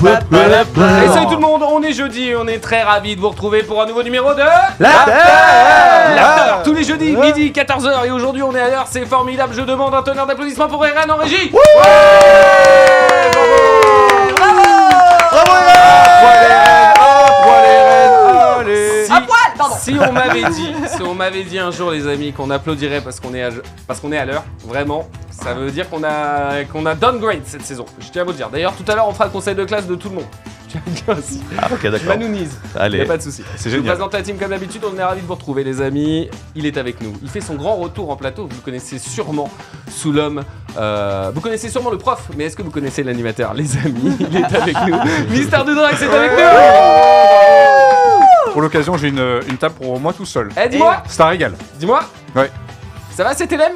Et salut tout le monde, on est jeudi, on est très ravis de vous retrouver pour un nouveau numéro de l'After. Tous les jeudis, midi, 14h, et aujourd'hui on est à l'heure, c'est formidable, je demande un tonnerre d'applaudissements pour Eren en régie. Si on m'avait dit un jour les amis qu'on applaudirait parce qu'on est à l'heure, vraiment, ça veut dire qu'on a downgrade cette saison. Je tiens à vous le dire. D'ailleurs, tout à l'heure, on fera le conseil de classe de tout le monde. Je tiens à vous le dire aussi. Ah, ok, d'accord. Manounise. Allez. Y'a pas de souci. C'est Je vous génial. présente la team comme d'habitude. On est ravis de vous retrouver, les amis. Il est avec nous. Il fait son grand retour en plateau. Vous le connaissez sûrement sous l'homme. Vous connaissez sûrement le prof, mais est-ce que vous connaissez l'animateur, les amis? Il est avec nous. Mister Dudrax est avec nous. Pour l'occasion, j'ai une table pour moi tout seul. Eh, dis-moi. C'est un régal. Dis-moi. Ouais. Ça va, c'est LM?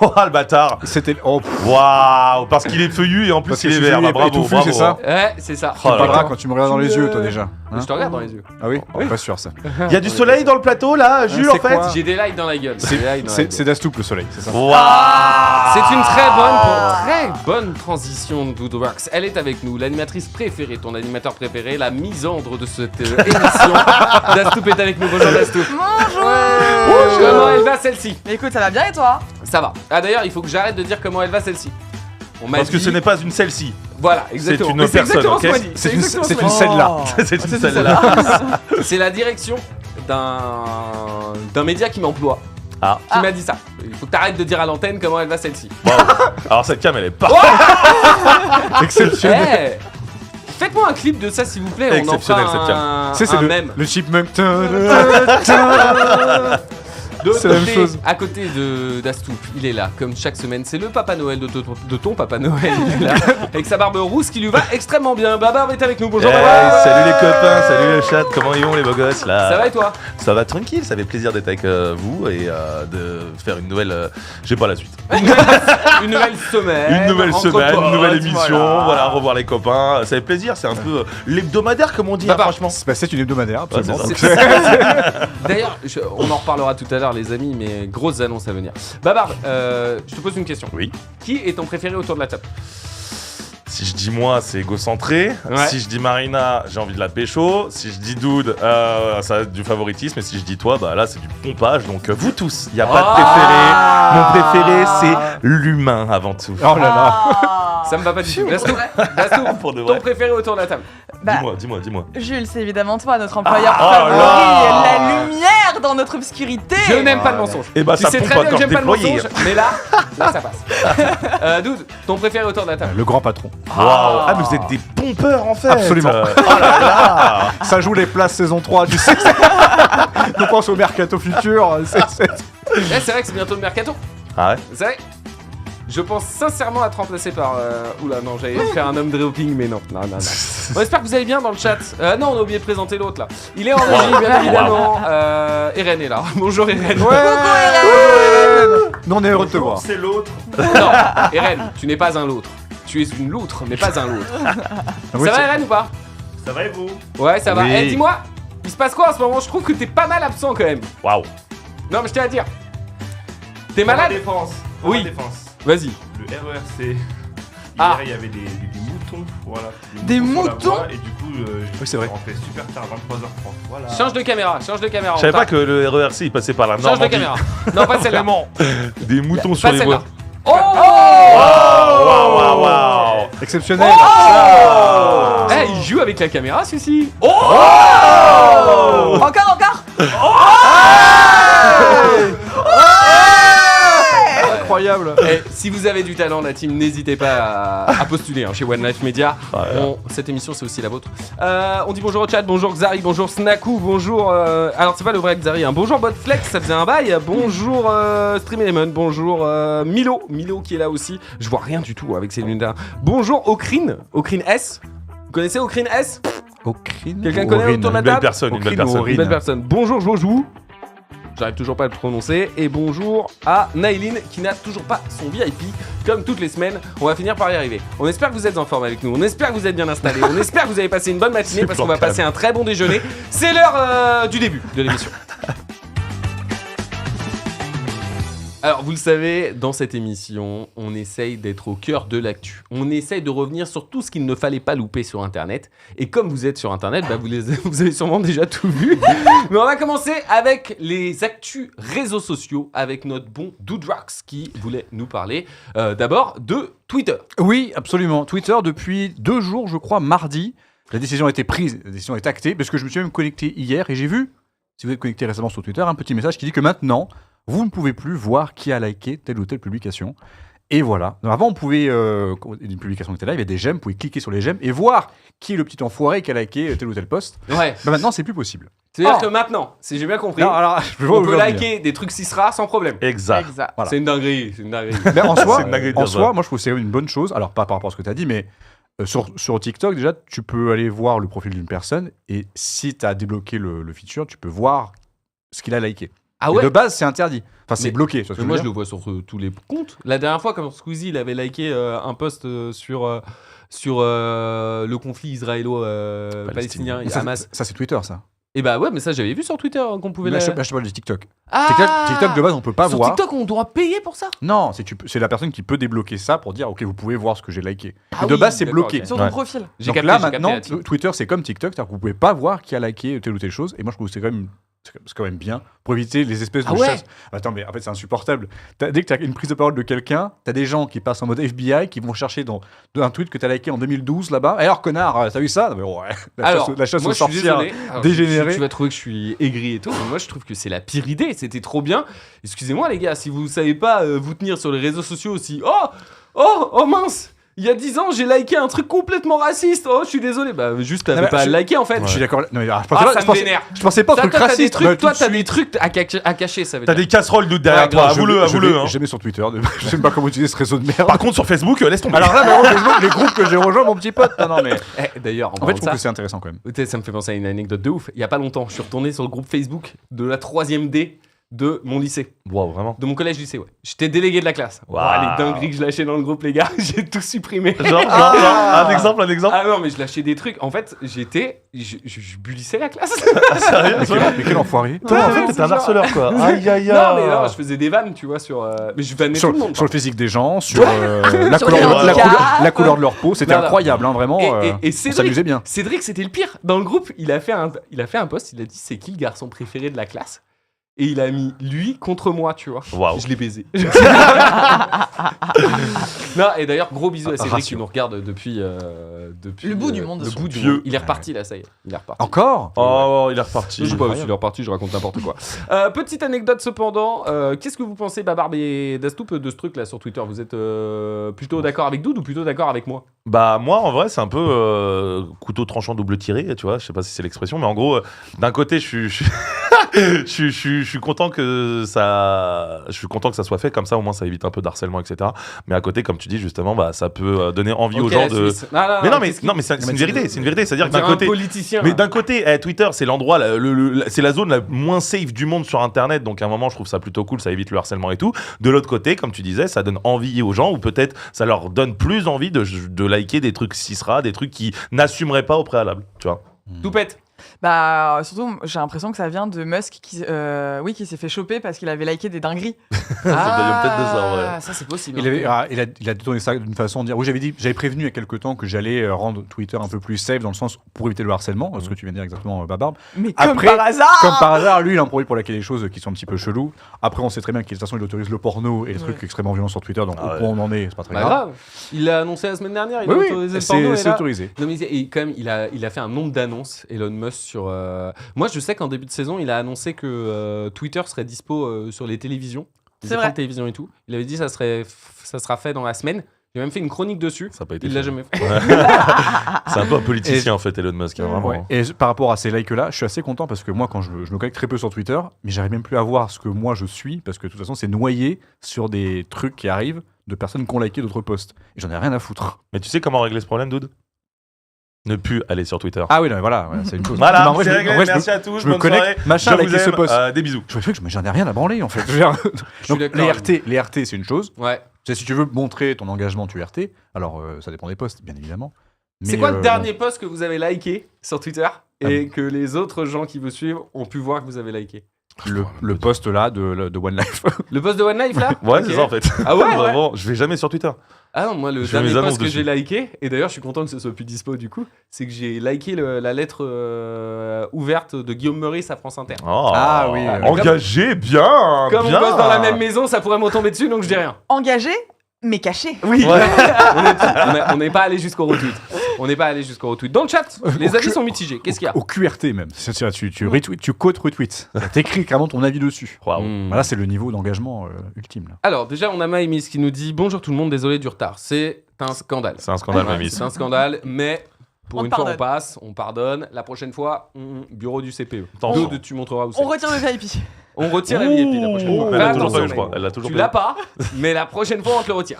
Oh le bâtard. C'était. Oh, Waouh. Parce qu'il est feuillu et en plus parce que il est je suis vert. venu Bah, bravo, étouffu, bravo. c'est ça. Ouais, c'est ça. Oh là Pas là. grave quand tu me regardes dans les yeux, toi déjà. Hein Je te regarde dans les yeux. Ah oui, Oui. Pas sûr ça. Il y a du soleil dans le plateau là, Jules c'est en fait. quoi J'ai des lights dans la gueule. J'ai des lights dans la gueule. C'est d'Astoup le soleil, c'est ça. Waouh. C'est une très bonne transition de Dudrax. Elle est avec nous, l'animatrice préférée, ton animateur préféré, la misandre de cette émission. Dastoup est avec nous. Bonjour Dastoup. Bonjour. Comment elle va celle-ci? Mais écoute, ça va bien et toi? Ça va. Ah d'ailleurs, il faut que j'arrête de dire comment elle va celle-ci. On m'a Parce que dit- ce n'est pas une celle-ci. Voilà, exactement. une Mais c'est personne, exactement ok ce qu'on m'a dit. C'est exactement ce une qu'on m'a dit. celle-là. C'est une celle-là. C'est la direction d'un média qui m'emploie. Ah. Qui m'a dit ça. Il faut que t'arrêtes de dire à l'antenne comment elle va celle-ci. Waouh. Alors cette cam elle est pas Exceptionnel. Eh, faites-moi un clip de ça s'il vous plaît. On en Exceptionnel, fera cette cam. un mème. Le chipmunk. De C'est la même côté- chose. À côté de d'Astoup, il est là, comme chaque semaine. C'est le Papa Noël de ton Papa Noël. Il est là, avec sa barbe rousse qui lui va extrêmement bien. Babar est avec nous. Bonjour. Hey, Babar. salut les copains, salut le chat, comment ils vont les beaux gosses là? Ça va et toi? Ça va tranquille, ça fait plaisir d'être avec vous et de faire une nouvelle. J'ai pas la suite. Une nouvelle semaine. Une nouvelle entre semaine, potes, une nouvelle émission, voilà. voilà, revoir les copains, ça fait plaisir, c'est un peu l'hebdomadaire comme on dit, hein, Babar. franchement. C'est une hebdomadaire, absolument. Ouais, Donc, c'est D'ailleurs, on en reparlera tout à l'heure, les amis, mais grosses annonces à venir. Babar, je te pose une question. Oui. Qui est ton préféré autour de la table? Si je dis moi, c'est égocentré. Ouais. Si je dis Marina, j'ai envie de la pécho. Si je dis Dude, ça a du favoritisme. Et si je dis toi, bah là, c'est du pompage. Donc vous tous, il n'y a pas de préféré. Mon préféré, c'est l'humain avant tout. Oh là là. Ça me va pas du tout. Dastoup, Dastoup, Pour de ton vrai. préféré autour de la table? Bah, Dis-moi. Jules, c'est évidemment toi, notre employeur oh favori, là. la lumière dans notre obscurité. Je n'aime pas le mensonge. Et bah Tu ça sais pompe très bien que encore j'aime pas le déployé. mensonge, mais là ça passe. Dude, ton préféré autour de la table? Le grand patron. Waouh. Ah mais vous êtes des pompeurs en fait. Absolument. Oh là là. Ça joue les places saison 3, tu sais. On pense au mercato futur. C'est vrai que c'est bientôt le mercato. Ah ouais. C'est vrai. Je pense sincèrement à te remplacer par. Oula, non, j'allais faire un homme dropping, mais non. Non. Bon, j'espère que vous allez bien dans le chat. Non, on a oublié de présenter l'autre là. Il est en régie, bien évidemment. Eren est là. Bonjour, Eren. Nous, on est heureux de te voir. C'est l'autre. Non, Eren, tu n'es pas un l'autre. Tu es une loutre, mais pas un l'autre. Oui, Ça va, c'est- Eren, ou pas? Ça va et vous? Ouais, ça va. Oui. Eh, dis-moi, il se passe quoi en ce moment? Je trouve que t'es pas mal absent quand même. Waouh. Non, mais je tiens à dire. T'es malade? Défense. Oui. La défense. Vas-y. Le RERC. Ah. Hier, il y avait des moutons. Voilà. Des sur la moutons voie, et du coup, je c'est vrai. suis rentré super tard, 23h30. Voilà. Change de caméra, change de caméra. Je savais on pas que le RERC il passait par la Change de Normandie. caméra. Non, pas celle-là. Vraiment. Des moutons sur Pas les celle-là. voies. Oh, Waouh. Exceptionnel. Eh, il joue avec la caméra, celui-ci. Oh, Encore Incroyable. Eh, si vous avez du talent, la team, n'hésitez pas à postuler chez One Life Media. Cette émission, c'est aussi la vôtre. On dit bonjour au chat, bonjour Xari, bonjour Snaku, bonjour. Alors, c'est pas le vrai Xari, hein. Bonjour Botflex, ça faisait un bail. Bonjour Stream Element, bonjour Milo qui est là aussi. Je vois rien du tout avec ces lunettes. Bonjour Okrine S. Vous connaissez Okrine S? Okrine. Quelqu'un connaît autour de la Une belle table? personne, une belle personne. Une belle personne. Bonjour Jojo. J'arrive toujours pas à le prononcer. Et bonjour à Naïline qui n'a toujours pas son VIP. Comme toutes les semaines, on va finir par y arriver. On espère que vous êtes en forme avec nous. On espère que vous êtes bien installés. On espère que vous avez passé une bonne matinée parce qu'on va passer un très bon déjeuner. C'est l'heure du début de l'émission. Alors, vous le savez, dans cette émission, on essaye d'être au cœur de l'actu. On essaye de revenir sur tout ce qu'il ne fallait pas louper sur Internet. Et comme vous êtes sur Internet, bah, vous avez sûrement déjà tout vu. Mais on va commencer avec les actus réseaux sociaux, avec notre bon Dudrax qui voulait nous parler d'abord de Twitter. Oui, absolument. Twitter, depuis 2 jours, je crois, mardi, la décision a été prise, la décision est actée, parce que je me suis même connecté hier et j'ai vu, si vous êtes connecté récemment sur Twitter, un petit message qui dit que maintenant, vous ne pouvez plus voir qui a liké telle ou telle publication. Et voilà. Donc avant, on pouvait, une publication qui était là, il y avait des j'aime, vous pouvez cliquer sur les j'aime et voir qui est le petit enfoiré qui a liké tel ou tel post. Ouais. Bah maintenant, c'est plus possible. C'est-à-dire que maintenant, si j'ai bien compris, Non, alors, je vois on où peut vous voulez en liker des trucs 6 rares sans problème. Exact. Exact. Voilà. C'est une dinguerie, c'est une dinguerie. venir. Mais en soi, C'est une dinguerie de en dire soi ça. moi, je trouve que c'est une bonne chose. Alors, pas par rapport à ce que tu as dit, mais sur TikTok, déjà, tu peux aller voir le profil d'une personne et si tu as débloqué le feature, tu peux voir ce qu'il a liké. Ah Et ouais. de base, c'est interdit. Enfin, c'est Mais- bloqué. Tu vois ce que Moi, je je veux le vois sur tous les comptes. La dernière fois, quand Squeezie il avait liké un post sur le conflit israélo-palestinien et dire. Hamas. Ça, c'est Twitter, ça. Et bah ouais, mais ça, j'avais vu sur Twitter qu'on pouvait Mais la... je te parle de TikTok. Ah TikTok, de base, on peut pas sur voir. TikTok, on doit payer pour ça. Non, c'est la personne qui peut débloquer ça pour dire, ok, vous pouvez voir ce que j'ai liké. Ah Et de oui, base, c'est d'accord, bloqué. ok. Sur ton Ouais. profil. J'ai Donc capté, là, j'ai capté maintenant, la team. Twitter, c'est comme TikTok, c'est-à-dire que vous pouvez pas voir qui a liké telle ou telle chose. Et moi, je trouve que c'est quand même bien pour éviter les espèces de Ah ouais. chasses. Attends, mais en fait, c'est insupportable. Dès que tu as une prise de parole de quelqu'un, tu as des gens qui passent en mode FBI qui vont chercher dans un tweet que tu as liké en 2012 là-bas. Alors, connard, t'as vu ça? Non, mais ouais. Alors, La chasse moi, aux je suis sorcières. désolé. Alors, dégénéré. Tu vas trouver que je suis aigri et tout, mais moi, je trouve que c'est la pire idée. C'était trop bien. Excusez-moi, les gars, si vous savez pas vous tenir sur les réseaux sociaux aussi. Oh mince! Il y a 10 ans, j'ai liké un truc complètement raciste. Oh, je suis désolé. Bah, juste, t'avais Non, mais pas à je- le liker en fait. Je suis d'accord. Non, mais alors, je Ah, pensais pas- ça je me pensais- vénère. je pensais pas au Toi, truc t'as des raciste. trucs, Bah, toi, tout de t'as des suite. trucs à cacher, ça veut T'as dire. des casseroles de derrière Ouais, toi, grave, avoue-le, Je avoue-le. vais hein. jamais sur Twitter. Je sais même pas comment utiliser ce réseau de merde. Par contre, sur Facebook, laisse tomber. Alors là, mais Facebook, les groupes que j'ai rejoints, mon petit pote. Non, mais. D'ailleurs, En fait, je trouve que c'est intéressant quand même. Peut-être ça me fait penser à une anecdote de ouf. Il y a pas longtemps, je suis retourné sur le groupe Facebook de la 3e D de mon lycée, Wow, vraiment. de mon collège-lycée, ouais. J'étais délégué de la classe. Wow. Ouah, les dingueries que je lâchais dans le groupe, les gars, j'ai tout supprimé. Genre, un exemple. Ah non, mais je lâchais des trucs. En fait, je bulissais la classe. Sérieux, Mais quel enfoiré. Toi, en Ouais, fait, c'est t'es un genre- harceleur, quoi. Aïe, aïe, aïe. Non, mais non, je faisais des vannes, tu vois, sur. Mais je vannais Sur, tout le monde. sur le physique des gens, sur la, Sur couleur, les handicaps. la couleur de leur peau, c'était Non, non. incroyable, hein, vraiment. Et on Cédric, s'amusait bien. Cédric, c'était le pire. Dans le groupe, il a fait un post, il a dit c'est qui le garçon préféré de la classe? Et il a mis lui contre moi, tu vois. Waouh. Je l'ai baisé. Non, et d'ailleurs, gros bisous à Cédric qui Ratio. nous regarde depuis Le bout du monde. Le bout du Vieux. monde. Il est reparti là, ça y est. Il est reparti. Encore Oh, il est reparti. Je sais pas s'il est reparti, je raconte n'importe quoi. Petite anecdote cependant, qu'est-ce que vous pensez, Babarbe et Dastoup, de ce truc là sur Twitter? Vous êtes plutôt d'accord avec Doud ou plutôt d'accord avec moi? Bah moi en vrai c'est un peu couteau tranchant double tiré, tu vois, je sais pas si c'est l'expression, mais en gros d'un côté je suis content que ça soit fait comme ça, au moins ça évite un peu d'harcèlement, etc. Mais à côté, comme tu dis justement, bah ça peut donner envie aux Ok, gens la de. Suisse. Mais c'est une vérité, c'est-à-dire que d'un un côté. politicien. Mais d'un côté, Twitter, c'est l'endroit, c'est la zone la moins safe du monde sur Internet. Donc à un moment, je trouve ça plutôt cool, ça évite le harcèlement et tout. De l'autre côté, comme tu disais, ça donne envie aux gens, ou peut-être ça leur donne plus envie de liker des trucs cisra, des trucs qui n'assumeraient pas au préalable. Tu vois. Tout pète. Bah, surtout, j'ai l'impression que ça vient de Musk qui s'est fait choper parce qu'il avait liké des dingueries. Ça vient peut-être de ça, en vrai. Ça, c'est possible. il a détourné ça d'une façon de dire. Oui, j'avais prévenu il y a quelques temps que j'allais rendre Twitter un peu plus safe dans le sens pour éviter le harcèlement, ce que tu viens de dire exactement, Babarbe. Mais Après, comme par hasard Comme par hasard, lui, il en profite pour liker des choses qui sont un petit peu chelous. Après, on sait très bien qu'il de toute façon, il autorise le porno et les trucs extrêmement violents sur Twitter, donc Ah au point où on en est, c'est pas très Bah grave. grave. Il l'a annoncé la semaine dernière, il Oui, a oui, autorisé le porno. et c'est là- autorisé. Non, mais et quand même, il a fait un nombre d'annonces, Elon Musk, sur. Moi, je sais qu'en début de saison, il a annoncé que Twitter serait dispo sur les télévisions, les C'est écrans vrai. de télévision et tout. Il avait dit ça sera fait dans la semaine. Il a même fait une chronique dessus. Ça a pas été Il l'a fait. jamais fait. C'est un peu un politicien en fait, Elon Musk, hein, vraiment. Ouais. Et par rapport à ces likes-là, je suis assez content parce que moi, quand je me connecte très peu sur Twitter, mais j'arrive même plus à voir ce que moi je suis parce que de toute façon, c'est noyé sur des trucs qui arrivent de personnes qui ont liké d'autres posts. Et j'en ai rien à foutre. Mais tu sais comment régler ce problème, Dude? Ne plus aller sur Twitter. Ah oui, non, mais voilà, c'est une chose. Voilà, Mais en vrai, c'est je- réglé. en vrai, je me- Merci à tous. je me bonne connecte, soirée. machin, Je vous liker ce aime, post. des bisous. Je me fais que j'en ai rien à branler en fait. Je veux dire, donc, d'accord les avec RT, c'est une chose. Ouais. Tu sais, si tu veux montrer ton engagement, tu RT. Alors, ça dépend des posts, bien évidemment. C'est Mais, quoi le bon. dernier post que vous avez liké sur Twitter et que les autres gens qui vous suivent ont pu voir que vous avez liké? le post là de One Life. Le post de One Life là Ouais, Ok. c'est ça en fait. Ah ouais, Vraiment, je vais jamais sur Twitter. Ah non, moi le Je fais mes dernier annonces post que dessus. j'ai liké, et d'ailleurs je suis content que ce soit plus dispo du coup, c'est que j'ai liké la lettre ouverte de Guillaume Meurice à France Inter. Ah oui, Engagé, bien. Comme bien. on bosse dans la même maison, ça pourrait m'en tomber dessus, donc je dis rien. Engagé, mais caché. Oui. On n'est pas allé jusqu'au retweet. On n'est pas allé jusqu'au retweet. Dans le chat, les avis sont mitigés. Qu'est-ce qu'il y a Au QRT même. Tu retweets, tu quotes retweets. T'écris carrément ton avis dessus. Waouh. Voilà, c'est le niveau d'engagement ultime. Là. Alors déjà, on a Maïmis qui nous dit bonjour tout le monde, désolé du retard. C'est un scandale. C'est un scandale, Ouais, Mamis. c'est un scandale, mais pour On une fois pardonne. on passe, on pardonne. La prochaine fois, bureau du CPE. Attention. Deux, tu montreras où c'est. On retire le VIP. On retire la VIP la prochaine fois. Elle l'a Fais toujours pas attention, eu, je crois. mais Elle l'a toujours tu pas eu. l'as pas, mais la prochaine fois on te le retire.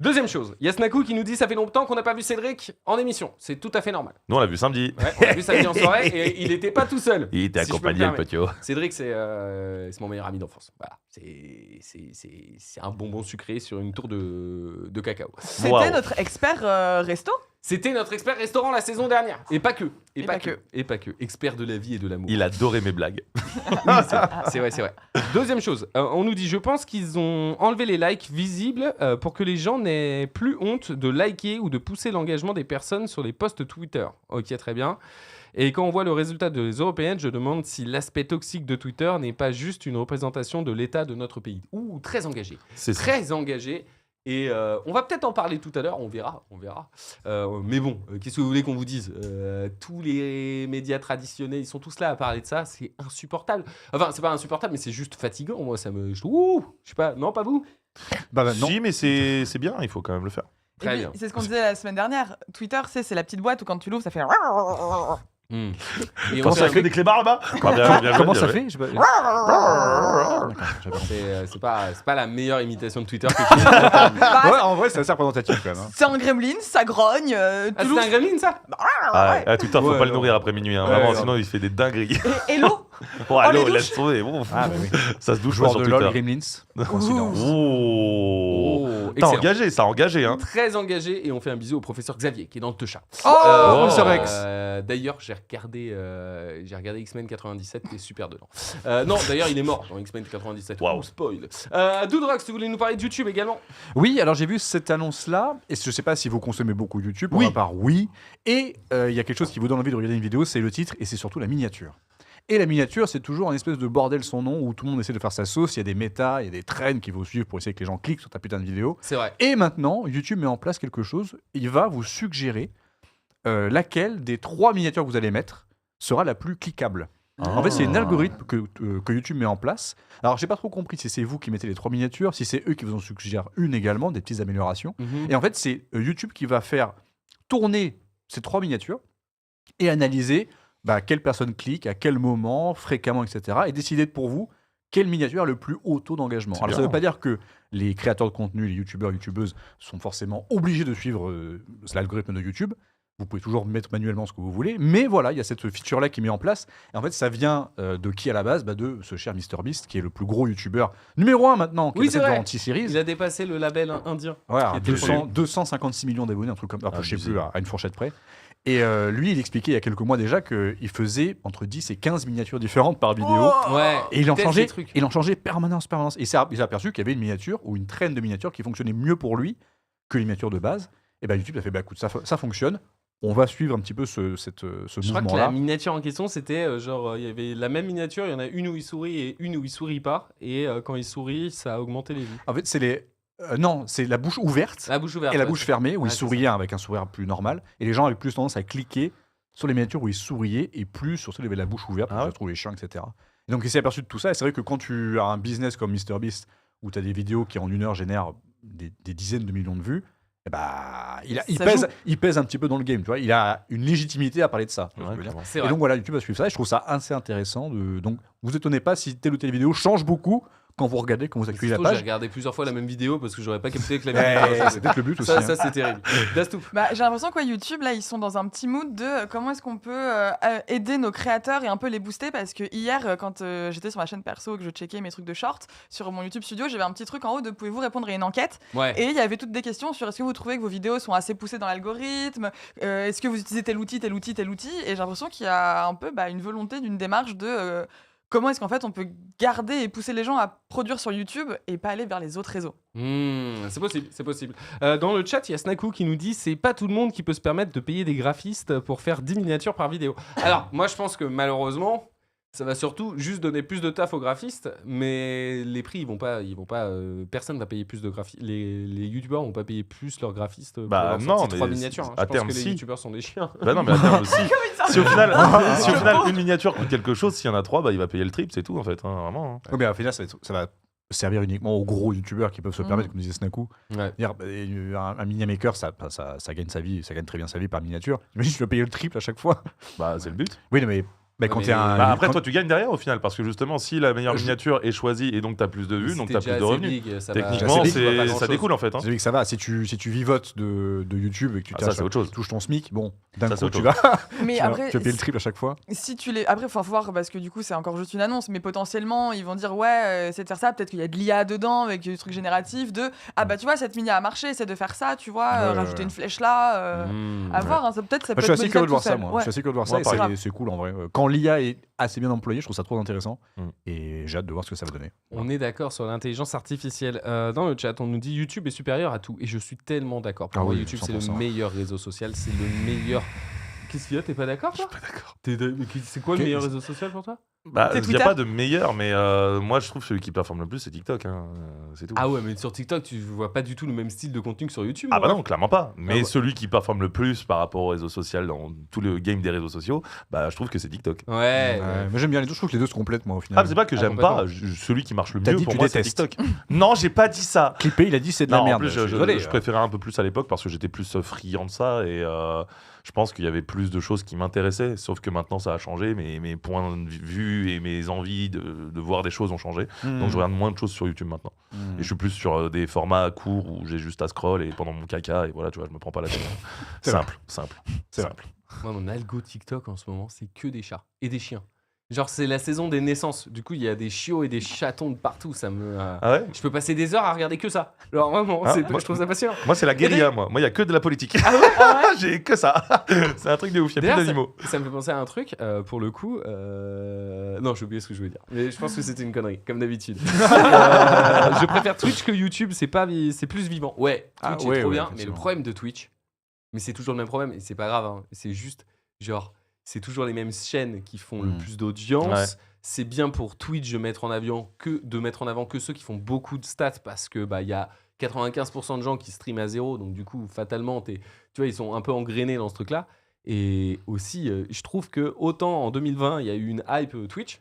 Deuxième chose, Yasnaku qui nous dit ça fait longtemps qu'on n'a pas vu Cédric en émission. C'est tout à fait normal. Nous, on l'a vu samedi. Ouais, on l'a vu samedi en soirée et il n'était pas tout seul. Il était Si je peux accompagné, me le permettre. petit. Cédric, c'est mon meilleur ami d'enfance. Voilà. C'est un bonbon sucré sur une tour de cacao. C'était Waouh. notre expert resto. C'était notre expert restaurant la saison dernière. Et pas que. Et pas que. Et pas que. Expert de la vie et de l'amour. Il adorait mes blagues. C'est vrai, c'est vrai. Deuxième chose, on nous dit je pense qu'ils ont enlevé les likes visibles pour que les gens n'aient plus honte de liker ou de pousser l'engagement des personnes sur les posts Twitter. Ok, très bien. Et quand on voit le résultat des européennes, je demande si l'aspect toxique de Twitter n'est pas juste une représentation de l'état de notre pays. Ouh, très engagé. C'est ça. Très engagé. Et on va peut-être en parler tout à l'heure, on verra. Mais bon, qu'est-ce que vous voulez qu'on vous dise tous les médias traditionnels, ils sont tous là à parler de ça, c'est insupportable. Enfin, c'est pas insupportable, mais c'est juste fatigant. Moi, ça me... Ouh, je sais pas, non, pas vous Bah, non. Si, mais c'est bien, il faut quand même le faire. Et Très puis, bien. c'est ce qu'on disait la semaine dernière. Twitter, c'est la petite boîte où quand tu l'ouvres, ça fait. Et Quand on ça fait fait des clébards là-bas Comment ça fait J'ai pas- D'accord, j'avais compris. c'est pas la meilleure imitation de Twitter que j'ai entendue. Bah, Ouais, en vrai, c'est assez représentatif quand même. hein. c'est un gremlin, ça grogne. Ah, tu c'est l'ouvres. un gremlin, ça Twitter, faut Ouais, pas le non. nourrir après minuit. Hein. Ouais, Vraiment, non. sinon il fait des dingueries. Et l'eau. Oh, allô, les laisse douches. tomber. Bon, Ah, bah oui. ça se douche pas Joueur sur de LoL, Twitter. Gremlins. Coïncidence. Oh, T'as excellent. engagé, ça a engagé, hein. Très engagé, et on fait un bisou au professeur Xavier qui est dans le Techa. Oh, Mr. X. D'ailleurs, j'ai regardé X-Men 97, qui est super dedans. Non, d'ailleurs, il est mort dans X-Men 97. Waouh. Ouh, spoil. Doudrox, tu voulais nous parler de YouTube également Oui, alors j'ai vu cette annonce-là, et je sais pas si vous consommez beaucoup YouTube, pour Oui. ma part, oui. Et il y a quelque chose qui vous donne envie de regarder une vidéo, c'est le titre, et c'est surtout la miniature. Et la miniature, c'est toujours un espèce de bordel sans nom, où tout le monde essaie de faire sa sauce, il y a des méta, il y a des trends qu'il faut suivre pour essayer que les gens cliquent sur ta putain de vidéo. C'est vrai. Et maintenant, YouTube met en place quelque chose, il va vous suggérer laquelle des 3 miniatures que vous allez mettre sera la plus cliquable. En fait, c'est un algorithme que YouTube met en place. Alors, j'ai pas trop compris si c'est vous qui mettez les 3 miniatures, si c'est eux qui vous en suggèrent une également, des petites améliorations. Et en fait, c'est YouTube qui va faire tourner ces 3 miniatures et analyser quelle personne clique, à quel moment, fréquemment, etc. et décider pour vous quelle miniature a le plus haut taux d'engagement. Alors, ça ne veut pas dire que les créateurs de contenu, les youtubeurs, youtubeuses sont forcément obligés de suivre l'algorithme de YouTube. Vous pouvez toujours mettre manuellement ce que vous voulez, mais voilà, il y a cette feature-là qui est mise en place. Et en fait, ça vient de qui à la base De ce cher MrBeast, qui est le plus gros youtubeur numéro 1 maintenant, qui Oui, est c'est passé vrai. devant T-Series. Il a dépassé le label indien. Ouais, qui était 256 millions d'abonnés, un truc comme ça. Je sais Abusé. plus, à une fourchette près. Et lui, il expliquait il y a quelques mois déjà qu'il faisait entre 10 et 15 miniatures différentes par vidéo. Ouais. Et il en Teste changeait, des trucs. permanence. Et il s'est aperçu qu'il y avait une miniature ou une traîne de miniatures qui fonctionnait mieux pour lui que les miniatures de base. Et YouTube a fait, écoute, ça fonctionne. On va suivre un petit peu ce Je crois que la mouvement-là. miniature en question, c'était il y avait la même miniature, il y en a une où il sourit et une où il sourit pas. Et quand il sourit, ça a augmenté les vues. En fait, c'est les... non, c'est la bouche ouverte La bouche ouverte. et la ouais. bouche fermée, où Ouais, il c'est souriait avec un sourire plus normal. Et les gens avaient plus tendance à cliquer sur les miniatures où il souriait et plus sur celles où il avait la bouche ouverte, Ah parce ouais. que je trouve les chiants, etc. Et donc, il s'est aperçu de tout ça. Et c'est vrai que quand tu as un business comme MrBeast, où tu as des vidéos qui en une heure génèrent des dizaines de millions de vues, eh il pèse un petit peu dans le game. Tu vois, il a une légitimité à parler de ça. Tu vois ce que je veux dire. C'est Et vrai. donc voilà, YouTube va suivre ça. Et je trouve ça assez intéressant. Donc, vous étonnez pas si telle ou telle vidéo change beaucoup quand vous regardez, quand vous Ça se accueillez la trouve, J'ai page. regardé plusieurs fois la même vidéo parce que j'aurais pas capté que la Eh, même c'est peut-être le but aussi. Ça, hein. ça c'est terrible. Dastou. J'ai l'impression que YouTube, là, ils sont dans un petit mood de comment est-ce qu'on peut aider nos créateurs et un peu les booster. Parce que hier, quand j'étais sur ma chaîne perso, que je checkais mes trucs de short, sur mon YouTube Studio, j'avais un petit truc en haut de pouvez-vous répondre à une enquête. Ouais. Et il y avait toutes des questions sur est-ce que vous trouvez que vos vidéos sont assez poussées dans l'algorithme, est-ce que vous utilisez tel outil. Et j'ai l'impression qu'il y a un peu une volonté d'une démarche de comment est-ce qu'en fait on peut garder et pousser les gens à produire sur YouTube et pas aller vers les autres réseaux. C'est possible, c'est possible. Dans le chat, il y a Snaku qui nous dit c'est pas tout le monde qui peut se permettre de payer des graphistes pour faire 10 miniatures par vidéo. Alors, moi je pense que malheureusement, ça va surtout juste donner plus de taf aux graphistes, mais les prix ils vont pas personne va payer plus de graphistes. Les youtubeurs vont pas payer plus leurs graphistes pour Bah leur non, sortie mais 3 miniatures. à Je pense terme, que les si. youtubeurs sont des chiens. Bah non, mais à terme aussi. Si au final, une miniature coûte quelque chose, s'il y en a 3, bah il va payer le triple, c'est tout en fait, hein, vraiment. Ouais, mais au final, ça va servir uniquement aux gros youtubeurs qui peuvent se permettre, comme disait Snaku. Ouais. Dire, un miniamaker, ça gagne sa vie, ça gagne très bien sa vie par miniature. Imagine, tu dois payer le triple à chaque fois. Bah c'est le but. Oui, non, mais quand mais- t'es un. Bah, après, quand- toi, tu gagnes derrière au final, parce que justement, si la meilleure miniature est choisie et donc t'as plus de vues, Si donc t'es t'as déjà plus de assez revenus. big, ça va- Techniquement, assez big, ça va pas ça grand-chose. découle en fait. Hein. C'est vrai que ça va. Si tu vivotes de YouTube et que tu Ah, ça, c'est autre chose. touches ton SMIC, bon, d'un Ça, coup, c'est tu autre vas Mais après, tu vas payer le triple à chaque fois. si tu les. Après, faut voir parce que du coup, c'est encore juste une annonce, mais potentiellement, ils vont dire ouais, c'est de faire ça. Peut-être qu'il y a de l'IA dedans avec des trucs génératifs. Ah bah tu vois, cette mini a marché, c'est de faire ça, tu vois, Ouais, rajouter ouais. une flèche là. À voir, hein, ça peut-être ça Moi, peut je suis être assez curieux de modifiable voir tout ça, seul. moi. Ouais. Je suis assez curieux de voir Moi, ça et pareil. c'est cool en vrai. Quand l'IA est assez bien employée, je trouve ça trop intéressant Mm. et j'ai hâte de voir ce que ça va donner. On est d'accord sur l'intelligence artificielle. Dans le chat, on nous dit YouTube est supérieur à tout. Et je suis tellement d'accord. Pour Ah moi, oui, YouTube, c'est le 100%. meilleur réseau social. C'est le meilleur. Qu'est-ce qu'il y a? T'es pas d'accord, toi? Pas d'accord. C'est quoi le meilleur réseau social pour toi? Bah, C'est il n'y a Twitter. pas de meilleur, mais moi je trouve que celui qui performe le plus, c'est TikTok. Hein. C'est tout. Ah ouais, mais sur TikTok, tu vois pas du tout le même style de contenu que sur YouTube. Ah bah moi. non, clairement pas. Mais ouais. celui qui performe le plus par rapport au réseau social dans tout le game des réseaux sociaux, bah je trouve que c'est TikTok. Ouais. Ouais, mais j'aime bien les deux. Je trouve que les deux se complètent, moi, au final. Ah, mais c'est pas que Ah, j'aime pas, complètement. celui qui marche le T'as mieux dit pour tu moi, c'est détestes. TikTok. Non, j'ai pas dit ça. Clippé, il a dit c'est de Non, la merde. en plus, suis désolé. je préférais un peu plus à l'époque parce que j'étais plus friand de ça et je pense qu'il y avait plus de choses qui m'intéressaient. Sauf que maintenant, ça a changé. Mes points de vue et mes envies de voir des choses ont changé. Donc, je regarde moins de choses sur YouTube maintenant. Et je suis plus sur des formats courts où j'ai juste à scroll et pendant mon caca et voilà, tu vois, je me prends pas la tête. C'est simple. C'est vrai. Moi, mon algo TikTok en ce moment, c'est que des chats et des chiens. Genre, c'est la saison des naissances. Du coup, il y a des chiots et des chatons de partout. Ça me. Ah ouais. Je peux passer des heures à regarder que ça. Alors, vraiment, Ah, moi, je trouve ça passionnant. Moi, c'est la guérilla, moi. Moi, il y a que de la politique. J'ai que ça. C'est un truc de ouf. Il y a D'ailleurs, plus d'animaux. ça me fait penser à un truc, pour le coup. Non, j'ai oublié ce que je voulais dire. Mais je pense que c'était une connerie, comme d'habitude. Je préfère Twitch que YouTube, c'est plus vivant. Ouais, Ah, Twitch ouais, est trop ouais, bien, mais le effectivement. problème de Twitch, mais c'est toujours le même problème, et c'est pas grave, hein, c'est juste, genre, c'est toujours les mêmes chaînes qui font le plus d'audience. Ouais. C'est bien pour Twitch de mettre en avant que ceux qui font beaucoup de stats, parce que bah il y a 95% de gens qui streament à zéro, donc du coup, fatalement, tu vois, ils sont un peu engrainés dans ce truc-là. Et aussi, je trouve que autant en 2020, il y a eu une hype Twitch,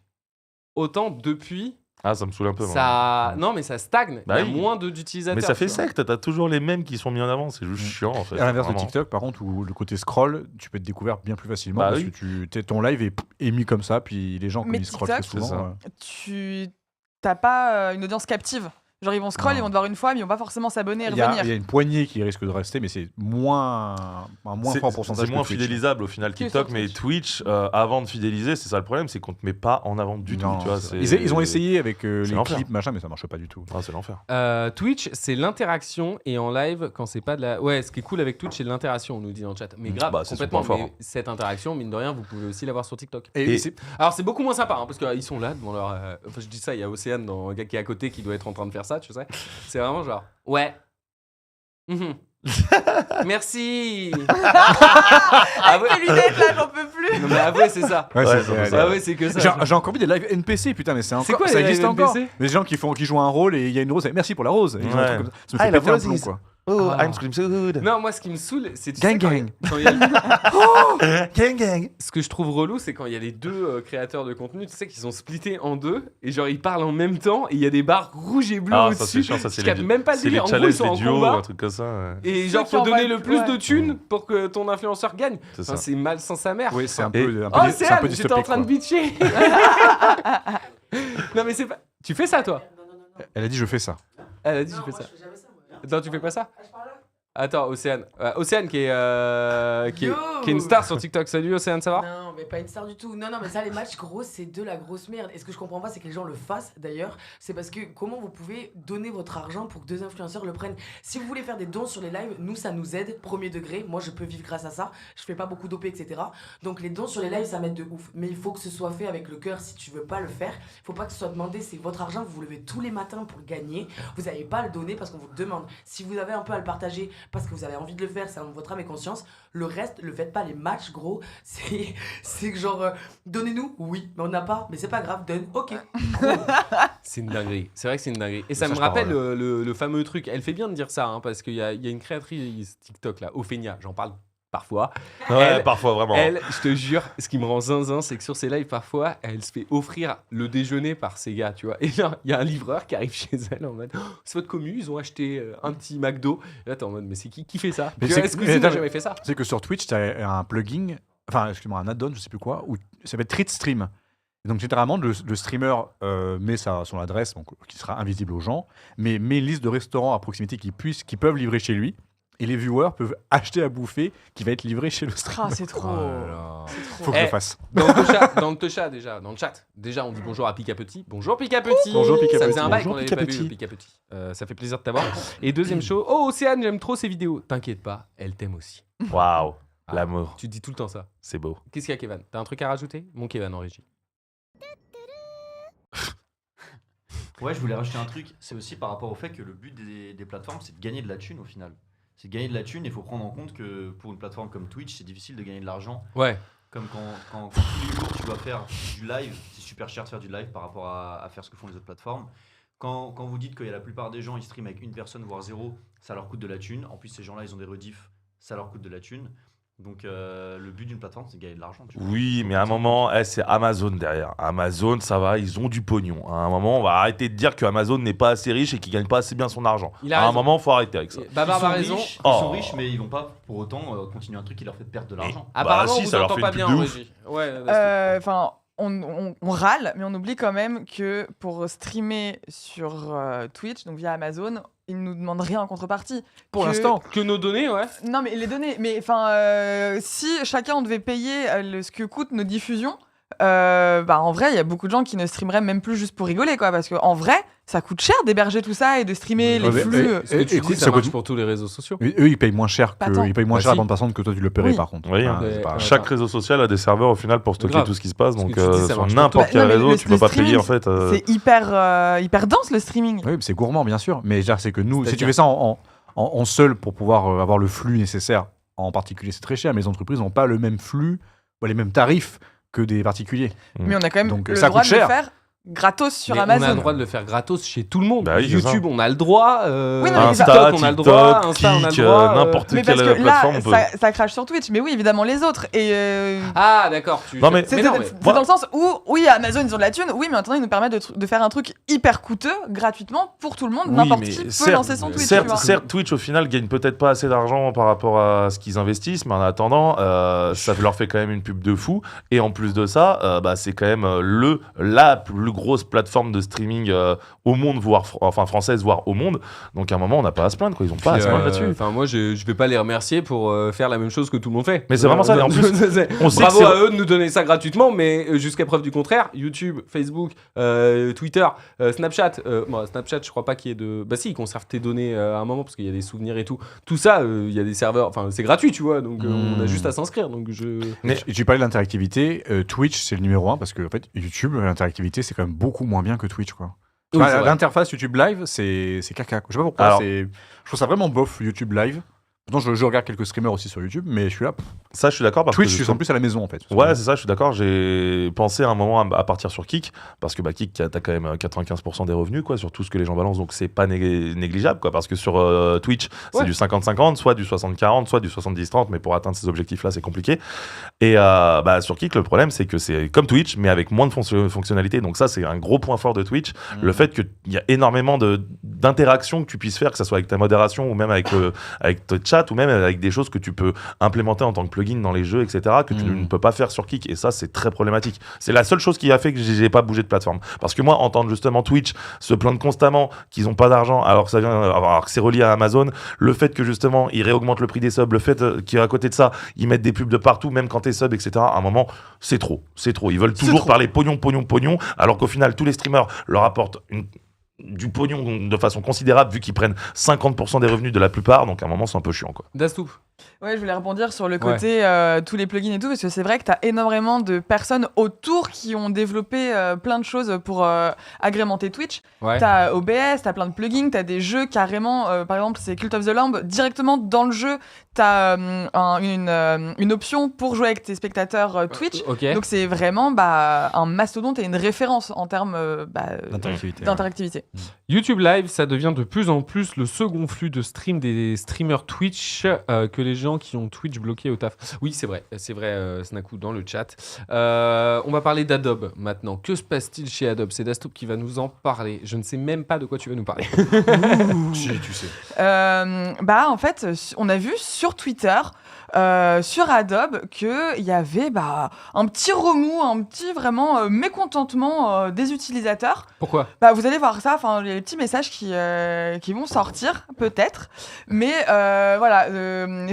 autant depuis, Ah, ça me saoule un peu. moi. ça... Non, mais ça stagne. Bah il y a oui. moins d'utilisateurs. Mais ça fait tu vois. secte. T'as toujours les mêmes qui sont mis en avant. C'est juste chiant, en fait. À l'inverse de vraiment. TikTok, par contre, où le côté scroll, tu peux être découvert bien plus facilement Bah parce oui. que ton live est mis comme ça, puis les gens, comme Mais ils scrollent très TikTok, souvent. c'est ça. Tu t'as pas une audience captive. Genre ils vont scroll, Non. ils vont te voir une fois, mais ils vont pas forcément s'abonner et Il y revenir. a une poignée qui risque de rester, mais c'est moins fort pourcentage. C'est moins que Twitch. fidélisable au final Que TikTok, sur mais Twitch, avant de fidéliser, c'est ça le problème, c'est qu'on te met pas en avant du Non, tout. Tu vois, c'est c'est- vrai. Ils ont essayé avec c'est les l'enfer. clips, machin, mais ça marche pas du tout. Ah, c'est l'enfer. Twitch, c'est l'interaction, et en live, quand c'est pas de la... Ouais, ce qui est cool avec Twitch, c'est l'interaction, on nous dit dans le chat. Mais grave, Bah, c'est son complètement. point fort, Mais cette interaction, mine de rien, vous pouvez aussi l'avoir sur TikTok. Et, Et- c'est- Alors c'est beaucoup moins sympa, hein, parce qu'ils sont là devant leur... Enfin, je dis ça, il y a Océane qui est à côté qui doit être en train de faire ça, tu sais. C'est vraiment genre, ouais. Mhm. Merci. Avec tes lunettes là, j'en peux plus. Non mais avouez, c'est ça. Ouais, Ouais, c'est- c'est ça. Avouez, c'est que ça. J'ai encore vu des lives NPC, putain, mais c'est encore. quoi, ça les existe lives encore. NPC? Mais des gens qui jouent un rôle et il y a une rose. Merci pour la rose. Ils ont un Ouais. truc comme ça. Ça me Ah, fait la péter un rose plomb, is- quoi. Oh, Ah. I'm scream so good. Non, moi ce qui me saoule, c'est tu Gang, sais, gang. quand il y a- Gang, gang. Ce que je trouve relou, c'est quand il y a les deux créateurs de contenu, tu sais, qui sont splittés en deux, et genre ils parlent en même temps, et il y a des barres rouges et bleues Ah, ça au-dessus. c'est chiant, ça c'est Je capte même pas le c'est les délire. En gros, ils challenges, sont les en duos, combat, un truc comme ça. ouais. et Ceux genre qui faut donner envoient- le plus ouais. de thunes pour que ton influenceur gagne. C'est Enfin, ça. c'est mal sans sa mère. Oui, c'est un Et- peu. Oh, c'est c'est un peu Anne, j'étais en dystopique, train de quoi. bitcher. Non mais c'est pas... Tu fais ça toi? Elle a dit je fais ça. Elle a dit je fais ça. Non, tu fais pas ça? Attends, Océane. Océane qui est une star sur TikTok. Salut Océane, ça va? Non, mais pas une star du tout. Non, mais ça, les matchs gros, c'est de la grosse merde. Et ce que je comprends pas, c'est que les gens le fassent d'ailleurs. C'est parce que comment vous pouvez donner votre argent pour que 2 influenceurs le prennent? Si vous voulez faire des dons sur les lives, nous, ça nous aide, premier degré. Moi, je peux vivre grâce à ça. Je fais pas beaucoup d'OP, etc. Donc, les dons sur les lives, ça m'aide de ouf. Mais il faut que ce soit fait avec le cœur. Si tu veux pas le faire, faut pas que ce soit demandé. C'est votre argent, vous vous levez tous les matins pour le gagner. Vous n'allez pas à le donner parce qu'on vous le demande. Si vous avez un peu à le partager parce que vous avez envie de le faire, c'est en votre âme et conscience. Le reste, le faites pas. Les matchs, gros, c'est genre, donnez-nous, oui, mais on n'a pas, mais c'est pas grave, donne, ok. C'est une dinguerie. C'est vrai que c'est une dinguerie. Et ça Ça, me je rappelle parle. le fameux truc. Elle fait bien de dire ça, hein, parce qu'il y a une créatrice TikTok là, Ophénia, j'en parle parfois. Ouais, Elle- parfois, vraiment. Elle, je te jure, ce qui me rend zinzin, c'est que sur ses lives, parfois, elle se fait offrir le déjeuner par ses gars, tu vois. Et là, il y a un livreur qui arrive chez elle en mode oh, c'est votre commu, ils ont acheté un petit McDo. Et là, t'es en mode mais c'est qui fait ça? Mais Tu c'est vois, que- Est-ce que mais vous n'a attends, jamais fait ça? C'est que sur Twitch, tu as un plugin, enfin, excuse-moi, un add-on, je sais plus quoi, où ça s'appelle Treat Stream. Et donc, généralement, le streamer met son adresse, donc, qui sera invisible aux gens, mais met une liste de restaurants à proximité qui peuvent livrer chez lui. Et les viewers peuvent acheter à bouffer qui va être livré chez le streamer. Ah, c'est trop. Oh là là. C'est trop. Faut que je le fasse. Dans le chat, dans le chat, déjà, on dit bonjour à Pika Petit. Bonjour Pika Petit. Bonjour, Pika Ça Petit. faisait un bail Bonjour, qu'on n'avait Pika pas vu Petit. Pika Petit. Ça fait plaisir de t'avoir. Et deuxième show, oh Océane, j'aime trop ces vidéos. T'inquiète pas, elle t'aime aussi. Waouh, Ah. l'amour, Tu dis tout le temps ça. c'est beau. Qu'est-ce qu'il y a, Kevin? T'as un truc à rajouter? Mon Kevin en régie. Ouais, je voulais rajouter un truc. C'est aussi par rapport au fait que le but des plateformes, c'est de gagner de la thune au final. C'est de gagner de la thune et il faut prendre en compte que pour une plateforme comme Twitch, c'est difficile de gagner de l'argent. Ouais. Comme quand tous les jours tu dois faire du live, c'est super cher de faire du live par rapport à faire ce que font les autres plateformes. Quand vous dites qu'il y a la plupart des gens, ils streament avec une personne, voire 0, ça leur coûte de la thune. En plus, ces gens-là, ils ont des rediffs, ça leur coûte de la thune. Donc le but d'une plateforme, c'est de gagner de l'argent. tu vois. Oui, mais à un moment, c'est Amazon derrière. Amazon, ça va, ils ont du pognon. À un moment, on va arrêter de dire que Amazon n'est pas assez riche et qu'il gagne pas assez bien son argent. Il a À un raison. moment, faut arrêter avec ça. Babar a raison. Riches, Oh. Ils sont riches, mais ils vont pas pour autant continuer un truc qui leur fait perdre de l'argent. Apparemment, si, on vous ça leur entend fait pas une bien pub en de ouf. régie. Ouais, Enfin, on râle, mais on oublie quand même que pour streamer sur Twitch, donc via Amazon, ils nous demandent rien en contrepartie. Pour Que- l'instant. que nos données, ouais. Non, mais les données. Mais enfin, si chacun on devait payer ce que coûtent nos diffusions, en vrai, il y a beaucoup de gens qui ne streameraient même plus juste pour rigoler, quoi. Parce qu'en vrai, ça coûte cher d'héberger tout ça et de streamer les Ouais, mais- flux. Ce que tu écoute, dis, ça ça marche coûte- pour tous les réseaux sociaux. Mais eux, ils payent moins cher Pas tant. ils payent moins Bah cher à si. bande passante que toi, tu le paierais Oui. par contre. Oui, Enfin, hein. c'est pas- Ouais. Chaque réseau social a des serveurs au final pour stocker Grave. tout ce qui se passe. Ce que Donc tu dis, ça sur marche n'importe pour quel tout. Non, mais réseau, le tu peux pas payer streaming, en fait. C'est hyper dense le streaming. Oui, mais c'est gourmand, bien sûr. Mais c'est que nous, si C'est-à-dire tu fais ça en seul pour pouvoir avoir le flux nécessaire, en particulier, c'est très cher. Mais les entreprises n'ont pas le même flux, ou les mêmes tarifs que des particuliers. Mais on a quand même Donc, le ça droit coûte de le cher. faire gratos sur Mais on Amazon. a le droit de le faire gratos chez tout le monde. Bah oui, c'est YouTube, on a le droit. Oui, non, mais Insta, TikTok, on a le droit. TikTok, Insta, on a Kik, le droit. n'importe Mais quelle parce que plateforme là, on peut. ça crache sur Twitch. Mais oui, évidemment, les autres. Et Ah, d'accord. Non, mais- c'est non, mais- c'est dans le sens où, oui, Amazon, ils ont de la thune. Oui, mais maintenant, ils nous permettent de faire un truc hyper coûteux gratuitement pour tout le monde. Oui, N'importe mais qui peut certes- lancer son Twitch. tu vois. Certes, Twitch au final gagne peut-être pas assez d'argent par rapport à ce qu'ils investissent, mais en attendant, ça leur fait quand même une pub de fou. Et en plus de ça, c'est quand même la plus grosse plateforme de streaming au monde, voire française, voire au monde. Donc à un moment, on n'a pas à se plaindre, quoi. Ils ont pas à se plaindre là-dessus. Enfin, moi, je vais pas les remercier pour faire la même chose que tout le monde fait. Mais c'est vraiment ça, et en plus, on sait bravo que c'est- à eux de nous donner ça gratuitement, mais jusqu'à preuve du contraire, YouTube, Facebook, Twitter, Snapchat. Snapchat, je crois pas qu'il y ait de. Bah si, ils conservent tes données à un moment parce qu'il y a des souvenirs et tout. Tout ça, il y a des serveurs. Enfin, c'est gratuit, tu vois. Donc on a juste à s'inscrire. Donc Mais- Et tu parlais de l'interactivité. Twitch, c'est le numéro 1 parce que en fait, YouTube, l'interactivité, c'est quand même beaucoup moins bien que Twitch, quoi. Oui, Enfin, c'est vrai. l'interface YouTube Live, c'est caca, quoi. Je sais pas pourquoi. Alors- Je trouve ça vraiment bof, YouTube Live. Pourtant, je regarde quelques streamers aussi sur YouTube, mais je suis là. Ça, je suis d'accord. parce Twitch, que je suis en plus à la maison, en fait. Ouais, c'est ça, je suis d'accord. J'ai pensé à un moment à partir sur Kik, parce que Kik, t'as quand même 95% des revenus, quoi, sur tout ce que les gens balancent, donc c'est pas négligeable, quoi, parce que sur Twitch, c'est Ouais. du 50-50, soit du 60-40, soit du 70-30, mais pour atteindre ces objectifs-là, c'est compliqué. Et sur Kik, le problème, c'est que c'est comme Twitch, mais avec moins de fonctionnalités. Donc ça, c'est un gros point fort de Twitch, le fait qu'il y a énormément d'interactions que tu puisses faire, que ce soit avec ta modération, ou même avec ton chat, ou même avec des choses que tu peux implémenter en tant que plugin plugins dans les jeux, etc., que tu ne peux pas faire sur Kick. Et ça, c'est très problématique. C'est la seule chose qui a fait que j'ai pas bougé de plateforme. Parce que moi, entendre justement Twitch se plaindre constamment qu'ils n'ont pas d'argent alors que c'est relié à Amazon, le fait que justement ils réaugmentent le prix des subs, le fait qu'à côté de ça, ils mettent des pubs de partout, même quand t'es sub, etc., à un moment, c'est trop. Ils veulent toujours parler pognon, alors qu'au final, tous les streamers leur apportent du pognon de façon considérable vu qu'ils prennent 50% des revenus de la plupart, donc à un moment c'est un peu chiant quoi. Dastou. Ouais, je voulais rebondir sur le côté tous les plugins et tout, parce que c'est vrai que tu as énormément de personnes autour qui ont développé plein de choses pour agrémenter Twitch. Ouais. Tu as OBS, tu as plein de plugins, tu as des jeux carrément, par exemple, c'est Cult of the Lamb, directement dans le jeu, tu as une option pour jouer avec tes spectateurs Twitch. Ok. Donc c'est vraiment un mastodonte et une référence en termes d'interactivité. YouTube Live, ça devient de plus en plus le second flux de stream des streamers Twitch que les gens qui ont Twitch bloqué au taf. Oui, c'est vrai, Snaku dans le chat. On va parler d'Adobe maintenant. Que se passe-t-il chez Adobe? C'est Dastou qui va nous en parler. Je ne sais même pas de quoi tu vas nous parler. Tu sais. En fait, on a vu sur Twitter, sur Adobe, qu'il y avait un petit remous, un petit vraiment mécontentement des utilisateurs. Pourquoi? Vous allez voir ça, il y a des petits messages qui vont sortir, peut-être. Mais voilà,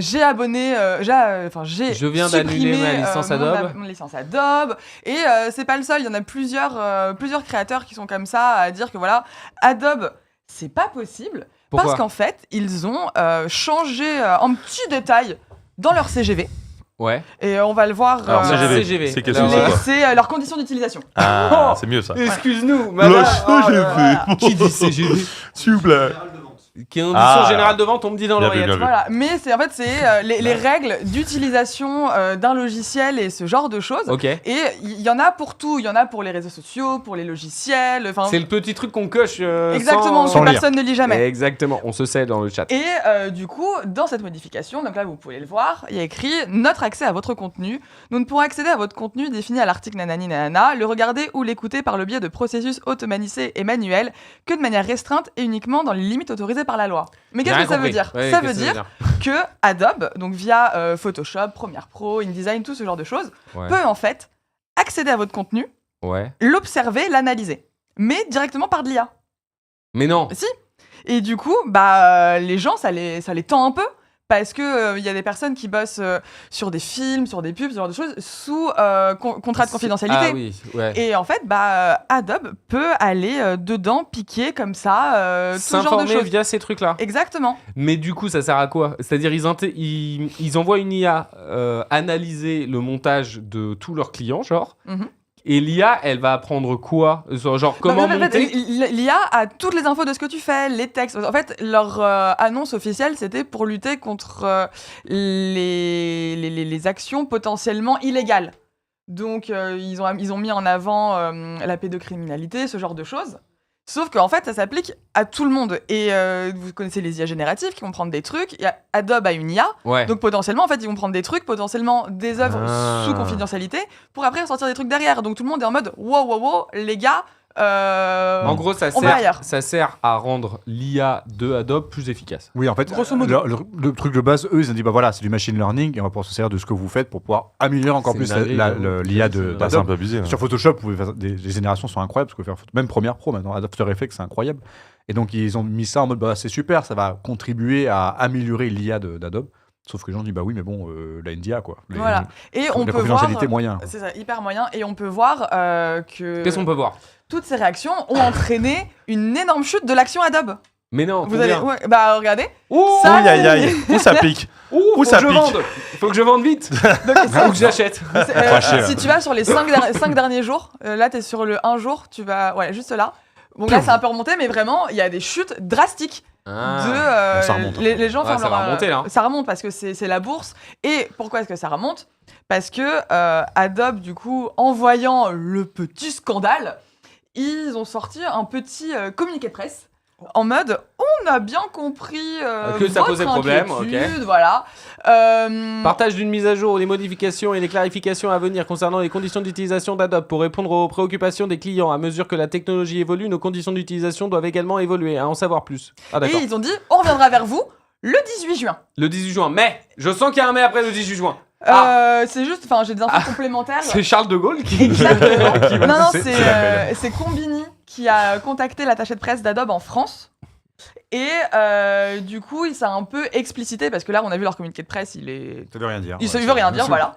j'ai abonné, Je viens d'annuler ma licence Adobe. Mon licence Adobe. Et c'est pas le seul, il y en a plusieurs créateurs qui sont comme ça à dire que voilà, Adobe, c'est pas possible. Pourquoi? Parce qu'en fait, ils ont changé un petit détail dans leur CGV. Ouais. Et on va le voir. Alors CGV, c'est qu'est-ce que c'est quoi? C'est leurs conditions d'utilisation. Ah, c'est mieux ça. Excuse-nous, Le CGV. Qui dit CGV? S'il vous plaît. Qui est une condition générale de vente, on me dit dans Bien vu, l'oreillette. bien vu. Voilà, mais c'est les règles d'utilisation d'un logiciel et ce genre de choses. Ok. Et il y en a pour tout. Il y en a pour les réseaux sociaux, pour les logiciels. C'est le petit truc qu'on coche Exactement, sans que lire. personne ne lit jamais. Exactement, on se sait dans le chat. Et du coup, dans cette modification, donc là vous pouvez le voir, il y a écrit « Notre accès à votre contenu. Nous ne pourrons accéder à votre contenu défini à l'article nanani nanana, le regarder ou l'écouter par le biais de processus automatisés et manuels que de manière restreinte et uniquement dans les limites autorisées par la loi. » Mais qu'est-ce que ça veut dire? Ouais, Ça qu'est-ce veut dire que Adobe, donc via Photoshop, Premiere Pro, InDesign, tout ce genre de choses, Ouais. peut en fait accéder à votre contenu, Ouais. l'observer, l'analyser, mais directement par de l'IA. Mais non. Si. Et du coup, les gens, ça les tend un peu. Parce que y a des personnes qui bossent sur des films, sur des pubs, ce genre de choses, sous contrat de confidentialité. Ah oui, ouais. Et en fait, Adobe peut aller dedans, piquer comme ça, tout ce genre de S'informer choses. via ces trucs-là. Exactement. Mais du coup, ça sert à quoi? C'est-à-dire, ils envoient une IA analyser le montage de tous leurs clients, genre. Mhm. Et l'IA, elle va apprendre quoi? Genre, comment En fait, monter? l'IA a toutes les infos de ce que tu fais, les textes. En fait, leur annonce officielle, c'était pour lutter contre les actions potentiellement illégales. Donc, ils ont mis en avant la pédocriminalité, ce genre de choses. Sauf qu'en fait, ça s'applique à tout le monde. Et vous connaissez les IA génératives qui vont prendre des trucs. Adobe a une IA. Ouais. Donc potentiellement, en fait, ils vont prendre des trucs, potentiellement des œuvres Ah. sous confidentialité, pour après sortir des trucs derrière. Donc tout le monde est en mode wow, les gars. En gros, on va ailleurs. ça sert à rendre l'IA de Adobe plus efficace. Oui, en fait, Grosso modo. le truc de base, eux, ils ont dit voilà, c'est du machine learning et on va pouvoir se servir de ce que vous faites pour pouvoir améliorer encore C'est plus une dinguerie, l'IA c'est un C'est un d'Adobe. peu abusé. Sur Photoshop, vous pouvez faire les générations sont incroyables, parce que faire même Premiere Pro maintenant, Adobe After Effects, c'est incroyable. Et donc ils ont mis ça en mode c'est super, ça va contribuer à améliorer l'IA d'Adobe. Sauf que les gens disent oui, mais bon, la NDA quoi. Voilà. Et on la peut voir. confidentialité moyen. C'est ça, hyper moyen. Et on peut voir que Qu'est-ce qu'on peut voir? toutes ces réactions ont entraîné une énorme chute de l'action Adobe. Mais non, Vous allez, combien? regardez. Ouh, Ça, Aïe aïe aïe, où ça pique? ouh, Où faut ça que je pique vende. Faut que je vende vite. Donc, Faut que j'achète. si tu vas sur les 5 derniers jours, là t'es sur le 1 jour, tu vas. Ouais, juste là. Bon, là c'est un peu remonté, mais vraiment, il y a des chutes drastiques. Ah. Ça remonte. Les gens Ouais, ferment ça va leur, remonter, là. Ça remonte parce que c'est la bourse. Et pourquoi est-ce que ça remonte? Parce que Adobe, du coup, en voyant le petit scandale, ils ont sorti un petit communiqué de presse en mode on a bien compris Que ça votre posait problème, inquiétude, voilà. Partage d'une mise à jour, des modifications et des clarifications à venir concernant les conditions d'utilisation d'Adobe pour répondre aux préoccupations des clients. À mesure que la technologie évolue, nos conditions d'utilisation doivent également évoluer. À en savoir plus. Ah Et d'accord. ils ont dit on reviendra vers vous le 18 juin. Le 18 juin. Mais je sens qu'il y a un mais après le 18 juin. C'est juste, enfin, j'ai des infos complémentaires. C'est Charles de Gaulle qui. Exactement. Non, C'est c'est Combini qui a contacté l'attaché de presse d'Adobe en France. Et du coup, il s'est un peu explicité parce que là, on a vu leur communiqué de presse, Ça veut rien dire. il veut rien dire, voilà.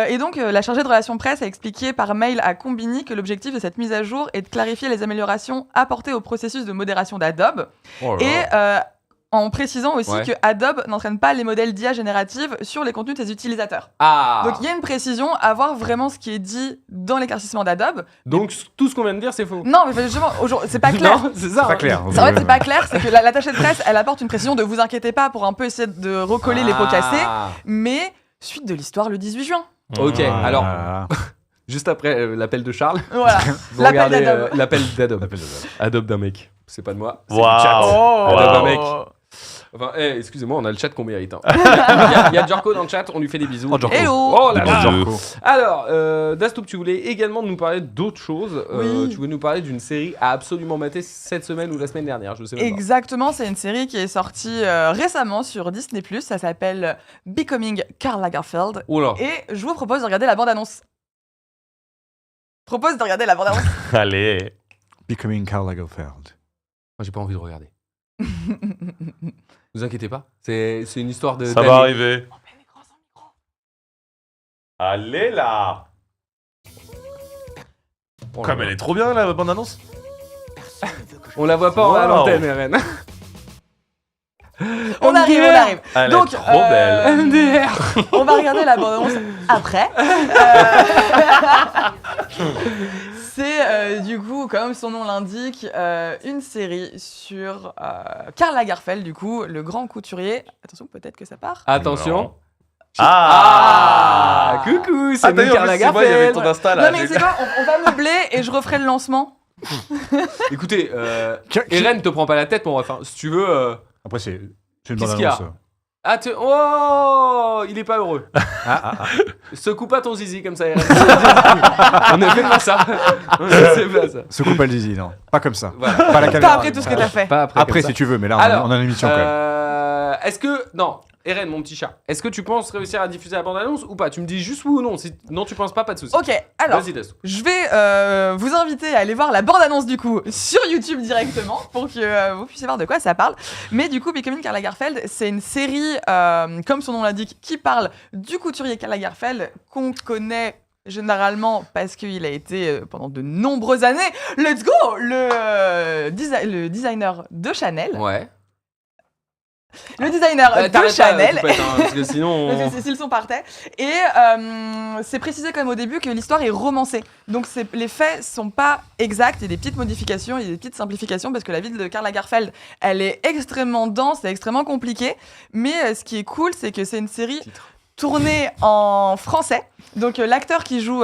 Et donc, la chargée de relations presse a expliqué par mail à Combini que l'objectif de cette mise à jour est de clarifier les améliorations apportées au processus de modération d'Adobe. Oh là Et là. en précisant aussi Ouais. que Adobe n'entraîne pas les modèles d'IA générative sur les contenus de ses utilisateurs. Ah. Donc il y a une précision à voir vraiment ce qui est dit dans l'éclaircissement d'Adobe. Donc tout ce qu'on vient de dire, c'est faux. Non, mais justement, c'est pas clair. Non, c'est ça. C'est pas clair. En fait, c'est pas clair, c'est que l'attaché de presse, elle apporte une précision de vous inquiétez pas pour un peu essayer de recoller les pots cassés, Ah. mais suite de l'histoire le 18 juin. Ok, Ah. alors Voilà. juste après l'appel de Charles, Voilà. vous L'appel regardez d'Adobe. l'appel d'Adobe. L'appel d'Adobe. Adobe d'un mec. C'est pas de moi. c'est Waouh. du chat. Oh. Adobe d'un Wow. mec. Enfin, excusez-moi, on a le chat qu'on mérite. Hein. Il y a Jorko dans le chat, on lui fait des bisous. Oh, Jorko. Hello. Oh là là. Jorko. Alors, Dastouk, tu voulais également nous parler d'autre chose. Oui. Tu voulais nous parler d'une série à absolument mater cette semaine ou la semaine dernière, je sais même pas. Exactement, c'est une série qui est sortie récemment sur Disney+, ça s'appelle Becoming Karl Lagerfeld, Oh là. et je vous propose de regarder la bande-annonce. Propose de regarder la bande-annonce. Allez. Becoming Karl Lagerfeld. Moi, j'ai pas envie de regarder. Vous inquiétez pas, c'est une histoire de. Ça va arriver. Allez là. Oh là Comme là. elle est trop bien la bande annonce. On la voit pas à Wow. l'antenne, RN. On arrive. Elle Donc, est trop belle. MDR. On va regarder la bande-annonce après. C'est du coup, comme son nom l'indique, une série sur Karl Lagerfeld, du coup, le grand couturier. Attention, peut-être que ça part. Attention. Non. Ah. Coucou, c'est Ah, t'as nous vu, en Karl plus, c'est moi, il y avait Lagerfeld. ton Insta Non, là. mais j'ai- c'est quoi, on va meubler et je referai le lancement. Écoutez, Eren te prend pas la tête, mon ref. Hein. Si tu veux. Après, c'est une Qu'est-ce bande qu'il y a annonce. Oh, il est pas heureux. Ah. Secoue pas ton zizi comme ça, Eren. On ne fait pas ça. On ne fait pas ça. Secoue pas le zizi, non. Pas comme ça. Voilà. Pas la Pas caméra. après tout ce que t'as fait. Pas après. Après, comme ça. si tu veux, mais là, Alors, on a une émission quand même. Est-ce que. Non, Eren, mon petit chat, est-ce que tu penses réussir à diffuser la bande-annonce ou pas? Tu me dis juste oui ou non. Si non, tu penses pas, pas de soucis. Ok, alors, Vas-y, Dasto. je vais vous inviter à aller voir la bande-annonce du coup sur YouTube directement pour que vous puissiez voir de quoi ça parle. Mais du coup, Becoming Karl Lagerfeld, c'est une série, comme son nom l'indique, qui parle du couturier Karl Lagerfeld qu'on connaît généralement parce qu'il a été pendant de nombreuses années, let's go, le designer de Chanel. Ouais. Le designer de T'arrêtes Chanel. pas, Toupette, hein, parce que sinon. on- Si le son partait. Et c'est précisé quand même au début que l'histoire est romancée. Donc les faits sont pas exacts. Il y a des petites modifications, il y a des petites simplifications parce que la vie de Karl Lagerfeld, elle est extrêmement dense et extrêmement compliquée. Mais ce qui est cool, c'est que c'est une série tournée en français. Donc l'acteur qui joue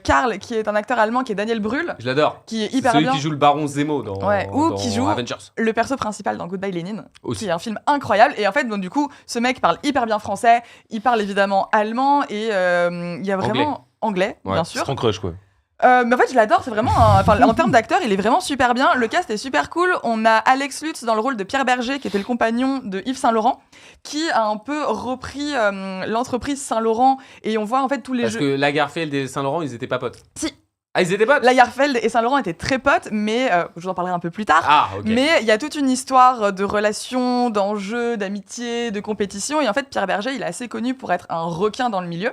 Karl, qui est un acteur allemand, qui est Daniel Brühl, Je l'adore. qui est C'est hyper celui bien. qui joue le baron Zemo dans, Ouais, ou dans qui joue- Avengers. Le perso principal dans Goodbye Lenin, Aussi. qui est un film incroyable. Et en fait, donc, du coup, ce mec parle hyper bien français, il parle évidemment allemand et il y a vraiment anglais, Ouais, bien C'est sûr. ton crush quoi. Mais en fait, je l'adore, c'est vraiment. Enfin, en termes d'acteur, il est vraiment super bien. Le cast est super cool. On a Alex Lutz dans le rôle de Pierre Berger, qui était le compagnon de Yves Saint Laurent, qui a un peu repris l'entreprise Saint Laurent. Et on voit en fait tous les Parce jeux. que Lagerfeld et Saint-Laurent, ils étaient pas potes. Si. Ah, ils étaient potes? Lagerfeld et Saint Laurent étaient très potes, mais je vous en parlerai un peu plus tard. Ah, ok. Mais il y a toute une histoire de relations, d'enjeux, d'amitié, de compétition. Et en fait, Pierre Berger, il est assez connu pour être un requin dans le milieu.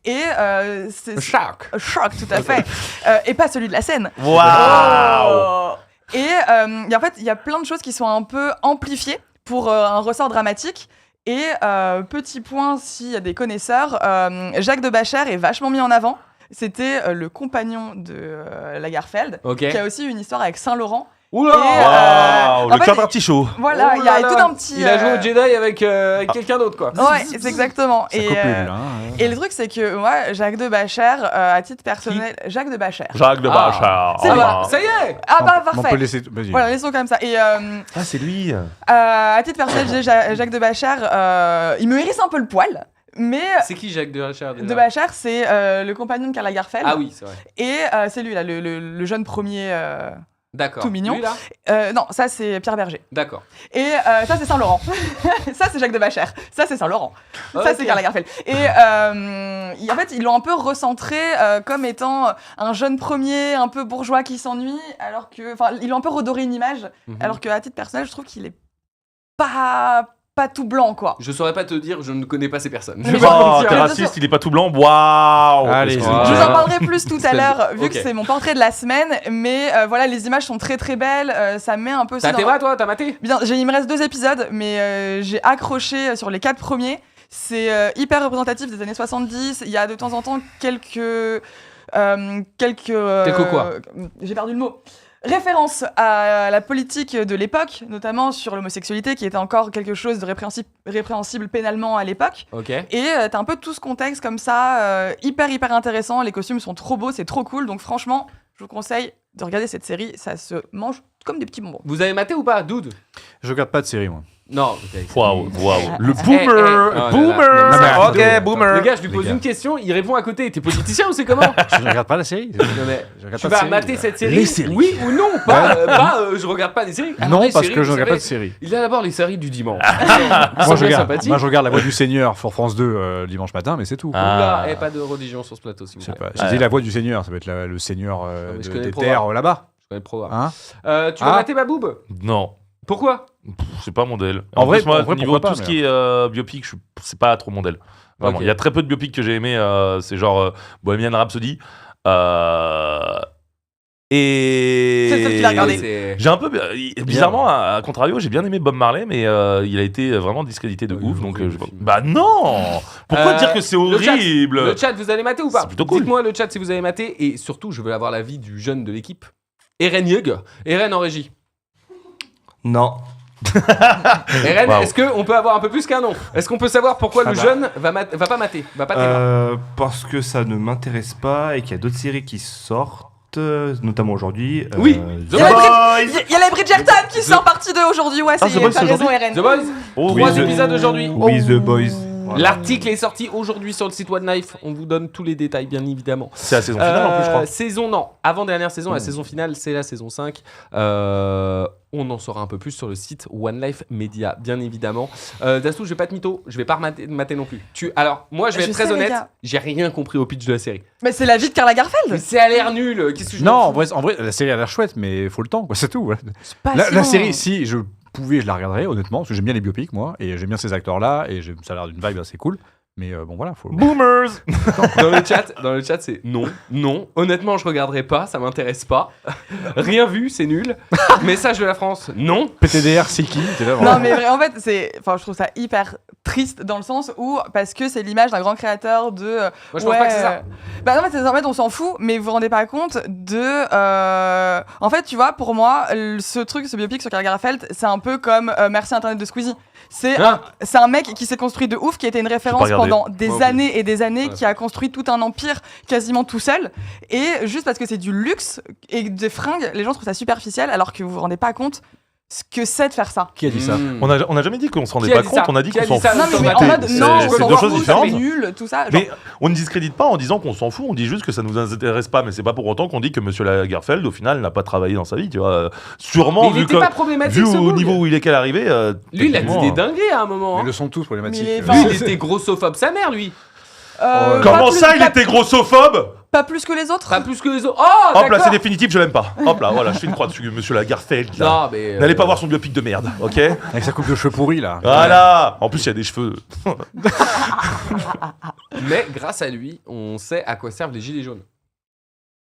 Et c'est. Shark. Choc, tout à fait. Et pas celui de la scène. Waouh. Oh. Et en fait, il y a plein de choses qui sont un peu amplifiées pour un ressort dramatique. Et petit point, s'il y a des connaisseurs, Jacques de Bacher est vachement mis en avant. C'était le compagnon de Lagerfeld, Ok. qui a aussi une histoire avec Saint Laurent. Oula! Waouh. en Le fait, cœur d'artichaut. Voilà, Oh il y a là tout là. un petit. Il a joué au Jedi avec quelqu'un d'autre, quoi. Ouais, c'est exactement. Ça copule, hein. Et le truc, c'est que moi, Jacques de Bacher, à titre personnel, Jacques de Bacher. Jacques de Ah. Bachar. C'est Ah, ça y est! Ah bah On peut parfait. laisser. Vas-y. Voilà, laissons comme ça. Et Ah, c'est lui. à titre personnel, je dis Jacques de Bacher, il me hérisse un peu le poil. Mais C'est qui Jacques de Bacher déjà? de Bacher, c'est le compagnon de Karl Lagerfeld. Ah oui, c'est vrai. Et c'est lui, là, le jeune premier D'accord. Tout mignon. Lui, là Non, ça c'est Pierre Berger. D'accord. Et ça c'est Saint-Laurent. Ça c'est Jacques de Bacher. Ça c'est Saint-Laurent. Ça c'est Ok. Karl Lagerfeld. Et en fait, ils l'ont un peu recentré comme étant un jeune premier, un peu bourgeois qui s'ennuie, alors que, enfin, ils l'ont un peu redoré une image, Mhm. alors qu'à titre personnel, je trouve qu'il est pas tout blanc, quoi. Je saurais pas te dire, je ne connais pas ces personnes. Mais Je vais bon, pas Oh, mentir. t'es bien raciste, sûr. il est pas tout blanc. Waouh. Allez, Est-ce je que- vous Je vous Ouais. en parlerai plus tout à l'heure, vu Ok. que c'est mon portrait de la semaine, mais voilà, les images sont très très belles, ça met un peu aussi T'as dans- été toi, t'as maté Bien, il me reste 2 épisodes, mais j'ai accroché sur les 4 premiers. C'est hyper représentatif des années 70. Il y a de temps en temps quelques quoi j'ai perdu le mot. Référence à la politique de l'époque, notamment sur l'homosexualité, qui était encore quelque chose de répréhensible pénalement à l'époque. Ok. Et t'as un peu tout ce contexte comme ça, hyper intéressant. Les costumes sont trop beaux, c'est trop cool. Donc franchement, je vous conseille de regarder cette série. Ça se mange comme des petits bonbons. Vous avez maté ou pas, Dude Je regarde pas de série, moi. Non. ok. Waouh, waouh. Le Eh, boomer, oh là là. boomer. Non, mais attends, Ok, attends. boomer. Le gars, je lui Les pose gars. une question, il répond à côté. T'es politicien ou c'est comment Je ne regarde pas la série. Non, mais Je regarde tu pas de vas série. mater cette série Les séries. Oui ou non Pas, je regarde pas les séries. Alors, Non, les parce séries, que je vous ne regarde pas de savez, série. Il y a d'abord les séries du dimanche. Moi sympathique. je regarde La Voix du Seigneur sur France 2 dimanche matin, mais c'est tout. Ah. Oula, et pas de religion sur ce plateau, si vous Je sais plaît. pas. J'ai dit La Voix du Seigneur, ça va être le Seigneur mais je connais des le programme. terres là-bas. Je connais le programme. Hein Tu vas Ah. mater Baboob Non. Pourquoi C'est pas mon DEL. En vrai, plus, moi, en vrai, niveau pourquoi tout pas, ce qui est biopic, c'est pas trop mon DEL. Vraiment. Ok. Il y a très peu de biopics que j'ai aimé. C'est genre Bohemian Rhapsody. Et. C'est celle qu'il a regardé. C'est- J'ai un peu. Bizarrement, à contrario, j'ai bien aimé Bob Marley, mais il a été vraiment discrédité de Oui, ouf. oui, Donc, oui, je- le film. Bah non. Pourquoi dire que c'est le chat, horrible? Le chat, vous allez mater ou pas C'est plutôt cool. Dites-moi le chat si vous avez maté. Et surtout, je veux avoir l'avis du jeune de l'équipe. Eren Yug. Eren en régie. Non. Eren, Wow. est-ce qu'on peut avoir un peu plus qu'un nom Est-ce qu'on peut savoir pourquoi Ah le bah. jeune va pas mater Va pas t'aimer Parce que ça ne m'intéresse pas et qu'il y a d'autres séries qui sortent, notamment aujourd'hui. Oui. The The Il y a la Boys. Il y a la Bridgerton qui sort partie 2 aujourd'hui, ouais, Ah, The Boys, t'as c'est raison, aujourd'hui Eren. The Boys Oh, 3 oui, épisodes aujourd'hui. Oui, The Boys. Voilà. L'article est sorti aujourd'hui sur le site One Life. On vous donne tous les détails, bien évidemment. C'est la saison finale en plus, je crois. Saison, non. Avant-dernière saison, la saison finale, c'est la saison 5. On en saura un peu plus sur le site One Life Media, bien évidemment. Dassou, je vais pas te mytho, je vais pas mater non plus. Alors, moi, je vais Je être très sais, les honnête, gars. j'ai rien compris au pitch de la série. Mais c'est la vie de Karl Mais Lagerfeld. c'est à l'air nul. Qu'est-ce que je Non, m'en en vrai, la série a l'air chouette, mais il faut le temps, quoi, c'est tout. Voilà. C'est pas La, si la long. série, si je pouvais, je la regarderais, honnêtement, parce que j'aime bien les biopics, moi, et j'aime bien ces acteurs-là, et ça a l'air d'une vibe assez cool. Mais bon, voilà, faut. Boomers. Dans le chat, c'est non. Honnêtement, je regarderai pas, ça m'intéresse pas. Rien vu, c'est nul. Message de la France, non. PTDR, c'est qui T'es là, Non, vraiment. mais en fait, je trouve ça hyper triste dans le sens où, parce que c'est l'image d'un grand créateur de. Moi, je pense pas que c'est ça. Bah, en fait, on s'en fout, mais vous vous rendez pas compte de. En fait, tu vois, pour moi, ce biopic sur Karl Lagerfeld, c'est un peu comme Merci Internet de Squeezie. Hein C'est un mec qui s'est construit de ouf, qui était une référence regardé. pendant des Moi, ok. années et des années, Ouais. qui a construit tout un empire quasiment tout seul. Et juste parce que c'est du luxe et des fringues, les gens trouvent ça superficiel, alors que vous vous rendez pas compte ce que c'est de faire ça. Qui a dit ça Hmm. On a jamais dit qu'on se rendait Qui a pas dit compte, ça on a dit Qui a qu'on dit s'en ça fout. Non, mais en Maté. mode, C'est- non, c'est on s'en deux fout, choses ça fait différentes. nul, tout ça. Genre, Mais on ne discrédite pas en disant qu'on s'en fout, on dit juste que ça nous intéresse pas, mais c'est pas pour autant qu'on dit que Monsieur Lagerfeld, au final, n'a pas travaillé dans sa vie, tu vois. Sûrement, Mais il vu, était que- pas problématique, vu ce au boug. niveau où il est qu'à l'arrivée. Lui, il a dit techniquement, des dingueries à un moment. Mais hein. ils le sont tous problématiques. Mais, Lui, enfin, il était grossophobe sa mère, lui. pas Comment plus- ça, il pas- était grossophobe? Pas plus que les autres. Pas plus que les autres. Oh, Hop là, d'accord. c'est définitif, je l'aime pas. Hop là, voilà, je fais une croix dessus, Monsieur Lagerfeld. Là. Non, mais. N'allez pas voir son biopic de merde, ok? Avec sa coupe de cheveux pourris, là. Voilà. En plus, il y a des cheveux. Mais grâce à lui, on sait à quoi servent les gilets jaunes.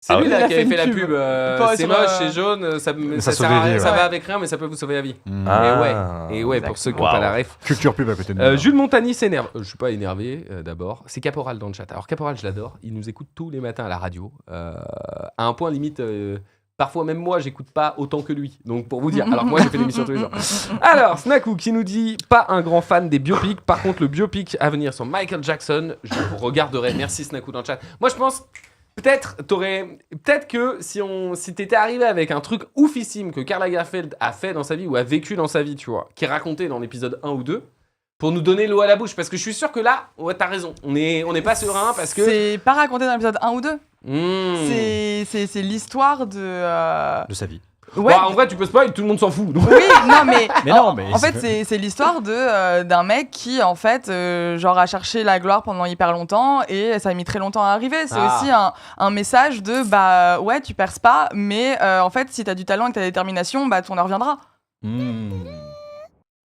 C'est Ah lui ouais. là Il a qui fait avait fait une la pub. pub. Pas C'est sur, moche, c'est jaune, ça ça sert sauve à des rien, vies, ça ouais. va avec rien, mais ça peut vous sauver la vie. Hmm. Ah. Et ouais, pour ceux qui n'ont Wow. pas la ref. Culture pub à côté de nous. Jules Montagny s'énerve. Je suis pas énervé d'abord. C'est Caporal dans le chat. Alors Caporal, je l'adore. Il nous écoute tous les matins à la radio. À un point limite. Parfois même moi, j'écoute pas autant que lui. Donc pour vous dire. Alors que moi, j'ai fait l'émission tous les jours. Alors Snaku qui nous dit pas un grand fan des biopics. Par contre, le biopic à venir sur Michael Jackson, je regarderai. Merci Snaku dans le chat. Moi, je pense. Peut-être que si t'étais arrivé avec un truc oufissime que Karl Lagerfeld a fait dans sa vie ou a vécu dans sa vie, tu vois, qui est raconté dans l'épisode 1 ou 2, pour nous donner l'eau à la bouche, parce que je suis sûr que là, ouais, t'as raison, on est pas serein parce que. C'est pas raconté dans l'épisode 1 ou 2. Mmh. C'est l'histoire de. De sa vie. Ouais. Bah, en vrai, tu peux spoil, tout le monde s'en fout. donc. Oui, non, mais. Mais non, mais En fait, c'est l'histoire d'un mec qui, en fait, genre, a cherché la gloire pendant hyper longtemps et ça a mis très longtemps à arriver. C'est aussi un message de, bah, ouais, tu perces pas, mais en fait, si t'as du talent et que t'as de la détermination, bah, ton heure viendra.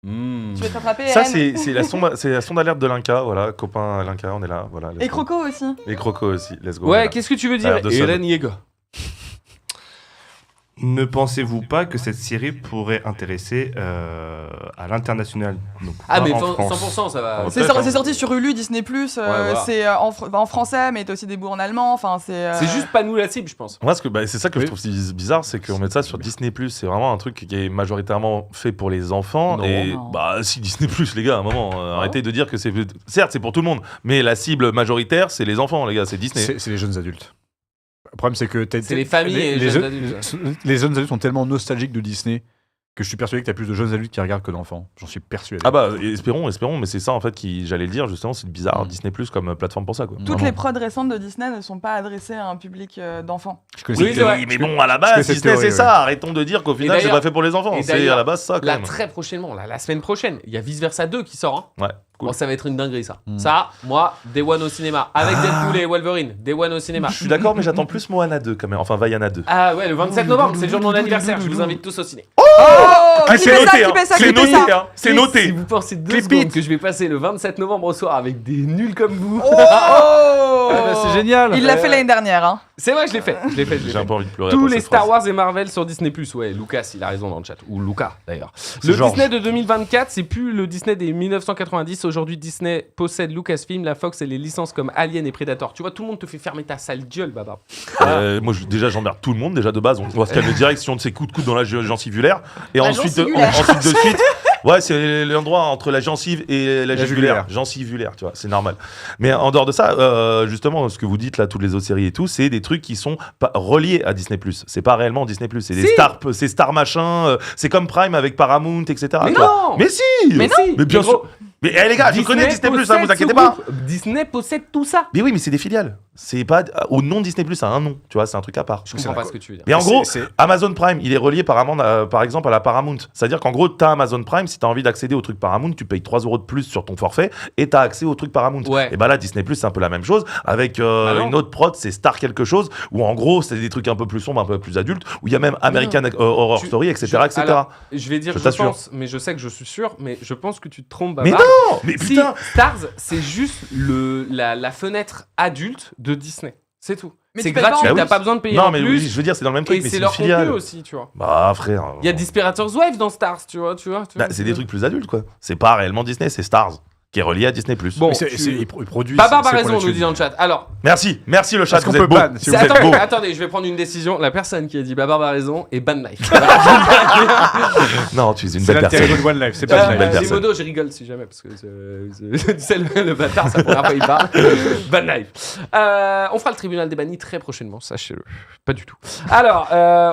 Tu veux t'attraper, Ça, Hélène c'est la sonde alerte de l'Inca, voilà, copain l'Inca, on est là, voilà. let's Et go. Croco aussi. Et Croco aussi, let's go. Ouais, voilà. qu'est-ce que tu veux Ça a dire, l'air de Hélène Yeager? Ne pensez-vous pas que cette série pourrait intéresser à l'international, donc Ah, pas mais en 100%, France. ça va. Peut-être, hein. C'est sorti sur Hulu, Disney+, voilà. c'est en français, mais t'as aussi des bouts en allemand, enfin, c'est... C'est juste pas nous la cible, je pense. Moi, c'est ça que je Oui. trouve si bizarre, c'est qu'on met ça sur Disney+. C'est vraiment un truc qui est majoritairement fait pour les enfants. Non. Et Non. bah, si Disney+, les gars, à un moment, arrêtez de dire que c'est. Certes, c'est pour tout le monde, mais la cible majoritaire, c'est les enfants, les gars, c'est Disney. c'est les jeunes adultes. Le problème, c'est que C'est les familles et les jeunes adultes. Les jeunes adultes sont tellement nostalgiques de Disney que je suis persuadé que t'as plus de jeunes adultes qui regardent que d'enfants. J'en suis persuadé. Ah bah, espérons, mais c'est ça en fait qui, j'allais le dire, justement, c'est bizarre, Mm. Disney+, comme plateforme pour ça, quoi. Toutes Vraiment. les prods récentes de Disney ne sont pas adressées à un public d'enfants. Je connais Oui, cette c'est vrai. théorie. Mais bon, à la Je base, connais cette Disney, théorie, c'est ça. Arrêtons de dire qu'au final, c'est d'ailleurs- pas fait pour les enfants. et C'est d'ailleurs, à la base ça, quand Là, même. très prochainement, là, la semaine prochaine, il y a Vice Versa 2 qui sort. Hein. Ouais, cool. Bon, ça va être une dinguerie, ça. Mm. Ça, moi, Day One au cinéma. Avec Deadpool et Wolverine. Day One au cinéma. Je suis d'accord, mais j'attends plus Moana 2 quand même. Enfin, Vaiana 2. Ah ouais, le 27 novembre, c'est le jour de mon anniversaire. Je vous invite tous au ciné. Oh, Ah, c'est noté, hein. C'est clipez noté, ça. hein. C'est Si noté. vous pensez 2 Clip secondes it. que je vais passer le 27 novembre au soir avec des nuls comme vous. Oh Ah bah, c'est génial. Il l'a fait l'année dernière, hein. C'est vrai, je l'ai fait. J'ai un peu envie de pleurer. Tous après les cette Star phrase. Wars et Marvel sur Disney+. Ouais, Lucas, il a raison dans le chat. Ou Lucas, d'ailleurs. Le Georges. Disney de 2024, c'est plus le Disney des 1990. Aujourd'hui, Disney possède Lucasfilm, la Fox et les licences comme Alien et Predator. Tu vois, tout le monde te fait fermer ta sale gueule, Baba. Moi, déjà, j'emmerde tout le monde. Déjà, de base, on va se calmer direct si on de coups de coude dans la gencivulaire. Et La ensuite, gencivulaire. ensuite de suite. Ouais, c'est l'endroit entre la gencive et la La jugulaire. jugulaire. Gencivulaire, tu vois, c'est normal. Mais en dehors de ça, justement, ce que vous dites là, toutes les autres séries et tout, c'est des trucs qui sont pas reliés à Disney+. C'est pas réellement Disney+. C'est des stars, c'est Star machin. C'est comme Prime avec Paramount, etc. Mais tu vois. non Mais si. Mais Si, Mais bien gros, sûr. Mais les gars, je connais Disney+, hein, possède vous inquiétez ce pas. groupe. Disney possède tout ça. Mais oui, mais c'est des filiales. C'est pas au nom Disney+, ça a un nom. Tu vois, c'est un truc à part. Je comprends pas ce que tu veux dire. Mais en gros, c'est- Amazon Prime, il est relié par exemple à la Paramount. C'est-à-dire qu'en gros, t'as Amazon Prime, si t'as envie d'accéder au truc Paramount, tu payes 3 € de plus sur ton forfait et t'as accès au truc Paramount. Ouais. Et bah là, Disney+, c'est un peu la même chose avec non. une autre prod, c'est Star quelque chose, où en gros, c'est des trucs un peu plus sombres, un peu plus adultes, où il y a même American Horror Tu- Story, etc. etc. Alors, je vais dire Je je t'assure. pense, mais je sais que je suis sûr, mais je pense que tu te trompes, Mais Baba. non. Mais Si, putain. Stars, c'est juste la fenêtre adulte de Disney. C'est tout. Mais C'est tu payes pas gratuit, en t'as plus. pas besoin de payer Non, en mais plus. oui, je veux dire, c'est dans le même truc, Et mais c'est c'est leur une filiale. contenu aussi, tu vois. Bah frère. Il y a Desperator's Wife dans Stars, tu vois. Bah, c'est des trucs plus adultes, quoi. C'est pas réellement Disney, c'est Stars, qui est relié à Disney+. Bon, Mais c'est- tu- c'est- il produit. Babar c'est a pour raison, l'étude. nous dit dans le chat. Alors, Merci le chat, Est-ce qu'on vous êtes peut beau. ban, si vous êtes attendez, beau. attendez, je vais prendre une décision. La personne qui a dit Babar a raison est ban life. Non, tu es une C'est belle l'intérêt personne. de One Life, c'est Ah, pas une une belle life. personne. Modo, je rigole si jamais, parce que c'est le bâtard, c'est la première fois qu'il parle. Ban life. On fera le tribunal des bannis très prochainement, sachez-le. Pas du tout. Alors,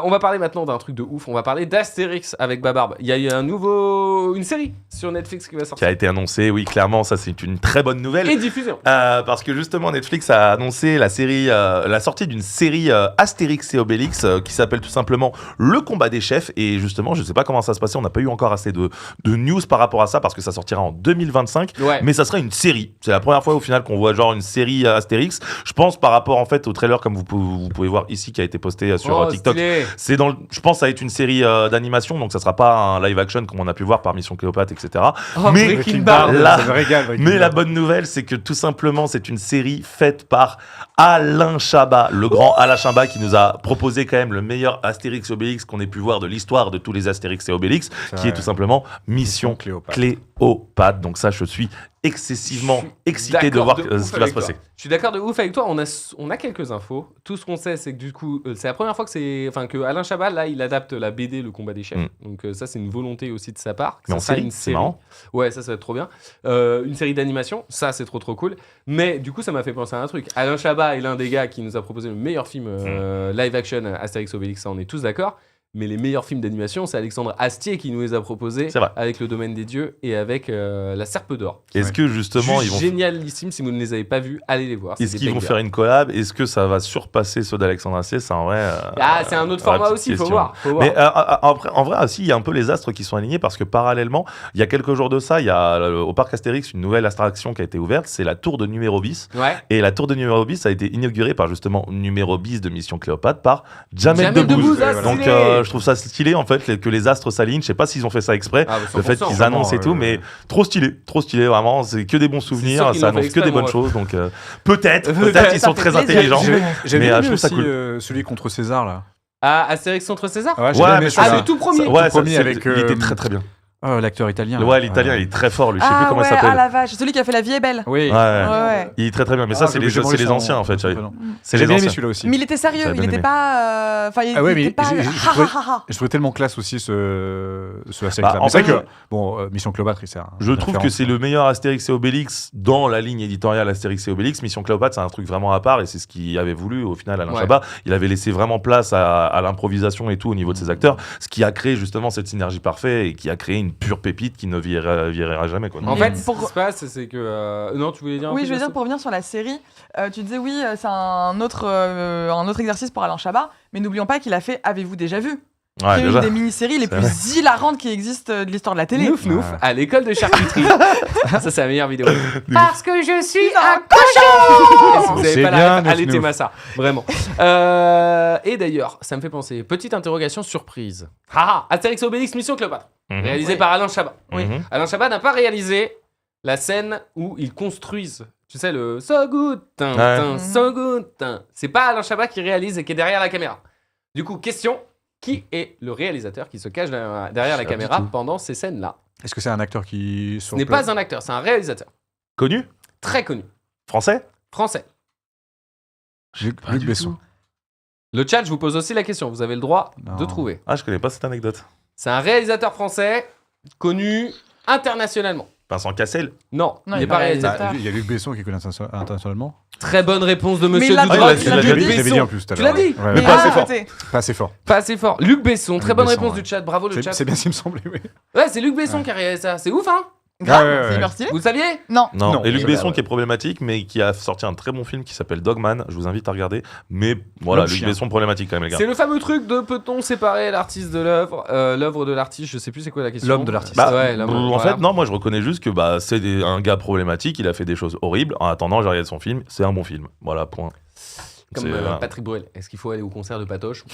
on va parler maintenant d'un truc de ouf. On va parler d'Astérix avec Babarbe. Il y a eu une série sur Netflix qui va Qui sortir. a été annoncé, oui, clairement, ça c'est une très bonne nouvelle. Et diffusion. Parce que justement Netflix a annoncé la sortie d'une série Astérix et Obélix qui s'appelle tout simplement Le Combat des Chefs, et justement je sais pas comment ça se passait, on n'a pas eu encore assez de news par rapport à ça parce que ça sortira en 2025, Ouais. mais ça sera une série, c'est la première fois au final qu'on voit genre une série Astérix, je pense par rapport en fait au trailer comme vous pouvez voir ici qui a été posté sur Oh, TikTok. stylé. C'est je pense que ça va être une série d'animation, donc ça sera pas un live action comme on a pu voir par Mission Cléopâtre, etc. Oh, Mais Breaking Bad. là- Ça me régale, Breaking Mais la Bad. bonne nouvelle, c'est que tout simplement, c'est une série faite par Alain Chabat, le grand Alain Chabat qui nous a proposé quand même le meilleur Astérix et Obélix qu'on ait pu voir de l'histoire de tous les Astérix et Obélix, C'est qui vrai. est tout simplement Mission Cléopâtre. Cléopâtre. Donc ça, je suis excessivement Je suis excité de d'accord voir de ce ouf qui va se avec passer. toi. Je suis d'accord de ouf avec toi. On a quelques infos. Tout ce qu'on sait, c'est que du coup, c'est la première fois que Alain Chabat, là, il adapte la BD Le Combat des Chefs. Donc ça, c'est une volonté aussi de sa part. que Mais ça en sera série, c'est marrant. Ouais, ça va être trop bien. Une série d'animation, ça, c'est trop cool. Mais du coup, ça m'a fait penser à un truc. Alain Chabat est l'un des gars qui nous a proposé le meilleur film live action Astérix Obélix, ça, on est tous d'accord. Mais les meilleurs films d'animation, c'est Alexandre Astier qui nous les a proposés. C'est vrai. Avec Le Domaine des Dieux et avec La Serpe d'Or. Est-ce que justement, Juste ils vont. génialissime, si vous ne les avez pas vus, allez les voir. Est-ce qu'ils vont faire une collab? Est-ce que ça va surpasser ceux d'Alexandre Astier? C'est en vrai. Ah, c'est un autre format petite aussi, faut question. voir. Mais en vrai aussi, il y a un peu les astres qui sont alignés parce que parallèlement, il y a quelques jours de ça, il y a au parc Astérix une nouvelle attraction qui a été ouverte, c'est la tour de Numéro Bis. Ouais. Et la tour de Numéro Bis a été inaugurée par justement Numéro Bis de Mission Cléopâtre par Jamel Jamel Debbouze. Debbouze, ah, Donc stylé. je trouve ça stylé en fait que les astres s'alignent. Je sais pas s'ils ont fait ça exprès, Ah, bah, le fait 100%, qu'ils annoncent et tout, mais trop stylé vraiment. C'est que des bons sûr souvenirs, qu'ils ça l'ont fait annonce que exprès, des mon bonnes ref. choses. Donc peut-être ils Ça sont fait très plaisir. intelligents. J'avais Mais aimé je trouve ça aussi cool. celui contre César là. Ah, Astérix contre César Ouais, j'ai Ouais, bien aimé mais celui-là. Ah, le tout premier. Ouais, Tout premier ça, avec, il était très très bien. L'acteur italien. Ouais, l'italien, il est très fort, lui. Je sais plus Ah comment ouais, il s'appelle. ah la vache, celui qui a fait La Vie est belle. Oui. Ouais. Ouais. Il est très très bien. Mais ça, c'est les anciens en fait. C'est J'ai les bien aimé anciens. celui-là aussi. Mais il était sérieux, J'avais il bien était aimé. pas. Enfin, il Ah ouais, était mais pas. j'ai Ha, trouvé- ha, ha, ha. Je trouvais tellement classe aussi ce Astérix Bah, là. en Mais c'est fait, vrai que bon, Mission Cléopâtre, c'est un. Je trouve que c'est le meilleur Astérix et Obélix dans la ligne éditoriale Astérix et Obélix. Mission Cléopâtre, c'est un truc vraiment à part et c'est ce qu'il avait voulu au final Alain Ouais. Chabat. Il avait laissé vraiment place à l'improvisation et tout au niveau de ses acteurs, ce qui a créé justement cette synergie parfaite et qui a créé une pure pépite qui ne virera jamais. Quoi. En Et fait, ce pour- qui se passe, c'est que. Non, tu voulais dire un Oui, truc je veux dire, là-dessus pour revenir sur la série, tu disais oui, c'est un autre exercice pour Alain Chabat, mais n'oublions pas qu'il a fait Avez-vous déjà vu Ouais, qui est une déjà. des mini-séries les C'est plus hilarantes qui existent de l'histoire de la télé. Nouf Nouf Ouais. à l'école de charcuterie. Ça, c'est la meilleure vidéo. Parce que je suis un Et si vous C'est n'avez pas bien, la ref, Nouf allez Nouf. t'aimer ça. Vraiment. Et d'ailleurs, ça me fait penser. Petite interrogation surprise. Haha, Astérix et Obélix, Mission Cléopâtre. Mhm. Réalisé Oui. par Alain Chabat. Mhm. Alain Chabat n'a pas réalisé la scène où ils construisent. Tu sais, le So Good, tin, Ouais. tin, so good, tin. C'est pas Alain Chabat qui réalise et qui est derrière la caméra. Du coup, question qui est le réalisateur qui se cache derrière la sais caméra pas du tout. pendant ces scènes-là? Est-ce que c'est un acteur qui. Ce n'est pas un acteur, c'est un réalisateur. Connu Très connu. Français Français. Luc Pas du Besson. tout. Le chat, je vous pose aussi la question. Vous avez le droit Non. de trouver. Ah, je connais pas cette anecdote. C'est un réalisateur français connu internationalement. Vincent Cassel. Non, Non, il il n'est est pas pas réalisateur. Il y a Luc Besson qui est connu internationalement. Très bonne réponse de Mais Monsieur il l'a Doudrop. pas dit, il l'a Luc déjà dit. Je l'avais dit Besson. en plus tout à Tu l'heure. l'as dit Ouais, Mais ouais. pas assez fort. arrêtez. Pas assez fort. Pas assez fort. Luc Besson, très Luc bonne Besson, réponse ouais. du chat. Bravo le chat. C'est bien ce qui me semblait, oui. Ouais, c'est Luc Besson qui a réalisé ça. C'est ouf, hein? Grave, Ouais, ouais, c'est ouais. hyper stylé. Vous le saviez? Non. Non. Non. Et Luc Ouais, Besson ouais. qui est problématique, mais qui a sorti un très bon film qui s'appelle Dogman. Je vous invite à regarder. Mais voilà, Le Luc chien. Besson problématique quand même, les gars. C'est le fameux truc de peut-on séparer l'artiste de l'œuvre, l'œuvre de l'artiste, je sais plus c'est quoi la question. L'homme de l'artiste. Bah, ouais, l'homme, en voilà. fait, non, moi je reconnais juste que c'est un gars problématique, il a fait des choses horribles. En attendant, j'ai regardé son film, c'est un bon film. Voilà, point. Comme C'est, voilà. Patrick Bruel. Est-ce qu'il faut aller au concert de Patoche?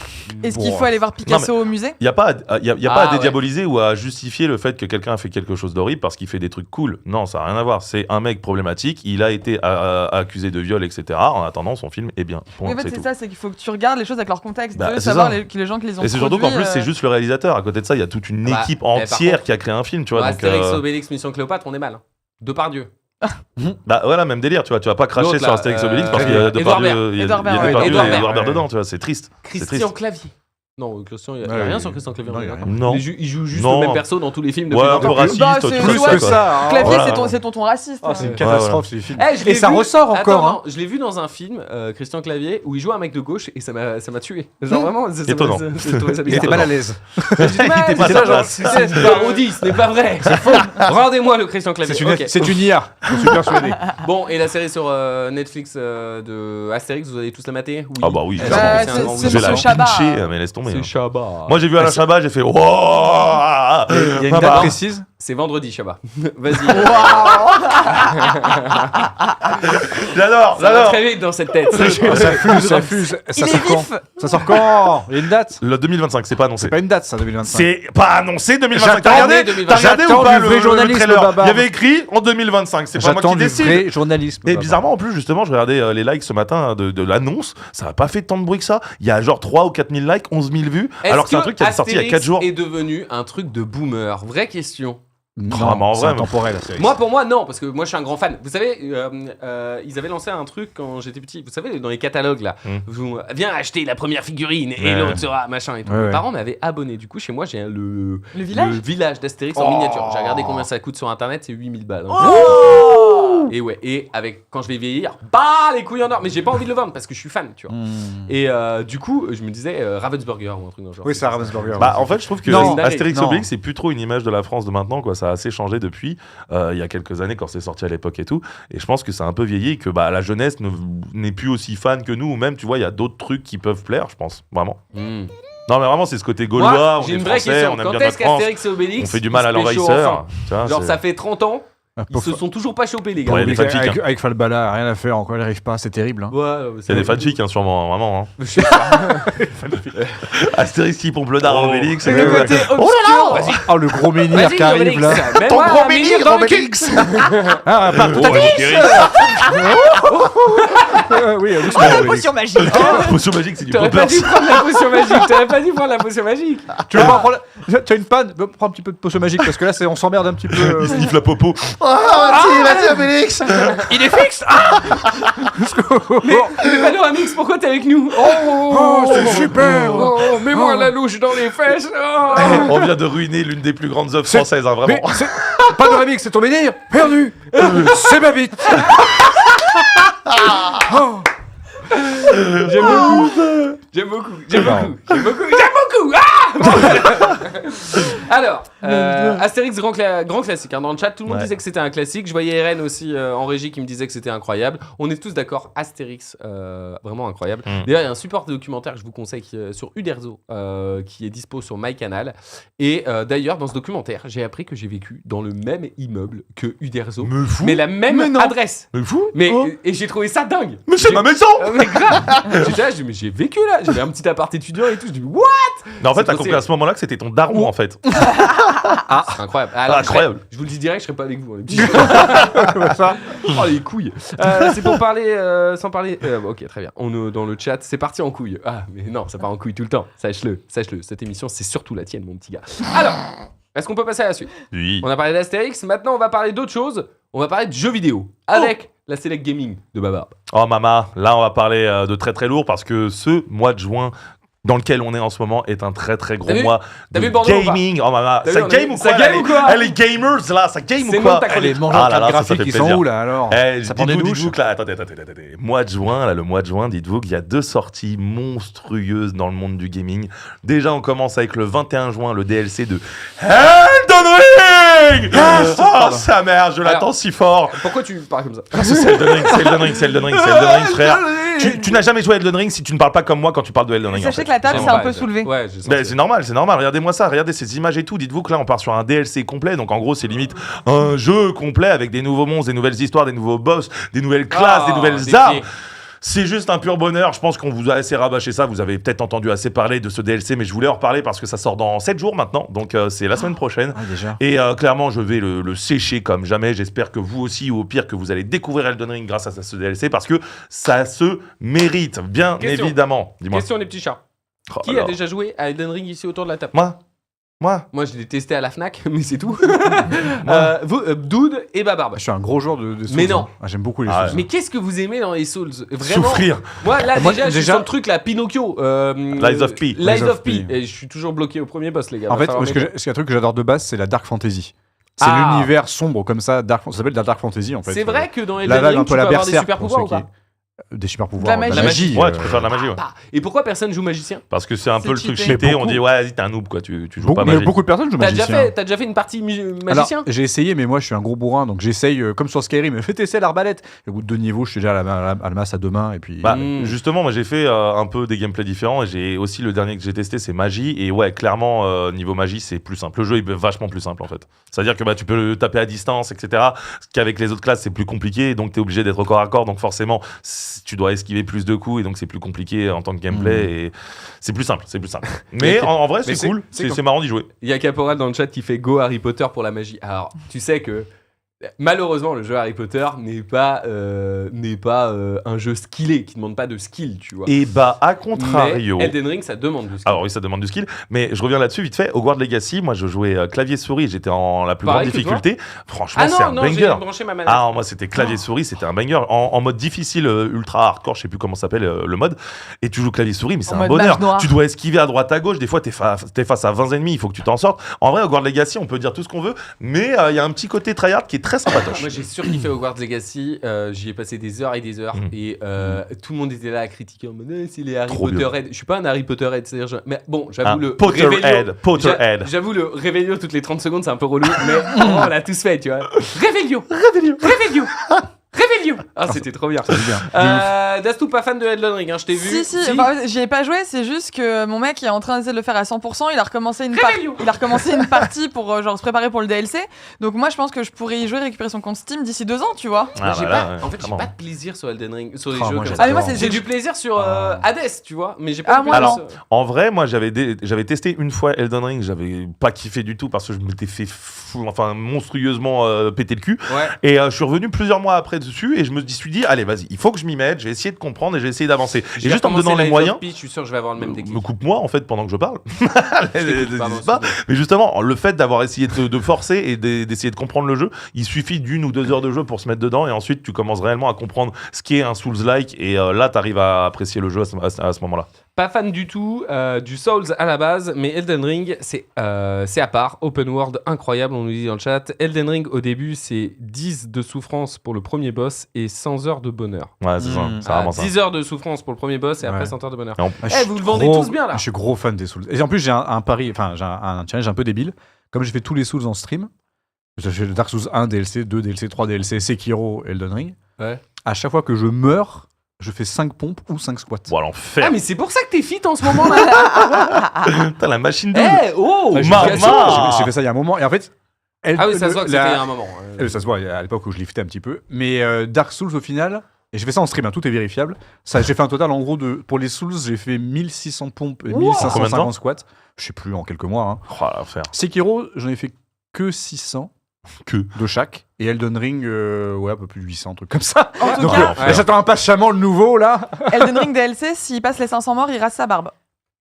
Est-ce qu'il faut aller voir Picasso au musée? Il n'y a pas, à Ah, dédiaboliser ou à justifier le fait que quelqu'un a fait quelque chose d'horrible parce qu'il fait des trucs cool. Non, ça n'a rien à voir. C'est un mec problématique, il a été accusé de viol, etc. En attendant, son film est bien. Point, Oui, en fait, c'est c'est tout. ça, c'est qu'il faut que tu regardes les choses avec leur contexte, Bah, de c'est savoir ça. les gens qui les ont Et c'est surtout qu'en produits, plus, c'est juste le réalisateur. À côté de ça, il y a toute une Bah, équipe par entière contre- qui a créé un film, tu vois. Bon, donc, Astérix, Obélix, Mission Cléopâtre, on est mal. Hein. Depardieu. bah voilà, même délire, tu vois. Tu vas pas cracher L'autre, sur là, Astérix Obélix parce qu'il y Edouard a Depardieu, Baird. il y a Edouard Baird, Depardieu Edouard et Baird. Edouard Baird dedans, tu vois. C'est triste. C'est Christian triste. Clavier. Non, Christian, il n'y a Ouais, rien sur Christian Clavier. non, on est il y a d'accord. rien. Non. Il joue juste Non. le même perso dans tous les films depuis Ouais, un 20 peu ans. raciste, Bah, tout c'est- ça, ouais, quoi. que ça. hein. Clavier, Voilà. c'est ton raciste. Ah, c'est une hein. catastrophe, ces films. Eh, je l'ai Et ça vu- ressort encore. Attends, hein. non, je l'ai vu dans un film, Christian Clavier, où il joue un mec de gauche et ça m'a tué. Genre vraiment, ça m'a- Étonnant. j'ai trouvé ça Il était bizarre. mal à l'aise. J'ai dit, mais était pas c'est à sa là, genre, place. c'est une parodie, ce n'est pas vrai. C'est faux. Rendez-moi le Christian Clavier. Ok. C'est une IA. Je suis persuadé. Bon, et la série sur Netflix de Astérix, vous allez tous la mater? Oui. Ah bah oui, Est-ce clairement. que c'est- un grand c'est Je vais la Monsieur Chabat. pincher, mais laisse tomber. C'est hein. Chabat. Moi, j'ai vu Alain Chabat, j'ai fait wow. Il y a une Ah date bah. précise. C'est vendredi, Chabat. Vas-y. J'adore, Ça va j'adore. très vite dans cette tête. Ça fuse. Il Ça est sort quand vif. Ça sort quand Il y a une date. Le 2025, c'est pas annoncé. C'est pas une date, ça, 2025. C'est pas annoncé 2025. J'attends T'as regardé, 2025. t'as regardé ou J'attends pas du le vrai journalisme, trailer? Babar. Il y avait écrit en 2025. C'est pas moi J'attends qui du décide. vrai journalisme. Et Baba. bizarrement, en plus, justement, je regardais les likes ce matin de l'annonce. Ça n'a pas fait tant de bruit que ça. Il y a genre 3 ou 4 000 likes, 11 000 vues. Alors que c'est un truc qui est sorti il y a 4 jours. Est devenu un truc de boomer. Vraie question. Non, Ah, bah, en c'est vrai, intemporel, la série. Moi, pour moi, non, parce que moi, je suis un grand fan. Vous savez, ils avaient lancé un truc quand j'étais petit. Vous savez, dans les catalogues, là, viens acheter la première figurine et Ouais. l'autre sera machin et tout. Ouais, Mes ouais. parents m'avaient abonné. Du coup, chez moi, j'ai le Le village village d'Astérix Oh. en miniature. J'ai regardé combien ça coûte sur internet, c'est 8000 balles. Oh Et ouais, et quand je vais vieillir, les couilles en or. Mais j'ai pas envie de le vendre parce que je suis fan, tu vois. Et du coup, je me disais Ravensburger ou un truc dans le genre. Oui, c'est Ravensburger. En fait, je trouve que Non, Astérix non. Obélix, c'est plus trop une image de la France de maintenant, quoi. Ça a assez changé depuis il y a quelques années quand c'est sorti à l'époque et tout. Et je pense que c'est un peu vieilli et que la jeunesse n'est plus aussi fan que nous. Ou même, tu vois, il y a d'autres trucs qui peuvent plaire, je pense. Vraiment. Non, mais vraiment, c'est ce côté gaulois. Moi, on j'ai est une vraie français, question. on aime Quand bien est-ce notre France. qu'Astérix et Obélix On fait du mal à ils se pécho l'envahisseur. ensemble Tu vois, Genre, c'est- ça fait 30 ans, ils se sont toujours pas chopés, les gars. Ouais, les avec, fanfics, avec Falbala, rien à faire encore, il arrive pas, c'est terrible. Hein. Ouais, Il y a des fanfics, hein, sûrement, vraiment. Hein. Je sais pas. Astérix qui pompe le dard à Obélix. C'est et le tout. côté obscur. Vas-y, Oh, le gros menhir vas-y, qui arrive Obélix. là. Mets-moi un menhir dans le cul. Ah, part tout Oh, Astérix. oui, doucement, Obélix. Potion magique. Potion magique, c'est du T'aurais pas poppers. dû prendre la potion magique. T'aurais pas dû prendre la potion magique. Tu veux pas prendre tu as une panne, prends un petit peu de potion magique parce que là on s'emmerde un petit peu. Il sniffe la popo. Vas-y Obélix. Il est fixe. Mais Panoramix, pourquoi t'es avec nous? Oh, c'est super. Oh, mets-moi la louche dans les fesses. Oh. On vient de ruiner l'une des plus grandes œuvres françaises, hein, Mais vraiment. c'est pas de remix, c'est ton menhir. Perdu. C'est ma bite. J'aime beaucoup. J'aime beaucoup. J'aime beaucoup. J'aime beaucoup. J'aime beaucoup. Alors, Astérix, grand classique. Hein, dans le chat, tout le monde Ouais. disait que c'était un classique. Je voyais Eren aussi en régie qui me disait que c'était incroyable. On est tous d'accord. Astérix, vraiment incroyable. D'ailleurs, il y a un support de documentaire que je vous conseille sur Uderzo qui est dispo sur MyCanal. Et d'ailleurs, dans ce documentaire, j'ai appris que j'ai vécu dans le même immeuble que Uderzo. Me fou. Mais la même adresse. Me fou. Mais, Oh. et j'ai trouvé ça dingue. Mais c'est J'ai- ma maison. Mais grave. J'étais là, je dis, mais j'ai vécu là. J'avais un petit appart étudiant et tout. Je dis, what? Non, en fait, C'est t'as compris à ce moment-là que c'était ton daron, en fait. C'est incroyable. Alors, Incroyable. Je vous le dis direct, je serai pas avec vous. Hein, les petits. Oh les couilles. C'est pour parler sans parler. Ok, très bien. On dans le chat, c'est parti en couille. Ah, mais non, ça part en couille tout le temps. Sache-le. Cette émission, c'est surtout la tienne, mon petit gars. Alors, est-ce qu'on peut passer à la suite? Oui. On a parlé d'Astérix. Maintenant, on va parler d'autre chose. On va parler de jeux vidéo avec la Select Gaming de Babar. Oh, Mama, là, on va parler de très très lourd parce que ce mois de juin dans lequel on est en ce moment est un très très gros T'as vu mois T'as de vu Bordeaux ou pas gaming. Oh, Mama, T'as ça vu, on a game vu- ou ça quoi game là, ou quoi Elle est gamers là, ça game C'est ou quoi mon tac- Les Ah mangeurs de là là, cartes ça fait graphiques, ils sont plaisir. où là alors? Eh, Ça prend des douches. dites-vous que là, attendez. Mois de juin, là, le mois de juin, dites-vous qu'il y a 2 sorties monstrueuses dans le monde du gaming. Déjà, on commence avec le 21 juin, le DLC de Elden Ring. Oh, sa mère, je l'attends Alors- si fort. Pourquoi tu parles comme ça? C'est Elden Ring, frère. Tu n'as jamais joué à Elden Ring si tu ne parles pas comme moi quand tu parles de Elden Ring. en Sachez fait. que la table J'aime s'est un pas, peu ça. soulevée. Ouais, j'ai senti. Ben, c'est normal. Regardez-moi ça, regardez ces images et tout. Dites-vous que là, on part sur un DLC complet. Donc, en gros, c'est limite un jeu complet avec des nouveaux monstres, des nouvelles histoires, des nouveaux boss, des nouvelles classes, des nouvelles des armes. pieds. C'est juste un pur bonheur. Je pense qu'on vous a assez rabâché ça. Vous avez peut-être entendu assez parler de ce DLC, mais je voulais en reparler parce que ça sort dans 7 jours maintenant. Donc, c'est la semaine prochaine. Ah, déjà. Et clairement, je vais le sécher comme jamais. J'espère que vous aussi, ou au pire, que vous allez découvrir Elden Ring grâce à ce DLC parce que ça se mérite, bien Question. évidemment. Dis-moi. Question les petits chats. Oh, Qui a alors. déjà joué à Elden Ring ici autour de la table? Moi Moi, je l'ai testé à la Fnac, mais c'est tout. Vous, Dude et Babarbe. Je suis un gros joueur de Souls. Mais non. hein. Ah, j'aime beaucoup les Ah, Souls. Mais qu'est-ce que vous aimez dans les Souls? Vraiment. Souffrir. Moi, là, Moi, déjà, je suis déjà- sur le truc, là, Pinocchio. Lies of P. Lies of P. Et je suis toujours bloqué au premier boss, les gars. En Va fait, falloir parce que m'aider. c'est un truc que j'adore de base, c'est la Dark Fantasy. C'est Ah. l'univers sombre comme ça, ça s'appelle de la Dark Fantasy en fait. C'est vrai que dans La Elden vague un Ring, tu peu peux la avoir des berserk super pour pouvoirs ou ceux pas? qui... Des super pouvoirs. De la de magie. Ouais, tu peux faire de la magie, ouais. Bah, et pourquoi personne joue magicien? Parce que c'est un C'est peu le truc cheaté. cheaté. Beaucoup- On dit, ouais, vas-y, t'es un noob, quoi. Tu joues Beaucoup, pas mais magie. beaucoup de personnes jouent T'as déjà, magicien. t'as déjà fait une partie Alors, magicien? j'ai essayé, mais moi je suis un gros bourrin, donc j'essaye, comme sur Skyrim, faites essayer l'arbalète. Au bout de 2 niveaux, je suis déjà à la masse à 2 mains, et puis. Bah, Mm. justement, moi j'ai fait un peu des gameplays différents et j'ai aussi le dernier que j'ai testé, c'est magie. Et ouais, clairement, niveau magie, c'est plus simple. Le jeu est vachement plus simple en fait. C'est-à-dire que bah, tu peux le taper à distance, etc. Qu'avec les autres classes, c'est plus compliqué. Donc tu es obligé d'être au corps à corps. Donc forcément, tu dois esquiver plus de coups et donc c'est plus compliqué en tant que gameplay. Et c'est plus simple, c'est plus simple. Mais en vrai, mais c'est cool. c'est C'est comme- c'est marrant d'y jouer. Il y a Caporal dans le chat qui fait Go Harry Potter pour la magie. Alors, tu sais que malheureusement, le jeu Harry Potter n'est pas un jeu skillé, qui ne demande pas de skill, tu vois. Et bah, à Mais contrario. Elden Ring, ça demande du skill. Alors oui, ça demande du skill, mais je reviens là-dessus vite fait. Hogwarts Legacy, moi je jouais clavier-souris, j'étais en la plus Pareil grande que toi difficulté. Franchement, Ah c'est un non, j'ai banger. branché ma manette. Ah, moi c'était clavier-souris, c'était un banger. En mode difficile, ultra hardcore, je sais plus comment s'appelle le mode. Et tu joues clavier-souris, mais c'est En un mode bonheur. mage noir. Tu dois esquiver à droite à gauche, des fois t'es face à 20 ennemis, il faut que tu t'en sortes. En vrai, Hogwarts Legacy, on peut dire tout ce qu'on veut, mais il y a un petit côté tryhard qui est très sympatoche. Moi j'ai surkiffé Hogwarts Legacy, j'y ai passé des heures et des heures et tout le monde était là à critiquer en mode c'est les Harry Trop Potterhead. Je suis pas un Harry Potterhead, c'est-à-dire mais bon, Ah, j'avoue le Potterhead. J'avoue le Réveillon toutes les 30 secondes c'est un peu relou mais on l'a tous fait, tu vois. Réveillon. Ah c'était trop bien. Dastou pas fan de Elden Ring, je t'ai vu. Si. Enfin, j'y ai pas joué, c'est juste que mon mec est en train d'essayer de le faire à 100%. Il a recommencé une partie pour genre se préparer pour le DLC. Donc moi je pense que je pourrais y jouer, récupérer son compte Steam d'ici 2 ans, tu vois. J'ai voilà, j'ai pas de plaisir sur Elden Ring, sur les Ah, jeux moi, comme j'adore. ça. Ah mais moi J'ai du plaisir sur Hades, tu vois, mais j'ai pas Ah, de moi, plaisir Alors, sur- en vrai, moi, j'avais testé une fois Elden Ring, j'avais pas kiffé du tout parce que je m'étais fait monstrueusement péter le cul. Ouais. Et je suis revenu plusieurs mois après dessus et je me suis dit, allez, vas-y, il faut que je m'y mette, je vais essayer de comprendre et je vais essayer d'avancer. Et J'ai juste en me donnant recommencé les Lies moyens, of P, je suis sûr que je vais avoir le même déclic. me coupe-moi en fait pendant que je parle. Pardon, N'hésite pas. Mais justement, le fait d'avoir essayé de forcer et d'essayer de comprendre le jeu, il suffit d'1 ou 2 heures de jeu pour se mettre dedans et ensuite tu commences réellement à comprendre ce qu'est un Souls-like et là tu arrives à apprécier le jeu à ce moment-là. Pas fan du tout du Souls à la base, mais Elden Ring, c'est à part. Open world incroyable, on nous dit dans le chat. Elden Ring, au début, c'est 10 de souffrance pour le premier boss et 100 heures de bonheur. Ouais, c'est ça, c'est vraiment ça. 10 heures de souffrance pour le premier boss et après Ouais. 100 heures de bonheur. Je vous suis le vendez tous bien, là. Je suis gros fan des Souls. Et en plus, j'ai un pari, enfin, j'ai un challenge un peu débile. Comme j'ai fait tous les Souls en stream, j'ai fait Dark Souls 1 DLC, 2 DLC, 3 DLC, Sekiro, Elden Ring. Ouais. À chaque fois que je meurs, je fais 5 pompes ou 5 squats. Bon, l'enfer. Ah, mais c'est pour ça que t'es fit en ce moment là. Putain, la machine double. Oh, J'ai Mama. j'ai fait ça il y a un moment. Et en fait, Ah oui, ça se voit que c'était il y a un moment. Ça se voit à l'époque où je liftais un petit peu. Mais Dark Souls, au final, et j'ai fait ça en stream, hein, tout est vérifiable. Ça, j'ai fait un total, en gros, pour les Souls, j'ai fait 1600 pompes et Combien de temps 1550 squats. Je sais plus, en quelques mois. Hein. Oh, l'enfer. Sekiro, j'en ai fait que 600 de chaque. Et Elden Ring, ouais, un peu plus de 800, trucs comme ça. En tout Donc, cas, j'attends impatiemment le nouveau, là. Elden Ring DLC, s'il passe les 500 morts, il rase sa barbe.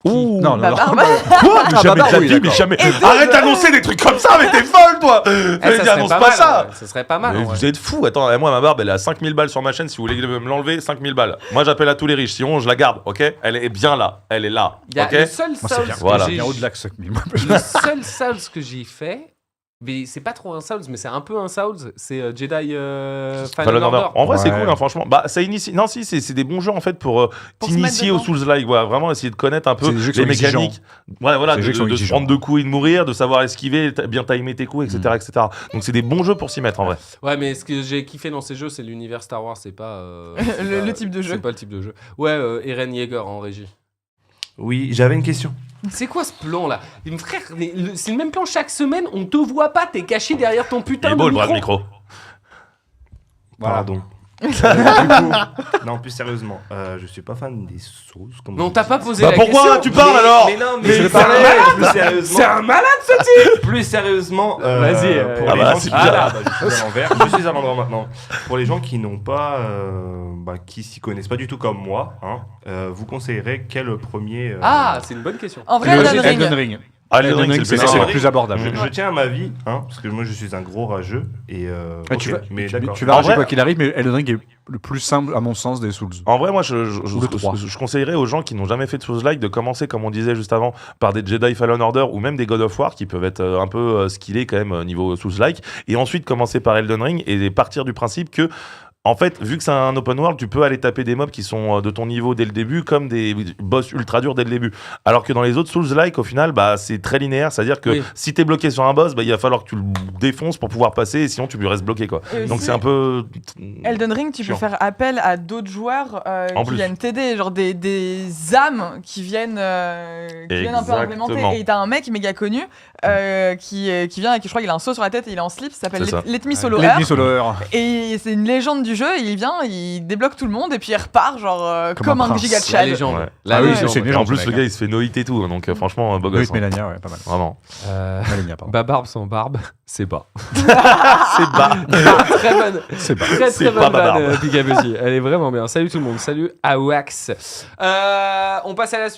Ouh. Non, Bah, barbe. Quoi? Mais Ah, jamais bah, de la oui, vie, mais d'accord. jamais. Et Arrête d'annoncer des trucs comme ça, mais t'es folle, toi. Ça Annonce serait pas mal, ça. ouais. Ça serait pas mal. Mais en vrai. vous êtes fous. Attends, moi, ma barbe, elle est à 5000 balles sur ma chaîne. Si vous voulez me l'enlever, 5000 balles. Moi, j'appelle à tous les riches. Sinon, je la garde, ok? Elle est bien là. Elle est là, Il y a ok? le seul Moi, c'est Souls bien. que Voilà. j'ai Bien au-delà que 5000. le seul Souls que j'ai fait, mais c'est pas trop un Souls, mais c'est un peu un Souls, c'est Jedi Fallen Order. En vrai, c'est Ouais. cool, hein, franchement. Bah, ça initie. Non, si, c'est des bons jeux en fait pour Pour se t'initier mettre au Souls-like. Voilà, vraiment essayer de connaître un peu C'est des jeux qui les sont exigeants. mécaniques. Ouais, voilà, C'est des jeux qui sont de se exigeants. prendre 2 coups et de mourir, de savoir esquiver, bien timer tes coups, etc., Mm. etc. Donc, c'est des bons jeux pour s'y mettre en vrai. Ouais, mais ce que j'ai kiffé dans ces jeux, c'est l'univers Star Wars, c'est pas. Le type de jeu. C'est pas le type de jeu. Ouais, Eren Yeager en régie. Oui, j'avais une question. C'est quoi ce plan là? Frère, c'est le même plan chaque semaine, on te voit pas, t'es caché derrière ton Il putain est beau de le bras de micro. micro. Pardon. Non, plus sérieusement, je suis pas fan des sauces. Comme Non, vous t'as dites. pas posé Bah la pourquoi question. tu parles alors? Mais non, Mais mais je c'est un parlais malade. plus sérieusement. C'est un malade ce type. Plus sérieusement, Vas-y, pour ah les bah, gens c'est qui... bien. Ah, bah, je suis à l'envers. Je suis à l'endroit maintenant. Pour les gens qui n'ont pas, qui s'y connaissent pas du tout comme moi, hein, vous conseillerez quel premier Ah, c'est une bonne question. En vrai, Elden Ring. Elden Ring. Ah, les Elden Ring, Ring, c'est le c'est PC. le plus abordable. je tiens à ma vie, hein, parce que moi je suis un gros rageux et Ouais, ok, tu vas, mais tu d'accord. vas En rager vrai- quoi qu'il arrive, mais Elden Ring est le plus simple, à mon sens, des Souls. En vrai, moi, Ou le 3. je conseillerais aux gens qui n'ont jamais fait de Souls-like de commencer, comme on disait juste avant, par des Jedi Fallen Order ou même des God of War qui peuvent être un peu skillés quand même niveau Souls-like, et ensuite commencer par Elden Ring et partir du principe que en fait, vu que c'est un open world, tu peux aller taper des mobs qui sont de ton niveau dès le début, comme des boss ultra durs dès le début. Alors que dans les autres Souls-like, au final, bah, c'est très linéaire. C'est-à-dire que Oui. si t'es bloqué sur un boss, bah, il va falloir que tu le défonces pour pouvoir passer, et sinon tu lui restes bloqué, quoi. Et Donc aussi, c'est un peu... Elden Ring, tu peux chiant. faire appel à d'autres joueurs En qui plus. viennent t'aider, genre des âmes qui viennent un peu Exactement. implémenter. Et t'as un mec méga connu qui vient et qui, je crois qu'il a un seau sur la tête et il est en slip, ça s'appelle C'est ça. Let Me Solo Let Her. Me Solo Her. Et c'est une légende du jeu, il vient, il débloque tout le monde et puis il repart genre Comme comme un un prince. giga La chad. légende. Ouais. La Ah oui, légende. c'est une Et en légende, plus, ce le mec, gars, il se fait noïter et tout, donc franchement, beau Oui, gosse. hein. Mélania, ouais, pas mal. Vraiment. Mélania, pardon. Bah, barbe sans barbe, c'est bas. C'est bas. Très bonne. C'est pas. Très C'est très pas bonne ma vanne, barbe. Picabuzzi. Elle est vraiment bien. Salut tout le monde. Salut Awax. On passe à la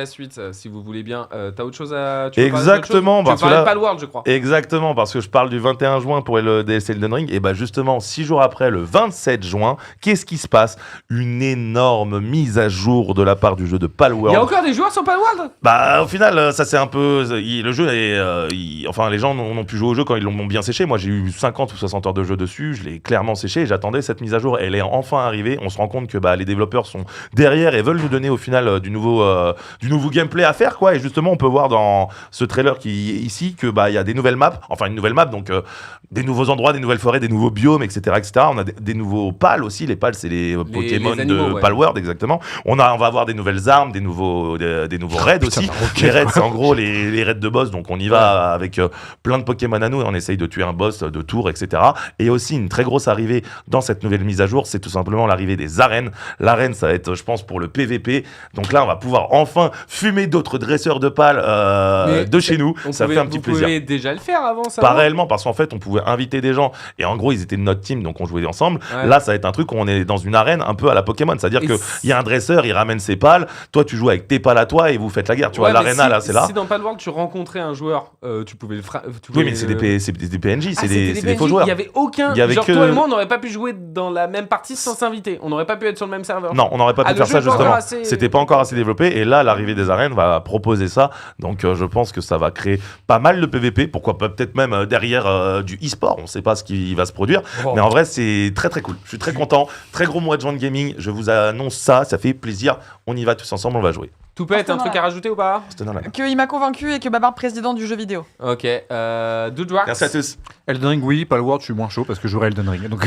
suite. Si vous voulez bien. T'as autre chose à. Tu veux parler d'autre Exactement, chose parce Tu veux que parler de là- Palworld, je crois. Exactement, parce que je parle du 21 juin pour le DLC Elden Ring, et bah justement, 6 jours après le 27 juin. Qu'est-ce qui se passe? Une énorme mise à jour de la part du jeu de Il y a Palworld. encore des joueurs sur Palworld? Bah, au final, ça c'est un peu. Le jeu est. Enfin, les gens n'ont pu jouer au jeu quand ils l'ont bien séché. Moi, j'ai eu 50 ou 60 heures de jeu dessus. Je l'ai clairement séché et j'attendais cette mise à jour. Elle est enfin arrivée. On se rend compte que les développeurs sont derrière et veulent nous donner au final du nouveau gameplay à faire, quoi. Et justement, on peut voir dans ce trailer qui est ici que il y a des nouvelles maps. Enfin, une nouvelle map, donc des nouveaux endroits, des nouvelles forêts, des nouveaux biomes, etc., etc. On a des nouveaux pals aussi. Les pals, c'est les Pokémon animaux, de ouais. Palworld, exactement. On va avoir des nouvelles armes, des nouveaux raids aussi. Les raids, c'est en gros les raids de boss, donc on y va avec plein de Pokémon à nous et on essaye de tuer un boss de tour, etc. Et aussi une très grosse arrivée dans cette nouvelle mise à jour, c'est tout simplement l'arrivée des arènes. L'arène, ça va être, je pense, pour le PVP. Donc là, on va pouvoir enfin fumer d'autres dresseurs de pales de chez nous. Ça fait un petit plaisir. Vous pouvez déjà le faire avant ça? Pas non réellement, parce qu'en fait, on pouvait inviter des gens et en gros, ils étaient de notre team, donc on jouait ensemble. Ouais. Là, ça va être un truc où on est dans une arène un peu à la Pokémon, c'est-à-dire Et qu'il y a un dresseur, il ramène ses pales, toi, tu joues avec tes pales à toi et vous faites la guerre. Tu vois, Ouais, mais l'aréna, là, c'est là. Si dans Palworld tu rencontrais un joueur, tu pouvais le Oui, mais c'est des PNJ, c'est des faux PNJ. joueurs. Il y avait aucun. Il y avait genre que- toi et moi, on n'aurait pas pu jouer dans la même partie sans s'inviter. On n'aurait pas pu être sur le même serveur. Non, on n'aurait pas pu le faire jeu ça est pas encore justement. assez- C'était pas encore assez développé et là, l'arrivée des arènes va proposer ça. Donc, je pense que ça va créer pas mal de PVP. Pourquoi pas peut-être même derrière du e-sport. On sait pas ce qui va se produire. Oh. Mais en vrai, c'est très très cool. Je suis très content. Très gros mois de juin de gaming. Je vous annonce ça. Ça fait plaisir. On y va tous ensemble. On va jouer. Toupette, un truc à rajouter ou pas? C'était dans la main. Qu'il m'a convaincu et que Babar président du jeu vidéo. Ok. Doudouax. Merci à tous. Elden Ring, oui, Palworld, je suis moins chaud parce que j'aurai Elden Ring. Donc,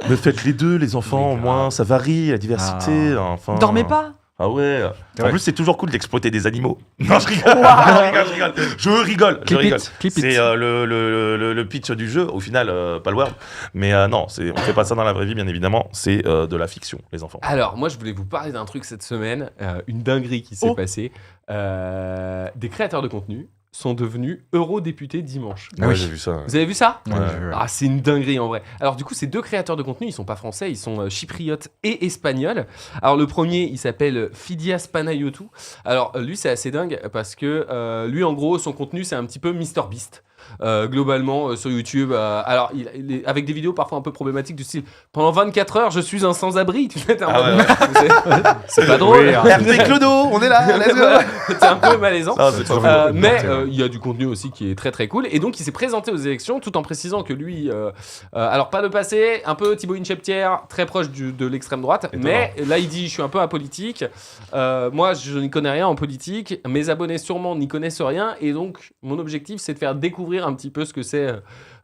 Mais faites les deux, les enfants. Au moins, ça varie, la diversité. Enfin. Dormez pas. Ah ouais. En Ouais. plus, c'est toujours cool d'exploiter des animaux. Non, je rigole. Je rigole. Je rigole. Clip it. C'est le pitch du jeu, au final, Palworld. Mais non, on fait pas ça dans la vraie vie, bien évidemment. C'est de la fiction, les enfants. Alors, moi, je voulais vous parler d'un truc cette semaine, une dinguerie qui s'est passée. Des créateurs de contenu sont devenus eurodéputés dimanche. Ah oui. J'ai vu ça. Vous avez vu ça? Ouais, ouais. Ah, c'est une dinguerie en vrai. Alors du coup, ces deux créateurs de contenu, ils sont pas français, ils sont chypriotes et espagnols. Alors le premier, il s'appelle Fidias Panayotou. Alors lui, c'est assez dingue parce que lui, en gros, son contenu, c'est un petit peu MrBeast. Globalement sur YouTube, alors il est avec des vidéos parfois un peu problématiques du style pendant 24 heures je suis un sans-abri, tu sais, t'es en mode, c'est pas drôle. Oui, RT Clodo, on est là, let's go. C'est un peu malaisant. Ah, c'est trop drôle. Mais il y a du contenu aussi qui est très très cool. Et donc il s'est présenté aux élections tout en précisant que lui, alors pas le passé, un peu Thibaut Incheptière, très proche de l'extrême droite. Étonnant. Mais là il dit je suis un peu apolitique. Moi je n'y connais rien en politique. Mes abonnés sûrement n'y connaissent rien. Et donc mon objectif c'est de faire découvrir un petit peu ce que c'est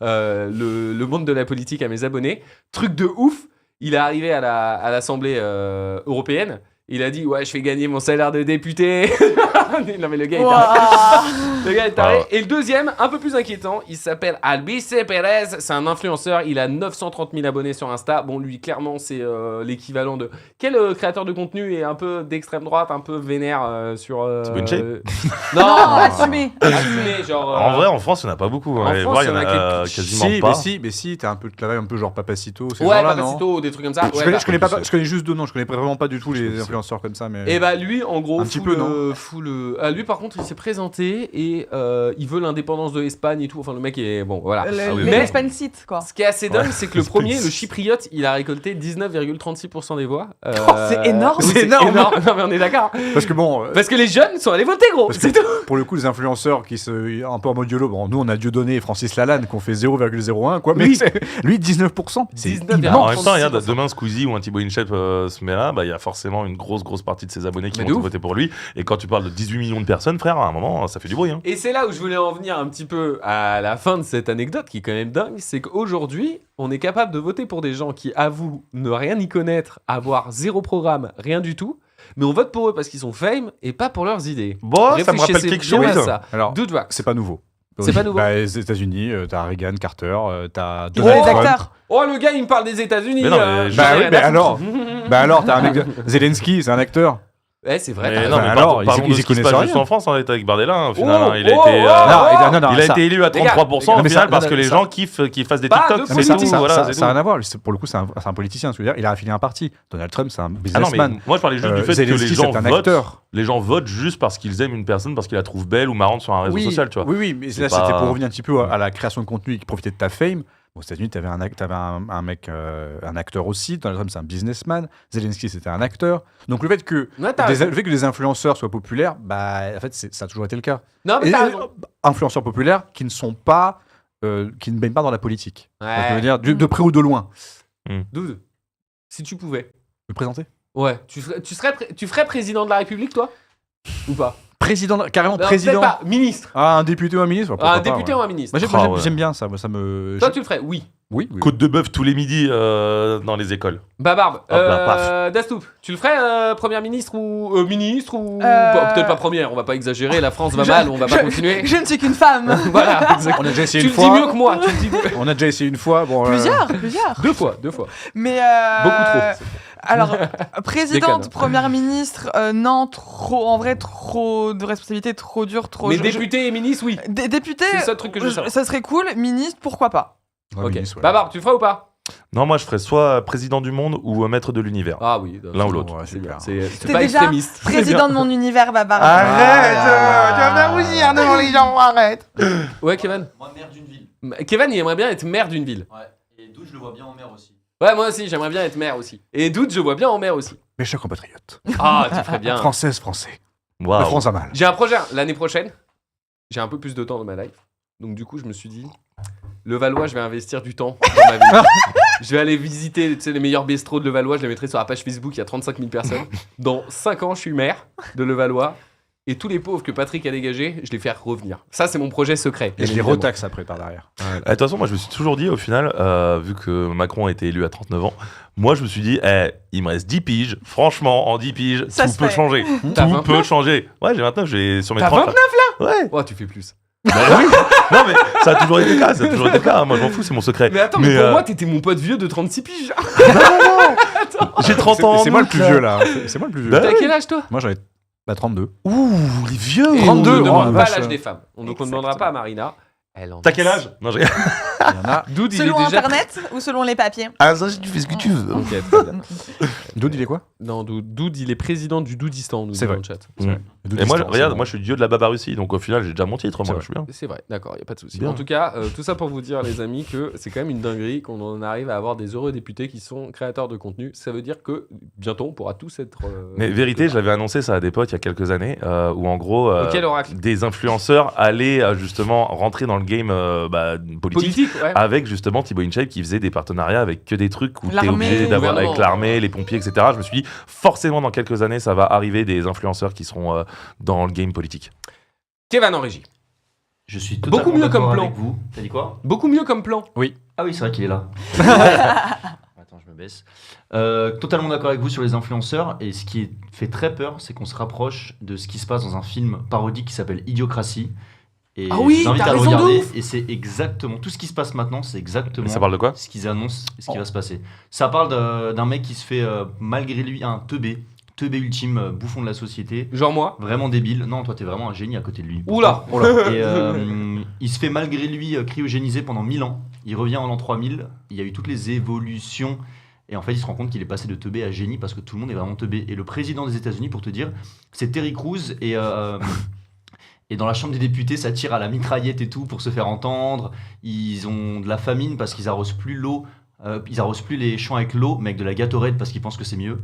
le monde de la politique à mes abonnés. Truc de ouf. Il est arrivé à l'Assemblée européenne. Il a dit ouais je fais gagner mon salaire de député. Non mais le gars est taré. Le gars est taré. Wow. Et le deuxième, un peu plus inquiétant, il s'appelle Albice Pérez. C'est un influenceur. Il a 930 000 abonnés sur Insta. Bon lui clairement c'est l'équivalent de quel créateur de contenu est un peu d'extrême droite, un peu vénère sur. Thibaut Inchep Non, assumé. assumé genre. En vrai, en France, il n'y en a pas beaucoup. en hein. Et France, voir, il y en a quasiment si, pas. mais si, t'as un peu de travail, un peu genre Papacito, ces Ouais, gens-là, non Papacito, des trucs comme ça. je, Ouais, connais, bah, je connais juste deux noms, je connais vraiment pas du tout les influenceurs comme ça. Mais... Et bah lui en gros Un petit peu, non lui par contre il s'est présenté et il veut l'indépendance de l'Espagne et tout, enfin le mec est bon voilà. oui. Mais- L'Espagne site, quoi. Ce qui est assez dingue Ouais. c'est que le premier, le chypriote, il a récolté 19,36% des voix. c'est énorme. Oui, C'est énorme. Non mais on est d'accord. Parce que bon, Parce que les jeunes sont allés voter gros, Parce c'est que- tout. pour le coup, les influenceurs qui se. Un peu en mode YOLO, bon, nous on a Dieudonné et Francis Lalanne qui ont fait 0,01, quoi. Mais Oui. lui, 19%. C'est 19,36%. immense. En même temps, regarde, demain Squeezie ou un Thibaut Inchep se met là, il y a forcément une grosse partie de ses abonnés qui Mais vont de tout ouf. voter pour lui. Et quand tu parles de 18 millions de personnes, frère, à un moment, ça fait du bruit. Hein. Et c'est là où je voulais en venir un petit peu à la fin de cette anecdote qui est quand même dingue, c'est qu'aujourd'hui, on est capable de voter pour des gens qui avouent ne rien y connaître, avoir zéro programme, rien du tout, mais on vote pour eux parce qu'ils sont fame et pas pour leurs idées. Bon, ça me rappelle Réfléchissez quelque bien chose. à ça. Alors, Doudouax. c'est pas nouveau. C'est pas nouveau. Bah, les États-Unis, t'as Reagan, Carter, t'as Ils Donald ont des Trump. acteurs. Oh, le gars, il me parle des États-Unis. Mais non, mais j'en Bah ai oui, rien mais à alors, foutre. bah alors, t'as un mec. Zelensky, c'est un acteur. Ouais, c'est vrai. Mais t'as non, raison. mais alors, parlons ils de y ce qui se connaissent passe rien. juste en France, on est avec Bardella, hein, au final. Oh, hein. Il a oh, été, oh, non, il a ça- été élu à les gars, 33% non, au mais final ça- parce non, que les ça- gens qu'ils fassent des Pas TikTok, de c'est politique. tout. ça, Voilà, ça, c'est ça a tout. rien à voir. Pour le coup, c'est un politicien. Je veux dire, il a affilié un parti. Donald Trump, c'est un Ah non, businessman. mais moi je parlais juste du fait que les Zelensky, gens c'est un votent. acteur. Les gens votent juste parce qu'ils aiment une personne, parce qu'ils la trouvent belle ou marrante sur un réseau Oui, social, tu vois. oui, mais C'est là, pas- c'était pour revenir un petit peu à la création de contenu et qui profitait de ta fame. Aux États-Unis, tu avais un mec, un acteur aussi. Donald Trump, c'est un businessman. Zelensky, c'était un acteur. Donc le fait que, Ouais, t'as raison. le fait que les influenceurs soient populaires, bah, en fait, ça a toujours été le cas. Non, mais Et t'as raison. influenceurs populaires qui ne sont pas, qui ne baignent pas dans la politique. Ouais. Je veux dire, de près ou de loin. Dude, si tu pouvais. Me présenter Ouais, tu ferais président de la République, toi? Ou pas? Président, carrément Non, président. peut-être pas, ministre. Ah, un député ou un ministre pourquoi Un pas, député ouais. ou un ministre. Moi, Ah, ouais. j'aime bien ça. Moi, ça me. Toi, tu le ferais? Oui. Oui, oui. Côte de bœuf tous les midis dans les écoles. Barbe, Hop là, Dastoup, tu le ferais première ministre ou ministre ou Euh, peut-être pas première, on va pas exagérer, la France va mal, on va pas continuer. Je ne suis qu'une femme. Voilà, On a déjà essayé tu une le dis fois. mieux que moi, tu le dis mieux. On a déjà essayé une fois. Bon, Plusieurs. Deux fois. Mais Beaucoup trop. Alors, présidente, Déconne. première ministre, non, trop, en vrai, trop de responsabilités, trop dur, trop. Mais député et ministre, oui. Député, C'est le seul truc que je veux savoir. ça serait cool. Ministre, pourquoi pas? ouais, Ok. ministre, ouais. Barbe, tu le ferais ou pas? Non, moi je ferais soit président du monde ou maître de l'univers. Ah oui. L'un ou l'autre. Ouais, C'est bien. super. C'est T'es pas déjà extrémiste. Président de mon univers, Babar. Arrête, tu vas faire rougir devant les gens, arrête. Ouais, Kevin. Moi, maire d'une ville. Kevin, il aimerait bien être maire d'une ville. Ouais. Et d'où je le vois bien en maire aussi. Ouais, moi aussi, j'aimerais bien être maire aussi. Et Doud, je vois bien en maire aussi. Mes chers compatriotes. Ah, tu ferais bien. Française, français. La Waouh. France a mal. J'ai un projet l'année prochaine. J'ai un peu plus de temps dans ma life. Donc du coup, je me suis dit, Levallois, je vais investir du temps dans ma vie. Je vais aller visiter les meilleurs bistrots de Levallois. Je les mettrai sur la page Facebook. Il y a 35 000 personnes. Dans 5 ans, je suis maire de Levallois. Et tous les pauvres que Patrick a dégagés, je les fais revenir. Ça, c'est mon projet secret. Et bien je les évidemment. retaxe après par derrière. De toute façon, moi je me suis toujours dit au final, vu que Macron a été élu à 39 ans, moi je me suis dit, il me reste 10 piges. Franchement, en 10 piges, Ça tout se peut fait. changer. T'as Tout 29? peut changer. Ouais, j'ai 29, j'ai sur mes T'as 30. 29 là Ouais. Oh, tu fais plus. Bah oui. Non, mais ça a toujours été le cas. Ça a toujours été le cas. Moi je m'en fous, c'est mon secret. Mais attends, mais pour euh, moi, t'étais mon pote vieux de 36 piges. j'ai 30 ans. C'est moi le donc, plus vieux là. C'est moi le plus vieux. Bah, T'as quel âge, toi? Moi j'en ai 32. Ouh, les vieux. Et 32, on ne oh, demande la pas vache. l'âge des femmes. Donc on ne demandera pas à Marina. Elle en T'as a quel âge Non, j'ai. Il y en a. Doud, il est Selon déjà. Internet ou selon les papiers? Ah, ça, tu fais ce que tu veux. Ok, très bien. Doud, il est quoi? Non, Doud, il est président du Doudistan, nous C'est dit vrai. dans le chat. Doud Et moi, distance, regarde, c'est moi je suis dieu de la Babarussie, donc au final j'ai déjà mon titre, C'est moi vrai. je suis bien. C'est vrai, d'accord, il n'y a pas de souci. Bien. En tout cas, tout ça pour vous dire, les amis, que c'est quand même une dinguerie qu'on en arrive à avoir des heureux députés qui sont créateurs de contenu. Ça veut dire que bientôt, on pourra tous être. Mais vérité, j'avais annoncé ça à des potes il y a quelques années, où en gros, Quel oracle des influenceurs allaient justement rentrer dans le game politique. ouais. Avec justement Thibaut InShape qui faisait des partenariats avec que des trucs où t'es L'armée, obligé le d'avoir gouvernement. avec l'armée, les pompiers, etc. Je me suis dit, forcément dans quelques années, ça va arriver des influenceurs qui seront dans le game politique. Kevin en régie. Je suis Beaucoup totalement mieux comme d'accord plan. avec vous. T'as dit quoi? Beaucoup mieux comme plan. Ah oui, c'est vrai qu'il est là. Attends, je me baisse. Totalement d'accord avec vous sur les influenceurs. Et ce qui fait très peur, c'est qu'on se rapproche de ce qui se passe dans un film parodique qui s'appelle Idiocratie. Et Ah oui, je vous invite t'as à le raison de regarder. ouf. Et c'est exactement tout ce qui se passe maintenant, c'est exactement Mais ça parle de quoi? ce qu'ils annoncent et ce qui va se passer. Ça parle d'un mec qui se fait, malgré lui, un teubé ultime, bouffon de la société. Genre moi. Vraiment débile. Non, toi, t'es vraiment un génie à côté de lui. Oula. Et il se fait malgré lui cryogéniser pendant 1000 ans. Il revient en l'an 3000. Il y a eu toutes les évolutions. Et en fait, il se rend compte qu'il est passé de teubé à génie parce que tout le monde est vraiment teubé. Et le président des États-Unis, pour te dire, c'est Terry Crews. Et dans la Chambre des députés, ça tire à la mitraillette et tout pour se faire entendre. Ils ont de la famine parce qu'ils arrosent plus l'eau. Ils arrosent plus les champs avec l'eau, mais avec de la Gatorade parce qu'ils pensent que c'est mieux.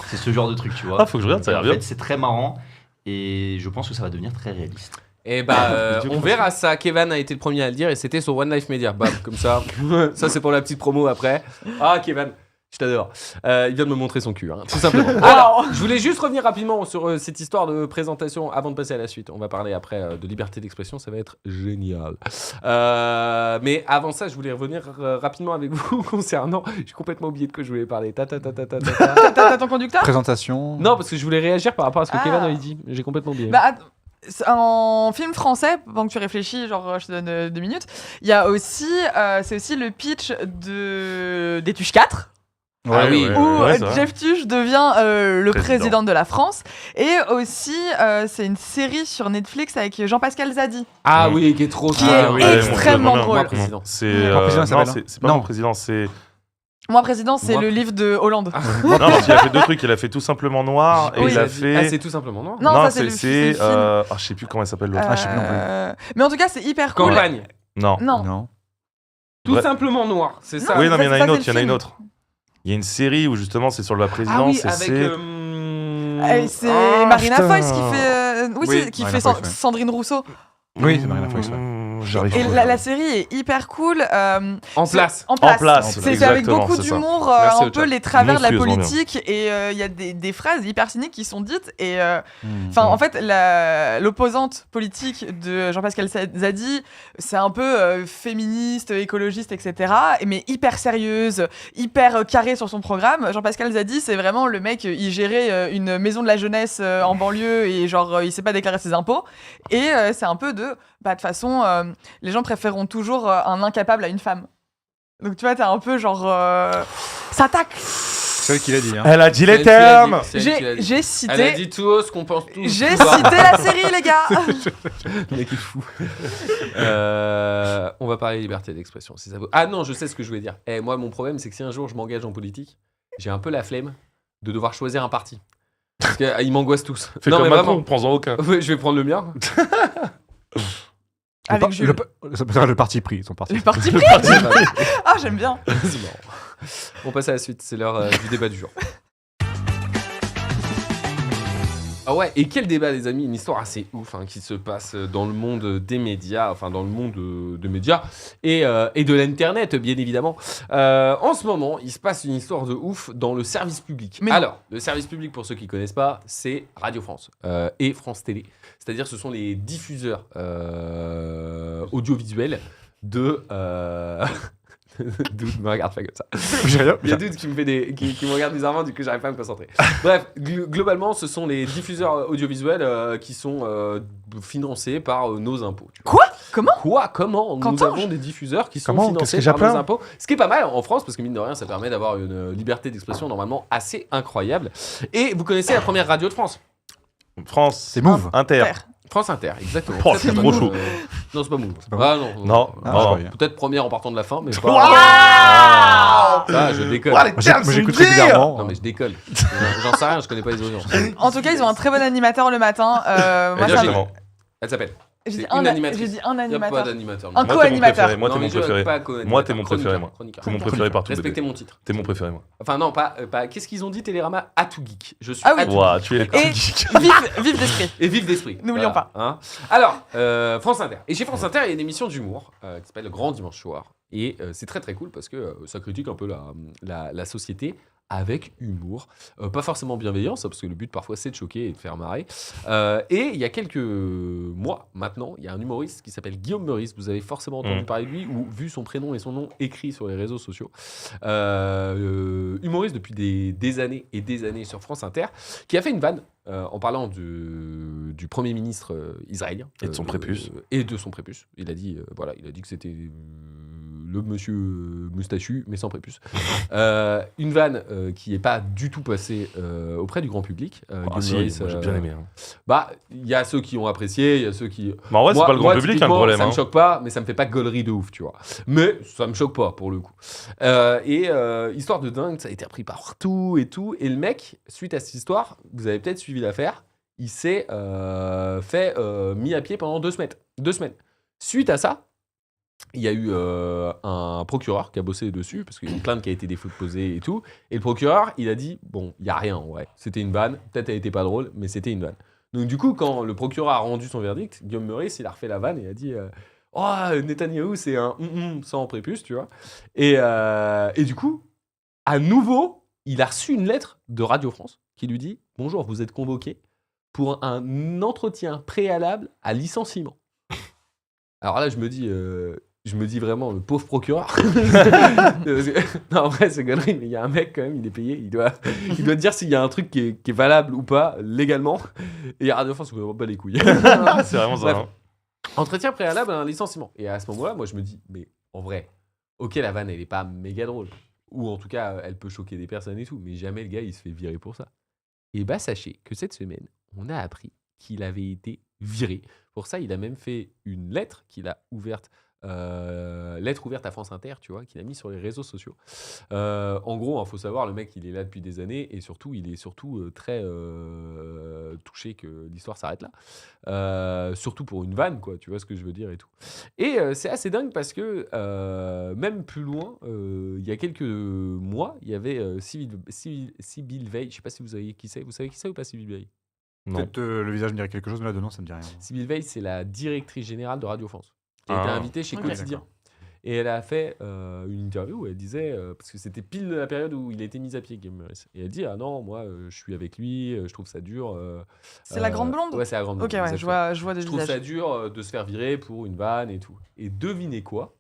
C'est ce genre de truc, tu vois. Ah, faut que je regarde, ça a Et l'air en bien. fait, c'est très marrant. Et je pense que ça va devenir très réaliste. Et bah, on verra ça. Kevin a été le premier à le dire et c'était sur One Life Media. Bam, comme ça. Ça, c'est pour la petite promo après. Ah, Kevin. Je t'adore. Il vient de me montrer son cul, hein, tout simplement. Alors, je voulais juste revenir rapidement sur cette histoire de présentation avant de passer à la suite. On va parler après de liberté d'expression, ça va être génial. Mais avant ça, je voulais revenir rapidement avec vous concernant. J'ai complètement oublié de quoi je voulais parler. T'as ton conducteur? Présentation. Non, parce que je voulais réagir par rapport à ce que Ah. Kevin avait dit. J'ai complètement oublié. Bah, en film français, pendant que tu réfléchis, genre je te donne 2 minutes, il y a aussi, c'est aussi le pitch des Tuches 4. Ah oui. Où ouais, c'est vrai. Jeff Tuche devient le Président. président de la France. Et aussi, c'est une série sur Netflix avec Jean-Pascal Zadi. Ah oui, qui est trop Qui trop est bien. extrêmement mon drôle. Moi, président. C'est Mon président, ça non, s'appelle, c'est pas non. mon président, c'est Moi, président, c'est Moi. le livre de Hollande. non parce qu'il a fait deux trucs, il a fait tout simplement noir et Oui. il a Ah, fait c'est tout simplement non. Non, ça, c'est le film. je sais plus comment il s'appelle l'autre. je sais plus non plus. Mais en tout cas, c'est hyper cool. Campagne. Non. Non. Non. Tout Ouais. simplement noir, c'est ça. Oui, non, mais il y en a ça, une autre, c'est il y en a le une autre. Il y a une série où justement c'est sur la Ah présidence oui, et avec. c'est. C'est Ah, Marina putain. Foïs qui fait. Oui, Oui, qui Marina fait Foïs, ouais. Sandrine Rousseau. Oui, c'est Marina Foïs, ouais. J'arrive Et pas. la série est hyper cool. En place. En place. En place, C'est avec exactement, beaucoup c'est ça. d'humour, Merci, un au peu chat. les travers de la Monstrueusement politique. Et il y a des phrases hyper cyniques qui sont dites. Et Hmm. en fait, l'opposante politique de Jean-Pascal Zadi, c'est un peu féministe, écologiste, etc. Mais hyper sérieuse, hyper carrée sur son programme. Jean-Pascal Zadi, c'est vraiment le mec, il gérait une maison de la jeunesse en banlieue et genre, il sait pas déclarer ses impôts. Et c'est un peu de toute façon, les gens préféreront toujours un incapable à une femme. Donc tu vois, t'es un peu genre. Ça attaque. C'est elle qui l'a dit. Hein. Elle a dit C'est elle les qui l'a dit, termes. c'est elle qui l'a dit. J'ai Elle a cité. dit tout ce qu'on pense tous. J'ai tout bas. cité la série, les gars. Le mec est fou. On va parler liberté d'expression. Si ça vaut... Ah non, je sais ce que je voulais dire. Moi, mon problème, c'est que si un jour je m'engage en politique, j'ai un peu la flemme de devoir choisir un parti. Parce qu'ils m'angoissent tous. Fais non, comme mais Macron, vraiment. prends-en aucun. Ouais, je vais prendre le mien. Avec Jules. Le parti pris, son parti. Le parti pris. Ah, j'aime bien. C'est marrant. On passe à la suite, c'est l'heure du débat du jour. Ah ouais, et quel débat, les amis, une histoire assez ouf qui se passe dans le monde des médias, enfin dans le monde des médias et de l'internet, bien évidemment. En ce moment, il se passe une histoire de ouf dans le service public. Mais Alors, le service public, pour ceux qui ne connaissent pas, c'est Radio France et France Télé. C'est-à-dire ce sont les diffuseurs audiovisuels de... Dude, me regarde pas comme ça. J'ai rien. Il y a Dude qui me regarde bizarrement, du coup j'arrive pas à me concentrer. Bref, globalement, ce sont les diffuseurs audiovisuels qui sont financés par nos impôts. Tu vois. Comment Comment Nous Qu'entends-je avons des diffuseurs qui sont Comment Qu'est-ce financés que j'ai par nos plein impôts. Ce qui est pas mal en France, parce que mine de rien, ça permet d'avoir une liberté d'expression normalement assez incroyable. Et vous connaissez la première radio de France France, C'est Move. Inter. France Inter, exactement. Oh, Très, c'est très trop bonne, chaud. Non, c'est pas Move. pas Ah non. Non, Ah, non. je vois rien. Peut-être première en partant de la fin, mais pas. Ah Ah, je décolle. Ouah, les Moi, termes j'écoute sont durs. régulièrement. Non mais je décolle. J'en sais rien, je connais pas les audiences. En tout cas, ils ont un très bon animateur le matin. Moi, ça me- Exactement. Elle s'appelle. J'ai dit c'est un une animatrice. j'ai dit un Il n'y a pas animateur. d'animateur. Un non. co-animateur. Moi, t'es Non, mon mais je- préféré. pas co-animateur, Moi, t'es mon préféré, chroniqueur, moi. chroniqueur. C'est mon préféré partout. Respectez mon titre. T'es mon préféré, moi. Enfin non, pas qu'est-ce qu'ils ont dit Télérama à tout geek. Je suis Ah oui. à tout Ouah, geek. tu es D'accord. Et vive d'esprit. Et vive d'esprit. N'oublions pas. Alors, France Inter. Et chez France Inter, il y a une émission d'humour qui s'appelle Le Grand Dimanche Soir. Et c'est très très cool parce que ça critique un peu la société avec humour. Pas forcément bienveillance, parce que le but parfois c'est de choquer et de faire marrer. Et il y a quelques mois maintenant, il y a un humoriste qui s'appelle Guillaume Meurice. Vous avez forcément entendu parler de lui ou vu son prénom et son nom écrit sur les réseaux sociaux. Humoriste depuis des années et des années sur France Inter, qui a fait une vanne en parlant du Premier ministre israélien. Et de son prépuce. Et de son prépuce. Il a dit que c'était le monsieur moustachu, mais sans prépuce. Une vanne qui n'est pas du tout passée auprès du grand public. Ah Guillaume si, Meurice, moi j'ai bien aimé. Hein. Bah, il y a ceux qui ont apprécié, il y a ceux qui... Mais en vrai, c'est Moi- pas le grand moi, public, hein, le typiquement, problème. Ça hein. me choque pas, mais ça me fait pas gaulerie de ouf, tu vois. Mais ça me choque pas, pour le coup. Histoire de dingue, ça a été appris partout et tout. Et le mec, suite à cette histoire, vous avez peut-être suivi l'affaire, il s'est fait mis à pied pendant 2 semaines. 2 semaines. Suite à ça, il y a eu un procureur qui a bossé dessus, parce qu'il y a une plainte qui a été déposée et tout. Et le procureur, il a dit, bon, il n'y a rien en vrai. C'était une vanne, peut-être elle n'était pas drôle, mais c'était une vanne. Donc du coup, quand le procureur a rendu son verdict, Guillaume Meurice, il a refait la vanne et a dit oh, Netanyahou, c'est un sans prépuce, tu vois. Et du coup, à nouveau, il a reçu une lettre de Radio France qui lui dit « Bonjour, vous êtes convoqué pour un entretien préalable à licenciement. » Alors là, je me dis vraiment, le pauvre procureur. Parce que- non, en vrai, c'est galerie, mais il y a un mec quand même, il est payé, il doit dire s'il y a un truc qui est valable ou pas, légalement. Et Radio France, on ne pas les couilles. C'est vraiment ça. Bref. hein. Entretien préalable à un licenciement. Et à ce moment-là, moi, je me dis, mais en vrai, ok, la vanne, elle est pas méga drôle. Ou en tout cas, elle peut choquer des personnes et tout, mais jamais le gars, il se fait virer pour ça. Et bah, sachez que cette semaine, on a appris qu'il avait été viré. Pour ça, il a même fait une lettre qu'il a ouverte. Lettre ouverte à France Inter, tu vois, qu'il a mis sur les réseaux sociaux. En gros, il faut savoir, le mec, il est là depuis des années et surtout, il est surtout très touché que l'histoire s'arrête là. Surtout pour une vanne, quoi, tu vois ce que je veux dire et tout. Et c'est assez dingue parce que même plus loin, il y a quelques mois, il y avait Sybille Veil. Je sais pas si vous savez qui c'est. Vous savez qui c'est ou pas, Sybille Veil? Non. Peut-être le visage me dirait quelque chose, mais là, de nom, ça me dit rien. Sybille Veil, c'est la directrice générale de Radio France. Elle a été invitée chez Ok, Quotidien. d'accord. Et elle a fait une interview où elle disait, parce que c'était pile la période où il a été mis à pied, Guillaume Meurice. Et elle dit, ah non, moi, je suis avec lui, je trouve ça dur. C'est la grande blonde? Ouais, c'est la grande blonde. Ok, ouais, exactement. je vois des Je trouve visages. ça dur de se faire virer pour une vanne et tout. Et devinez quoi?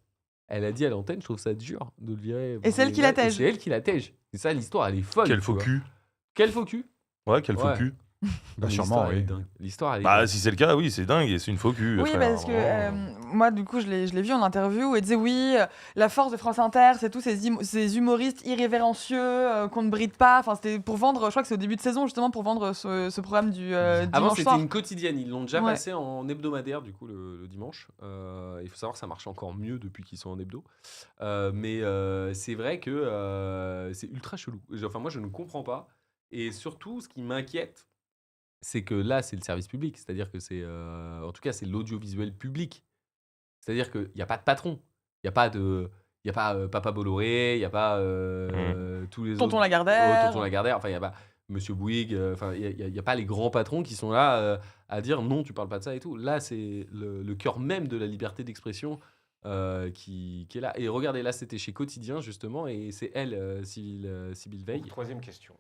Elle a dit à l'antenne, je trouve ça dur de le virer. Et c'est elle qui la tège. C'est elle qui la tège. C'est ça, l'histoire, elle est folle. Quel tu faux vois. cul. Quel faux cul? Ouais, quel faux Ouais. cul. Bah, Non, sûrement, l'histoire, elle est oui. dingue. L'histoire, elle est Bah, dingue. si c'est le cas, oui, c'est dingue, et c'est une faux cul. Oui, frère, parce que vraiment. moi, du coup, je l'ai vu en interview et disait oui, la force de France Inter, c'est tous ces humoristes irrévérencieux qu'on ne bride pas. Enfin, c'était pour vendre, je crois que c'est au début de saison, justement, pour vendre ce programme du Avant, dimanche c'était soir. une quotidienne. Ils l'ont déjà Ouais. passé en hebdomadaire, du coup, le dimanche. Il faut savoir que ça marche encore mieux depuis qu'ils sont en hebdo. Mais c'est vrai que c'est ultra chelou. Enfin, moi, je ne comprends pas. Et surtout, ce qui m'inquiète, c'est que là, c'est le service public. C'est-à-dire que c'est... en tout cas, c'est l'audiovisuel public. C'est-à-dire qu'il n'y a pas de patron. Il n'y a pas de... Il n'y a pas Papa Bolloré, il n'y a pas tous les Tonton autres... Lagardère. Tonton Lagardère. Enfin, il n'y a pas Monsieur Bouygues. Enfin, il n'y a pas les grands patrons qui sont là à dire non, tu parles pas de ça et tout. Là, c'est le cœur même de la liberté d'expression qui est là. Et regardez, là, c'était chez Quotidien, justement, et c'est elle, Sybille Veil. Troisième question.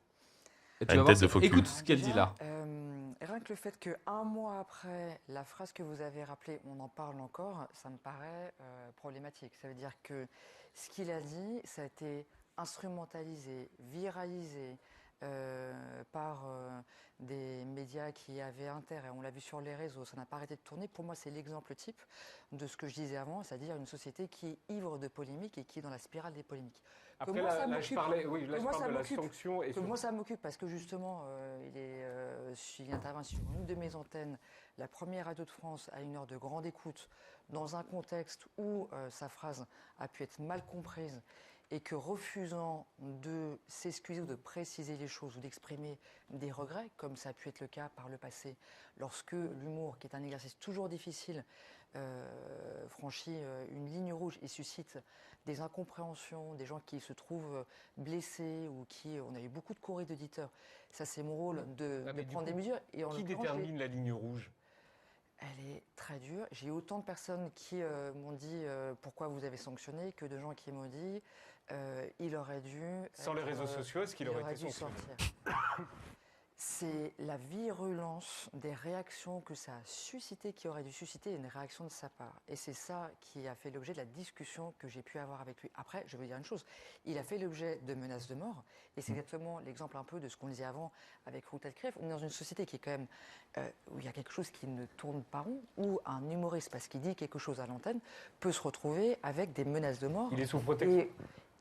Et Ah, une tête de faux cul. écoute ce qu'elle dit là. Rien que le fait qu'un mois après la phrase que vous avez rappelée, on en parle encore, ça me paraît problématique. Ça veut dire que ce qu'il a dit, ça a été instrumentalisé, viralisé par des médias qui avaient intérêt. On l'a vu sur les réseaux, ça n'a pas arrêté de tourner. Pour moi, c'est l'exemple type de ce que je disais avant, c'est-à-dire une société qui est ivre de polémiques et qui est dans la spirale des polémiques. Après, moi, ça là, je m'occupe. parlais, oui, là, Que je moi, parle ça de la m'occupe. sanction. Et Que moi, ça m'occupe parce que justement, il intervient sur une de mes antennes, la première radio de France, à une heure de grande écoute, dans un contexte où sa phrase a pu être mal comprise et que refusant de s'excuser ou de préciser les choses ou d'exprimer des regrets, comme ça a pu être le cas par le passé, lorsque l'humour, qui est un exercice toujours difficile, franchit une ligne rouge et suscite des incompréhensions, des gens qui se trouvent blessés ou qui... On a eu beaucoup de courriers d'auditeurs. Ça, c'est mon rôle de prendre des mesures. Et en qui l'occurrence, détermine la ligne rouge? elle est très dure. J'ai eu autant de personnes qui m'ont dit pourquoi vous avez sanctionné que de gens qui m'ont dit il aurait dû... Sans les réseaux sociaux, est-ce qu'il aurait été dû sanctionné? sortir. C'est la virulence des réactions que ça a suscité qui aurait dû susciter une réaction de sa part. Et c'est ça qui a fait l'objet de la discussion que j'ai pu avoir avec lui. Après, je veux dire une chose, il a fait l'objet de menaces de mort. Et c'est exactement l'exemple un peu de ce qu'on disait avant avec Routet Crève. On est dans une société qui est quand même où il y a quelque chose qui ne tourne pas rond, où un humoriste, parce qu'il dit quelque chose à l'antenne, peut se retrouver avec des menaces de mort. Il est sous protection.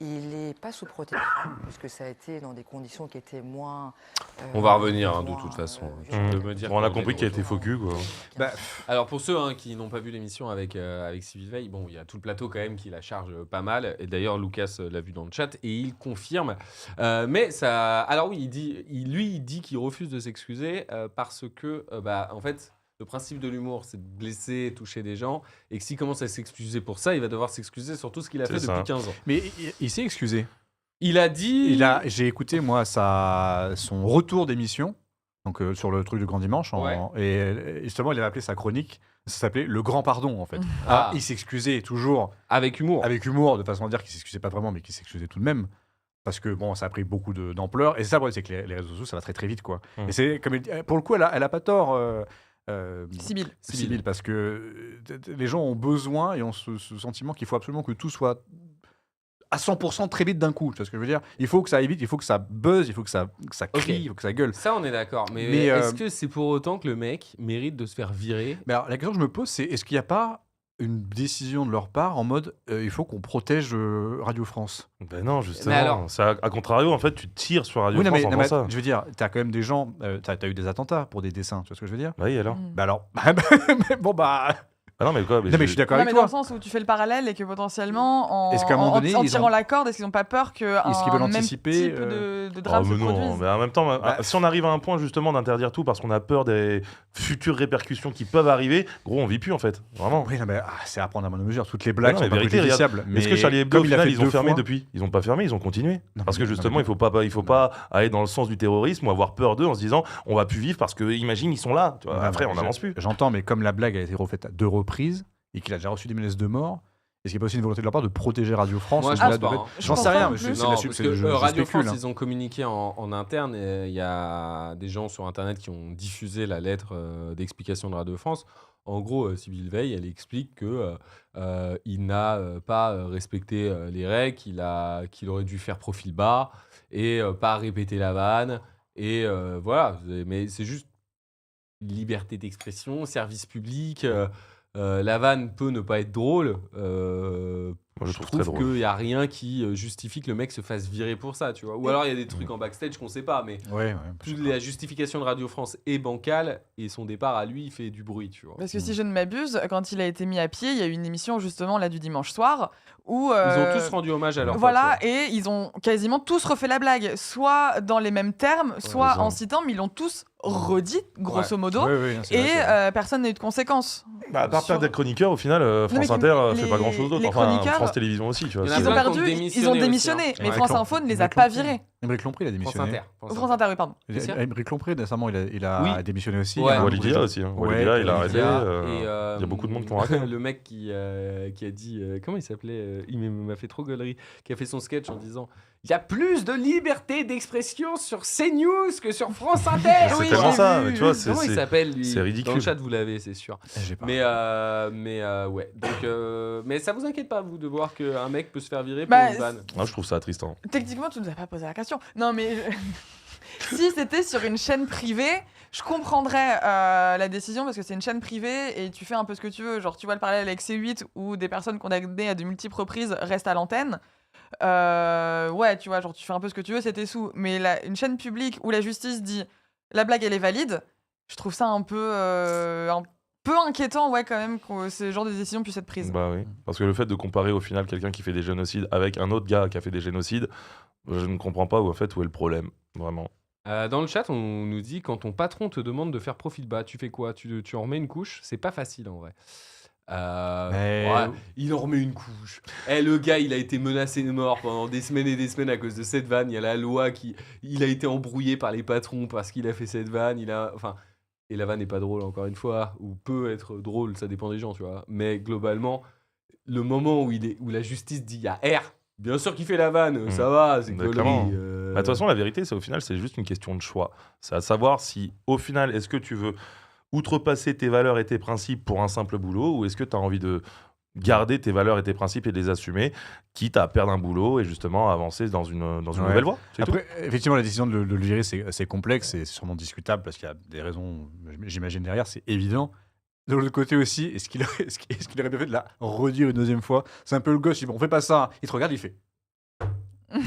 Et il n'est pas sous protection, puisque ça a été dans des conditions qui étaient moins... On va revenir, de toute façon. Tu violentes. peux me dire Bon, on a qu'on compris est de qu'il a été retour. faux cul, quoi. Bah, Alors pour ceux qui n'ont pas vu l'émission avec Sybille Veil, bon, il y a tout le plateau quand même qui la charge pas mal. Et d'ailleurs, Lucas l'a vu dans le chat et il confirme. Mais ça, alors oui, il dit qu'il refuse de s'excuser parce que, en fait, le principe de l'humour, c'est de blesser, toucher des gens, et que s'il commence à s'excuser pour ça, il va devoir s'excuser sur tout ce qu'il a C'est fait ça. depuis 15 ans. mais il s'est excusé. Il a dit. J'ai écouté, moi, son retour d'émission, donc sur le truc du Grand Dimanche, et justement, il avait appelé sa chronique, ça s'appelait Le Grand Pardon, en fait. Ah. Il s'excusait toujours Avec humour. avec humour, de façon à dire qu'il s'excusait pas vraiment, mais qu'il s'excusait tout de même. Parce que bon, ça a pris beaucoup d'ampleur. Et c'est ça, le problème, c'est que les réseaux sociaux, ça va très très vite, quoi. Et c'est comme pour le coup, elle a pas tort. Sybille. Parce que les gens ont besoin et ont ce sentiment qu'il faut absolument que tout soit à 100% très vite d'un coup. Tu vois ce que je veux dire? Il faut que ça aille vite, il faut que ça buzz, il faut que ça crie, Ok. il faut que ça gueule. Ça, on est d'accord. Mais, Mais, est-ce que c'est pour autant que le mec mérite de se faire virer? Mais alors, la question que je me pose, c'est est-ce qu'il n'y a pas une décision de leur part en mode il faut qu'on protège Radio France? Ben non, justement. Mais alors- Ça, à contrario, en fait, tu tires sur Radio Oui, non, France mais, en non, faisant mais ça. je veux dire, t'as quand même des gens, t'as eu des attentats pour des dessins, tu vois ce que je veux dire? Oui, alors. Mm. Bah alors, mais bon bah, Ah non, mais quoi Non, mais je suis d'accord Non, avec mais dans le toi. sens où tu fais le parallèle et que potentiellement, Est-ce qu'à un moment donné, en ils tirant ont- la corde, est-ce qu'ils n'ont pas peur qu'un Est-ce qu'ils veulent même anticiper, type de drame Ah, se mais non, produise? mais en même temps, si on arrive à un point justement d'interdire tout parce qu'on a peur des futures répercussions qui peuvent arriver, gros, on vit plus en fait, vraiment. Oui, non, mais c'est à prendre à bonne mesure. Toutes les blagues non, sont mais pas vérité, préjudiciables. Est-ce que Charlie Hebdo, au comme il a final, fait ils ont deux fermé fois- depuis? Ils ont pas fermé, ils ont continué. Non, Parce que mais- justement, non, mais- il faut pas aller dans le sens du terrorisme ou avoir peur d'eux en se disant on va plus vivre parce que imagine ils sont là. Tu vois, Non, après, mais on n'avance plus. J'entends, mais comme la blague a été refaite à 2 reprises et qu'il a déjà reçu des menaces de mort, est-ce qu'il n'y a pas aussi une volonté de leur part de protéger Radio France Moi, je au-delà pense pas, de- hein. J'en Je sais pense rien, pas mais non c'est plus. la Non, sup- parce c'est- que je Radio spécule, France, hein. ils ont communiqué en interne. Et il y a des gens sur Internet qui ont diffusé la lettre d'explication de Radio France. En gros, Sybille Veil, elle explique que il n'a pas respecté les règles, qu'il aurait dû faire profil bas et pas répéter la vanne. Et voilà, mais c'est juste liberté d'expression, service public. La vanne peut ne pas être drôle. Moi, je Je trouve très trouve drôle. qu'il n'y a rien qui justifie que le mec se fasse virer pour ça, tu vois. Ou alors il y a des trucs en backstage qu'on sait pas, mais Ouais, toute la justification de Radio France est bancale et son départ à lui il fait du bruit, tu vois. Parce que si je ne m'abuse, quand il a été mis à pied, il y a eu une émission justement là du dimanche soir où Ils ont tous rendu hommage à leur voilà, pote, ouais. et ils ont quasiment tous refait la blague, soit dans les mêmes termes, soit ils ont- en citant, mais ils l'ont tous redit, grosso modo, Ouais, ouais, c'est et vrai, c'est vrai. personne n'a eu de conséquences. Bah, à part Sur- perdre des chroniqueurs, au final, mais France Inter les- fait pas grand chose d'autre. les Enfin, chroniqueurs- France Télévisions aussi, tu vois. Il y en a Ils plein ont qui ont perdu, ils démissionné ont aussi, démissionné, hein. mais Ouais, France Clon- Info ne les a Émeric pas Lompré. virés. Émeric Lompré, il a France démissionné. Inter. France Inter, oui, pardon. C'est ça Émeric Lompré, récemment, il a Oui. démissionné aussi. Ouais. Il y a un Walidia groupe- aussi. Hein. Ouais, Walidia, il a arrêté. Walidia, Il y a beaucoup de monde qui ont arrêté. Le mec qui a dit comment il s'appelait, il m'a fait trop gaulerie, qui a fait son sketch en disant il y a plus de liberté d'expression sur CNews que sur France Inter. C'est Oui, tellement j'ai ça, vu. mais tu vois, c'est- Comment il c'est- s'appelle lui c'est ridicule. Dans le chat vous l'avez, c'est sûr. J'ai pas. Mais ouais. Donc mais ça vous inquiète pas vous de voir qu'un mec peut se faire virer pour Bah, une vanne. Ah, je trouve ça triste. Hein. Techniquement, tu nous as pas posé la question. Non, mais si c'était sur une chaîne privée, je comprendrais la décision parce que c'est une chaîne privée et tu fais un peu ce que tu veux. Genre, tu vois le parallèle avec C8 où des personnes condamnées à de multiples reprises restent à l'antenne. Ouais, tu vois, genre tu fais un peu ce que tu veux, c'est tes sous. Mais une chaîne publique où la justice dit la blague elle est valide, je trouve ça un peu inquiétant, ouais, quand même, que ce genre de décision puisse être prise. Bah oui. Parce que le fait de comparer au final quelqu'un qui fait des génocides avec un autre gars qui a fait des génocides, je ne comprends pas où, en fait, où est le problème. Vraiment. Dans le chat, on nous dit quand ton patron te demande de faire profil bas, tu fais quoi? Tu en remets une couche? C'est pas facile en vrai. Ouais, il en remet une couche. Le gars, il a été menacé de mort pendant des semaines et des semaines à cause de cette vanne. Il y a la loi il a été embrouillé par les patrons parce qu'il a fait cette vanne. Et la vanne n'est pas drôle, encore une fois, ou peut être drôle, ça dépend des gens, tu vois. Mais globalement, le moment où la justice dit il y a R, bien sûr qu'il fait la vanne, ça va, c'est Bah, clairement. gaulerie. Bah, de toute façon, la vérité, c'est au final, c'est juste une question de choix. C'est à savoir si, au final, est-ce que tu veux outrepasser tes valeurs et tes principes pour un simple boulot ou est-ce que tu as envie de garder tes valeurs et tes principes et de les assumer, quitte à perdre un boulot et justement avancer dans une nouvelle voie. C'est tout. Après, effectivement, la décision de le virer, c'est complexe et c'est sûrement discutable parce qu'il y a des raisons, j'imagine, derrière, c'est évident. De l'autre côté aussi, est-ce qu'il aurait bien fait de la redire une deuxième fois? C'est un peu le gosse, il dit, bon, on fait pas ça. Il te regarde, il fait.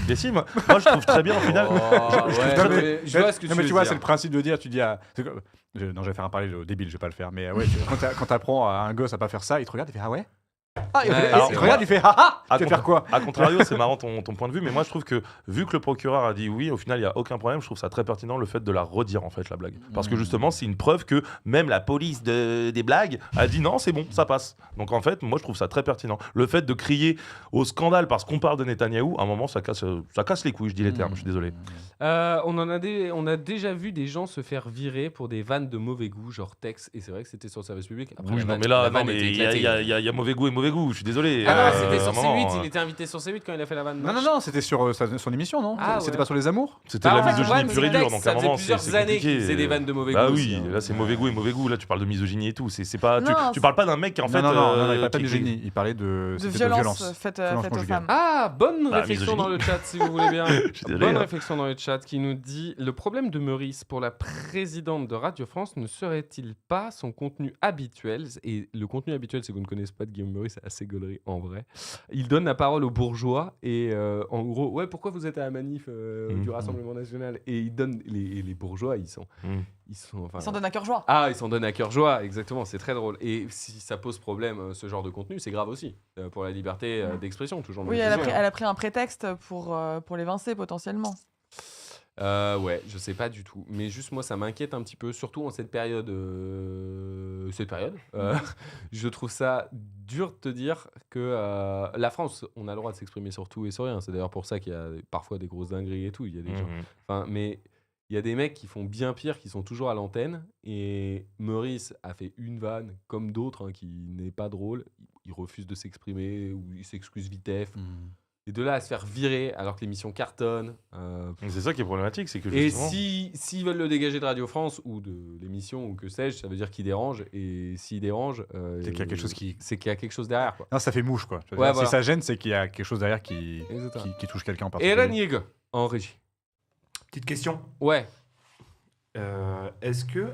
Mais si, moi je trouve très bien au final. Oh, ouais, je vois ce que Non, tu mais veux tu vois, dire. c'est le principe de dire, tu dis à. Non, je vais faire un parallèle débile, je vais pas le faire. Mais ouais, quand t'apprends à un gosse à pas faire ça, il te regarde, il fait ah ouais. Ah, il alors, te regarde, il fait ah ah. Tu vas faire quoi? A contrario, c'est marrant ton point de vue, mais moi je trouve que vu que le procureur a dit oui, au final il y a aucun problème, je trouve ça très pertinent le fait de la redire en fait la blague, parce que justement c'est une preuve que même la police des blagues a dit non c'est bon, ça passe. Donc en fait moi je trouve ça très pertinent. Le fait de crier au scandale parce qu'on parle de Netanyahou, à un moment ça casse les couilles, je dis les termes, je suis désolé. On a déjà vu des gens se faire virer pour des vannes de mauvais goût, genre Tex, et c'est vrai que c'était sur le service public. Après, Oui, la non, vanne- mais là la non vanne mais était il y, a- éclatée. il y a mauvais goût et mauvais goût, je suis désolé. Ah non, à c'était un sur moment, C8, il était invité sur C8 quand il a fait la vanne. Non, c'était sur son émission, non? Ah, C'était ouais. pas sur les amours? C'était Ah, la en fait, misogynie ouais, mais pure et Tex, dure, donc à ça un faisait moment plusieurs c'est années compliqué. qu'il faisait des vannes de mauvais Bah goût oui, aussi, hein. là c'est mauvais goût et mauvais goût, là tu parles de misogynie et tout, c'est pas Non, tu parles pas d'un mec qui en fait Non, il parlait pas de misogynie, il parlait de violence faite Violence aux conjugale. femmes. Ah, bonne Bah, réflexion misogynie. dans le chat si vous voulez bien. Je suis désolé, Bonne hein. réflexion dans le chat qui nous dit le problème de Meurice pour la présidente de Radio France ne serait-il pas son contenu habituel? Et le contenu habituel, c'est que vous ne connaissez pas de Guillaume Meurice, c'est assez gaulerie en vrai. Il donne la parole aux bourgeois et en gros, ouais, pourquoi vous êtes à la manif du Rassemblement National? Et il donne les bourgeois, ils s'en donnent à cœur joie. Ah, ils s'en donnent à cœur joie, exactement, c'est très drôle. Et si ça pose problème, ce genre de contenu, c'est grave aussi pour la liberté d'expression, toujours. Oui, elle a pris un prétexte pour l'évincer potentiellement. Ouais, je sais pas du tout. Mais juste moi, ça m'inquiète un petit peu, surtout en cette période. Je trouve ça dur de te dire que la France, on a le droit de s'exprimer sur tout et sur rien. C'est d'ailleurs pour ça qu'il y a parfois des grosses dingueries et tout. Il y a des gens. Enfin, mais il y a des mecs qui font bien pire, qui sont toujours à l'antenne. Et Meurice a fait une vanne, comme d'autres, qui n'est pas drôle. Il refuse de s'exprimer ou il s'excuse vitef. Et de là à se faire virer alors que l'émission cartonne. C'est ça qui est problématique, c'est que et justement... s'ils veulent le dégager de Radio France ou de l'émission ou que sais-je, ça veut dire qu'il dérange. Et s'il dérange, c'est qu'il y a quelque chose c'est qu'il y a quelque chose derrière. Quoi. Non, ça fait mouche, quoi. Ouais, voilà. voilà. Si ça gêne, c'est qu'il y a quelque chose derrière qui touche quelqu'un en particulier. Eren Yeager, en régie. Petite question. Ouais. Est-ce que,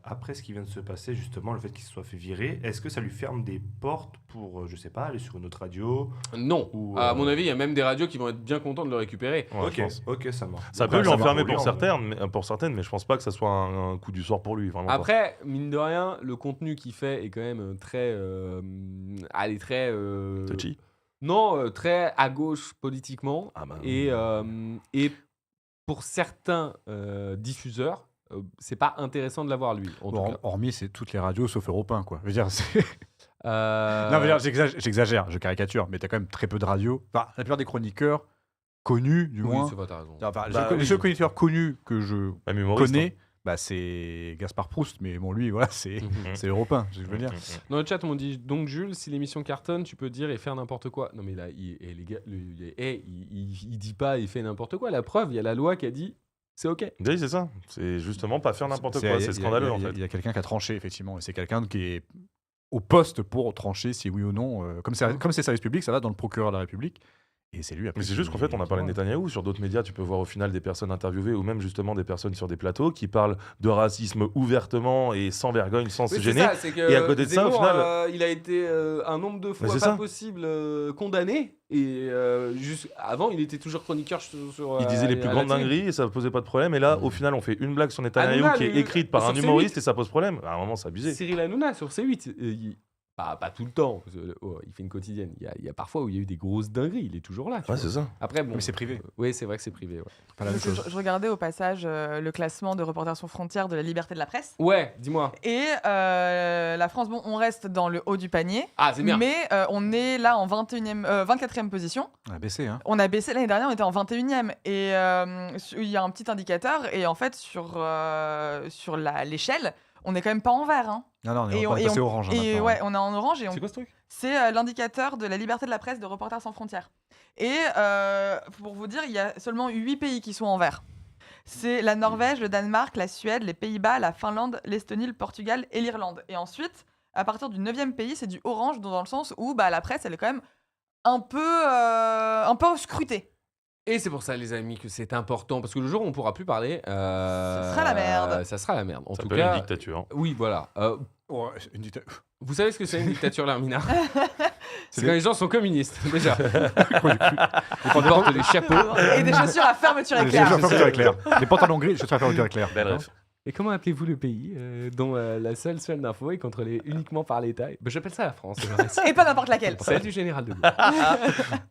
après ce qui vient de se passer, justement, le fait qu'il se soit fait virer, est-ce que ça lui ferme des portes pour, je sais pas, aller sur une autre radio? Non. À mon avis, il y a même des radios qui vont être bien contents de le récupérer. Ouais, ok, ça marche. Ça peut lui enfermer pour certaines, mais je pense pas que ça soit un coup du sort pour lui. Vraiment après, mine de rien, le contenu qu'il fait est quand même très... touchy. Non, très à gauche politiquement. Et pour certains diffuseurs, c'est pas intéressant de l'avoir lui. Hormis, c'est toutes les radios sauf Europe 1, quoi. Je veux dire, non, mais j'exagère, je caricature, mais t'as quand même très peu de radios. Enfin, la plupart des chroniqueurs connus, du moins. Oui, c'est vrai, t'as raison. Enfin, les seuls chroniqueurs connus que je connais, c'est Gaspard Proust, mais bon, lui, voilà, c'est Europe 1, je veux dire. Dans le chat, on dit donc Jules, si l'émission cartonne, tu peux dire et faire n'importe quoi. Non, mais là, les gars, il dit pas, il fait n'importe quoi. La preuve, il y a la loi qui a dit c'est ok. Oui, c'est ça. C'est justement pas faire n'importe quoi. C'est scandaleux, en fait. Il y a quelqu'un qui a tranché, effectivement, et c'est quelqu'un qui est au poste pour trancher si oui ou non. Comme c'est service public, ça va dans le procureur de la République. Et c'est lui après. Mais c'est juste qu'en fait, on a parlé de Netanyahou. Sur d'autres médias, tu peux voir au final des personnes interviewées ou même justement des personnes sur des plateaux qui parlent de racisme ouvertement et sans vergogne, sans se gêner. Et à côté de ça, au final. il a été un nombre de fois pas possible condamné. Et juste avant, il était toujours chroniqueur sur. Il disait les plus grandes dingueries et ça posait pas de problème. Et là, au final, on fait une blague sur Netanyahou qui est écrite par un humoriste et ça pose problème. À un moment, c'est abusé. Cyril Hanouna sur C8. Pas tout le temps, il fait une quotidienne. Il y a parfois où il y a eu des grosses dingueries, il est toujours là. Ouais, c'est ça. Après, bon, mais c'est privé. Oui, c'est vrai que c'est privé. Ouais. Je regardais au passage le classement de Reporters sans frontières de la liberté de la presse. Ouais, dis-moi. Et la France, bon, on reste dans le haut du panier. Ah, c'est bien. Mais on est là en 24e position. On a baissé, hein. On a baissé l'année dernière, on était en 21e. Et il y a un petit indicateur. Et en fait, sur l'échelle, on n'est quand même pas en vert. Hein. Non, on est passé orange. Et ouais, on est en orange. C'est quoi ce truc? C'est l'indicateur de la liberté de la presse de Reporters sans frontières. Et pour vous dire, il y a seulement 8 pays qui sont en vert. C'est la Norvège, le Danemark, la Suède, les Pays-Bas, la Finlande, l'Estonie, le Portugal et l'Irlande. Et ensuite, à partir du 9e pays, c'est du orange dans le sens où la presse, elle est quand même un peu scrutée. Et c'est pour ça, les amis, que c'est important. Parce que le jour où on ne pourra plus parler... ça sera la merde. Ça sera la merde. En ça tout peut cas, être une dictature. Oui, voilà. Vous savez ce que c'est une dictature, Lermina? C'est quand les gens sont communistes, déjà. Ils portent des chapeaux. Et des chaussures à fermeture éclair. Des pantalons gris, chaussures à fermeture éclair. Belle ref. Et comment appelez-vous le pays dont la seule d'info est contrôlée uniquement par l'État? J'appelle ça la France. Et pas n'importe laquelle. Celle du général de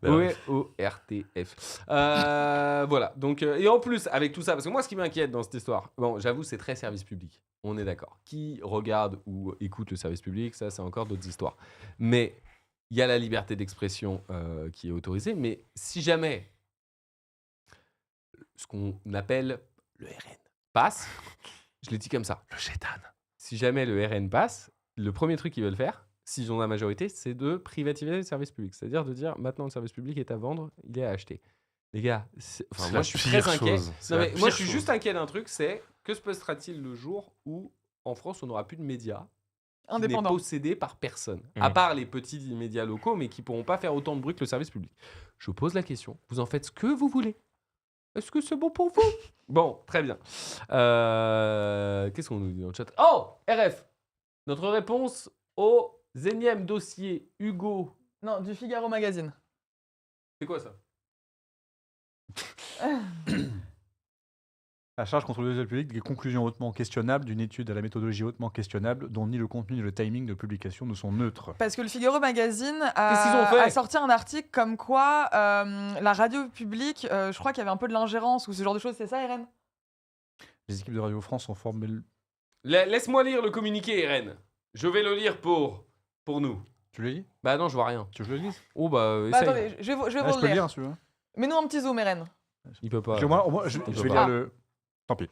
Gaulle. OERTF. Voilà. Donc, et en plus, avec tout ça, parce que moi, ce qui m'inquiète dans cette histoire, bon, j'avoue, c'est très service public. On est d'accord. Qui regarde ou écoute le service public, ça, c'est encore d'autres histoires. Mais il y a la liberté d'expression qui est autorisée. Mais si jamais ce qu'on appelle le RN passe, je l'ai dit comme ça. Le chétan. Si jamais le RN passe, le premier truc qu'ils veulent faire, s'ils ont la majorité, c'est de privatiser le service public. C'est-à-dire de dire, maintenant, le service public est à vendre, il est à acheter. Les gars, moi, je suis très inquiet. Moi, je suis juste inquiet d'un truc, c'est que se passera-t-il le jour où, en France, on n'aura plus de médias indépendants possédés par personne, à part les petits médias locaux, mais qui ne pourront pas faire autant de bruit que le service public. Je pose la question, vous en faites ce que vous voulez. Est-ce que c'est bon pour vous? Bon, très bien. Qu'est-ce qu'on nous dit dans le chat? Oh, RF. Notre réponse aux Énième dossier Hugo. Non, du Figaro Magazine. C'est quoi ça? La charge contre le public des conclusions hautement questionnables d'une étude à la méthodologie hautement questionnable dont ni le contenu ni le timing de publication ne sont neutres. Parce que le Figaro Magazine Qu'est-ce qu'ils ont fait a sorti un article comme quoi la radio publique, je crois qu'il y avait un peu de l'ingérence ou ce genre de choses, c'est ça, Irène? Les équipes de Radio France ont formé... Laisse-moi lire le communiqué, Irène. Je vais le lire pour nous. Tu le lis? Bah non, je vois rien. Tu veux que je le lise? Oh bah, Bah, essaye. attendez, je vais Ah, vous je le peux le lire. lire, si tu veux. Mets-nous un petit zoom, Irène. Il peut pas. Au moins, je Il vais peut lire pas. le... Tant pis.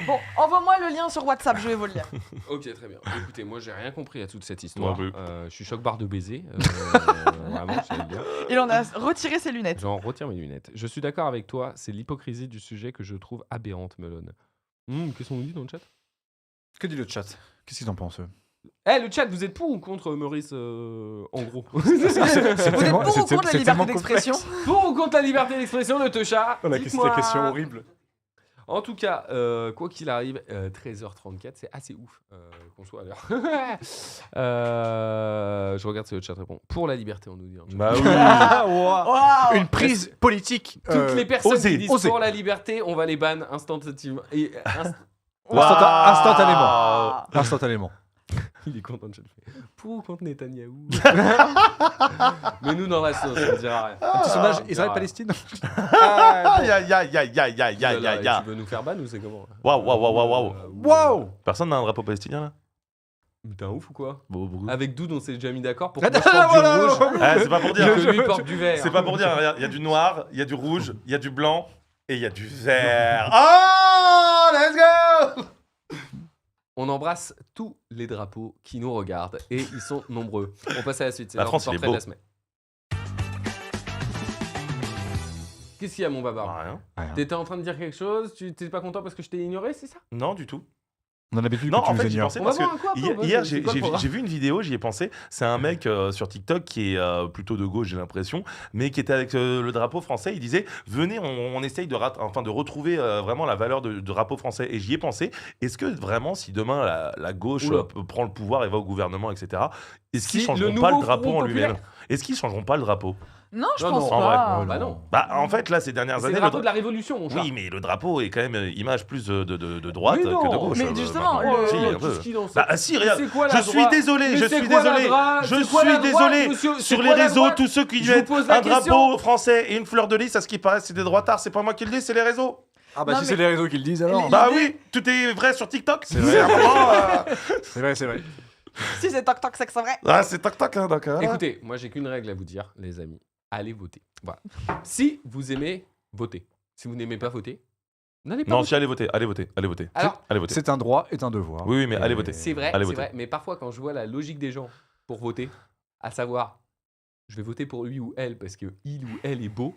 Bon, envoie-moi le lien sur WhatsApp, je vais vous le lire. Ok, très bien. Écoutez, moi j'ai rien compris à toute cette histoire. Non plus. Je suis choc-barre de baiser. Vraiment, j'allais le dire. Il en a retiré ses lunettes. J'en retire mes lunettes. Je suis d'accord avec toi, c'est l'hypocrisie du sujet que je trouve aberrante, Melon. Qu'est-ce qu'on nous dit dans le chat? Que dit le chat? Qu'est-ce qu'ils en pensent, eux? Eh, le chat, vous êtes pour ou contre Maurice en gros? Vous êtes pour ou contre la liberté d'expression? Pour ou contre la liberté d'expression, le Techa? Oh, la Dites-moi. question horrible. En tout cas, quoi qu'il arrive, 13h34, c'est assez ouf qu'on soit à l'heure. Je regarde si le chat répond. Pour la liberté, on nous dit. Bah oui. Waouh. Une prise politique. Toutes les personnes osée, qui disent osée. pour la liberté, on va les ban instantanément. Instantanément. Instantanément. Il est content de chat. Pour ou contre Netanyahou? Mais nous dans la sauce, on dira rien. Un petit sondage on dira Israël-Palestine. Aïe, aïe, aïe, aïe, aïe, aïe, rien. aïe, aïe, aïe. Tu veux nous faire ban ou c'est comment? Waouh, waouh, waouh, waouh. Waouh. Personne n'a un drapeau palestinien là? Mais t'es un ouf ou quoi? Beaucoup. Avec Doud, on s'est déjà mis d'accord pour que Attends, moi, je porte voilà, du rouge Ah, c'est pas pour et dire. que lui porte du vert. C'est pas pour dire. Regarde, il y a du noir, il y a du rouge, il y a du blanc et il y a du vert. Oh, let's go! On embrasse tous les drapeaux qui nous regardent et ils sont nombreux. On passe à la suite. C'est La l'heure France, du il est portrait de beau. la semaine. Qu'est-ce qu'il y a, mon bavard? Rien. T'étais en train de dire quelque chose? Tu t'es pas content parce que je t'ai ignoré, c'est ça? Non, du tout. On en avait vu Non, que tu en nous fait, j'y ignores. pensais On va parce que voir un quoi, hier, après, hier, c'est j'ai quoi le programme j'ai vu une vidéo, j'y ai pensé. C'est un mec sur TikTok qui est plutôt de gauche, j'ai l'impression, mais qui était avec le drapeau français. Il disait venez, on essaye de retrouver vraiment la valeur du drapeau français. Et j'y ai pensé. Est-ce que vraiment, si demain la gauche Oula. prend le pouvoir et va au gouvernement, etc., est-ce qu'ils Si, changeront le pas le nouveau drapeau Front en lui-même? populaire. Est-ce qu'ils changeront pas le drapeau? Non, je Non, pense non, en vrai. pas. Bah non. Bah, en fait, là, ces dernières C'est années, le drapeau de la révolution, mon chat. oui, mais le drapeau est quand même image plus de droite Mais non. que de gauche. Mais justement, maintenant. le- Si, un tout peu. ce qui dans Bah, si, regarde. C'est quoi la Je suis droite? désolé, Mais je c'est suis quoi la désolé. droite? Je C'est quoi la suis droite, désolé. monsieur? C'est Sur quoi les la réseaux, droite? tous ceux qui Je vous mettent pose la un question. drapeau français et une fleur de lys, à ce qui paraît, c'est des droitards. C'est pas moi qui le dis, c'est les réseaux. Ah bah Non, si mais- c'est les réseaux qui le disent alors. Les- Bah L'idée- oui, tout est vrai sur TikTok. C'est vrai. à un moment, C'est vrai, c'est vrai. Si c'est toc toc, c'est que c'est vrai. Ah, c'est toc-toc, hein, donc. Écoutez, moi j'ai qu'une règle à vous dire, les amis. Allez voter. Voilà. Si vous aimez, votez. Si vous n'aimez pas voter, n'allez pas Non, voter. si, allez voter, allez voter, allez voter. Alors, Allez voter. C'est un droit et un devoir. Oui, oui, mais allez voter. c'est vrai, Allez c'est voter. vrai. Mais parfois, quand je vois la logique des gens pour voter, à savoir, je vais voter pour lui ou elle parce que il ou elle est beau,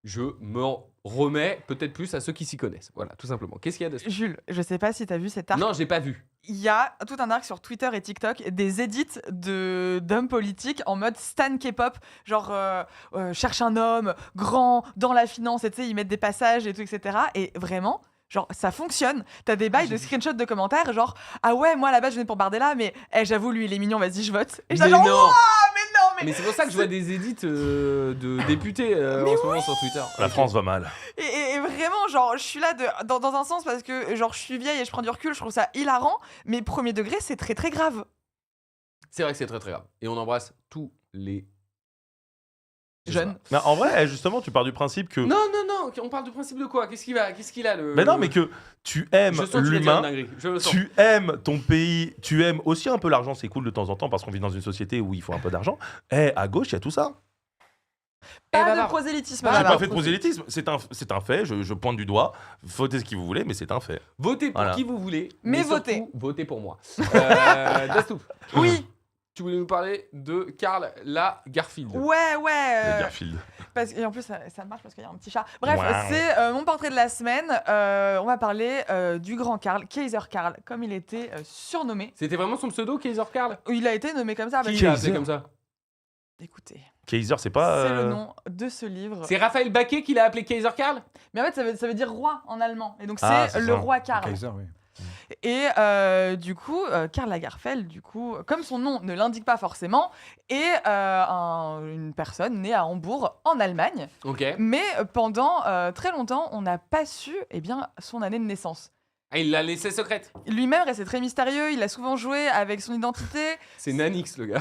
je me remets peut-être plus à ceux qui s'y connaissent. Voilà, tout simplement. Qu'est-ce qu'il y a de ça? Jules, je sais pas si t'as vu cet arc. Non, j'ai pas vu. Il y a tout un arc sur Twitter et TikTok, des edits d'hommes politiques en mode stan K-pop, genre cherche un homme grand dans la finance, et tu sais, ils mettent des passages et tout, etc. Et vraiment, genre, ça fonctionne. T'as des bails de screenshots de commentaires, genre, ah ouais, moi à la base je venais pour Bardella, mais j'avoue, lui il est mignon, vas-y, je vote. Et Mais j'étais genre, non. Ouah, mais non, Mais c'est pour ça que je vois des edits de députés Mais en ce moment sur Twitter. La Ok. France va mal. Et vraiment, genre, je suis là dans un sens parce que, genre, je suis vieille et je prends du recul, je trouve ça hilarant, mais premier degré, c'est très très grave. C'est vrai que c'est très très grave. Et on embrasse tous les Jeunes. Mais en vrai, justement, tu pars du principe que. Non, non, non, on parle du principe de quoi? Qu'est-ce qu'il a le. Mais non, mais que tu aimes Je sens que tu vas dire une l'humain. dinguerie. Je le sens. Tu aimes ton pays, tu aimes aussi un peu l'argent, c'est cool de temps en temps parce qu'on vit dans une société où il faut un peu d'argent. Eh, à gauche, il y a tout ça. Eh, Pas de Bavard. prosélytisme. J'ai Bavard. pas fait de prosélytisme, c'est un fait, je pointe du doigt. Votez ce que vous voulez, mais c'est un fait. Votez pour Voilà. qui vous voulez. Mais surtout, votez. Votez pour moi. Dastoup, Oui, tu voulais nous parler de Karl Lagerfeld. ouais, ouais. Garfield. Et en plus, ça marche parce qu'il y a un petit chat. Bref, Wow. c'est mon portrait de la semaine. On va parler du grand Karl, Kaiser Karl, comme il était surnommé. C'était vraiment son pseudo, Kaiser Karl? Il a été nommé comme ça. Qui Avec... l'a appelé comme ça? Écoutez, Kaiser, c'est pas. c'est le nom de ce livre. C'est Raphaël Baquet qui l'a appelé Kaiser Karl? Mais en fait, ça veut dire roi en allemand. Et donc, Ah, c'est c'est le ça. roi Karl. Kaiser, oui. Et du coup, Karl Lagerfeld, du coup, comme son nom ne l'indique pas forcément, est une personne née à Hambourg, en Allemagne. Ok. Mais pendant très longtemps, on n'a pas su son année de naissance. Ah, il l'a laissé secrète. Lui-même restait très mystérieux, il a souvent joué avec son identité. C'est Nanix, le gars.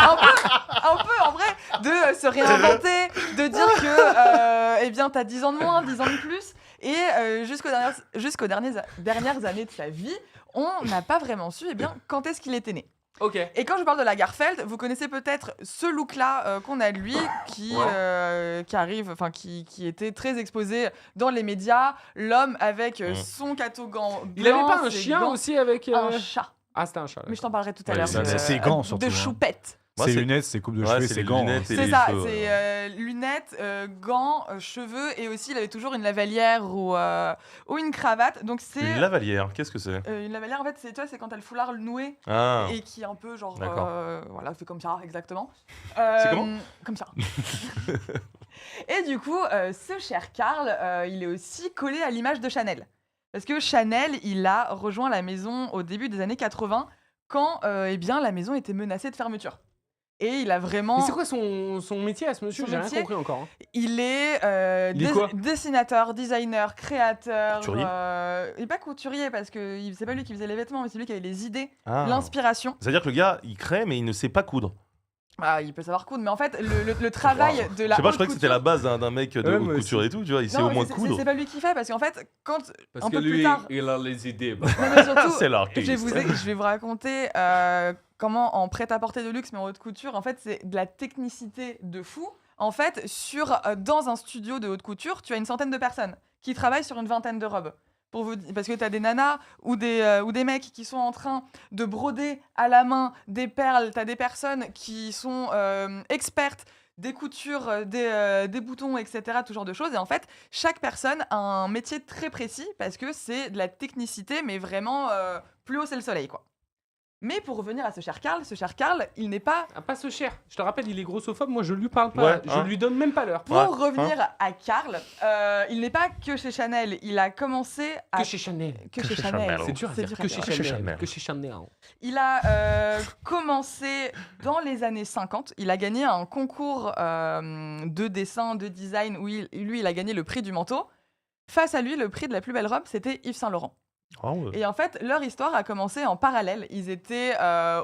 Un peu en vrai, de se réinventer, de dire que t'as 10 ans de moins, 10 ans de plus. Et jusqu'aux dernières années de sa vie, on n'a pas vraiment su quand est-ce qu'il était né. Ok. Et quand je parle de Lagerfeld, vous connaissez peut-être ce look-là qu'on a de lui, qui était très exposé dans les médias. L'homme avec son catogan blanc. Il avait pas un ses chien gants, aussi avec. Un chat. Ah, c'était un chat. Mais je t'en parlerai tout à Ouais, l'heure. c'est ses gants, surtout, De hein. choupette. Moi, Ses c'est- lunettes, ses coupes de Ouais, cheveux, c'est ses les gants. lunettes et C'est les ça, cheveux, c'est lunettes, gants, cheveux, et aussi il avait toujours une lavalière ou une cravate. Donc c'est Une lavalière, qu'est-ce que c'est? une lavalière en fait, c'est quand t'as le foulard noué Ah, et qui est un peu genre D'accord. voilà, c'est comme ça exactement. C'est comment Comme ça. Et du coup, ce cher Karl, il est aussi collé à l'image de Chanel. Parce que Chanel, il a rejoint la maison au début des années 80 quand la maison était menacée de fermeture. Et il a vraiment... Mais c'est quoi son métier à ce monsieur? Son J'ai rien métier compris encore. hein. Il est, Il est quoi dessinateur, designer, créateur. Couturier il n'est pas couturier parce que c'est pas lui qui faisait les vêtements, mais c'est lui qui avait les idées, Ah. l'inspiration. C'est-à-dire que le gars, il crée, mais il ne sait pas coudre. Ah, il peut savoir coudre, mais en fait, le travail de la Je sais pas, haute je croyais que c'était couture- la base d'un mec de Ouais, haute moi couture aussi. et tout, tu vois, il sait Non, au mais moins c'est- coudre. C'est pas lui qui fait, parce qu'en fait, quand Parce un que peu plus lui, tard... il a les idées. Non, mais surtout, C'est l'artiste. je vais vous raconter comment en prêt-à-porter de luxe, mais en haute couture, en fait, c'est de la technicité de fou. En fait, dans un studio de haute couture, tu as une centaine de personnes qui travaillent sur une vingtaine de robes. Parce que tu as des nanas ou des mecs qui sont en train de broder à la main des perles. Tu as des personnes qui sont expertes des coutures, des boutons, etc., tout genre de choses. Et en fait, chaque personne a un métier très précis parce que c'est de la technicité, mais vraiment plus haut c'est le soleil, quoi. Mais pour revenir à ce cher Karl, il n'est pas... Ah, pas ce cher. Je te rappelle, il est grossophobe. Moi, je lui parle pas. Ouais, je hein. lui donne même pas l'heure. Pour Ouais, revenir à Karl, il n'est pas que chez Chanel. Il a commencé à... Que chez Chanel. Que chez chez Chanel. Chanel. C'est dur à C'est dire. dur à Que dire. chez Chez Chanel. Chanel. Que chez Chanel. Il a commencé dans les années 50. Il a gagné un concours de dessin, de design, où il a gagné le prix du manteau. Face à lui, le prix de la plus belle robe, c'était Yves Saint Laurent. Ah ouais. Et en fait, leur histoire a commencé en parallèle. Ils étaient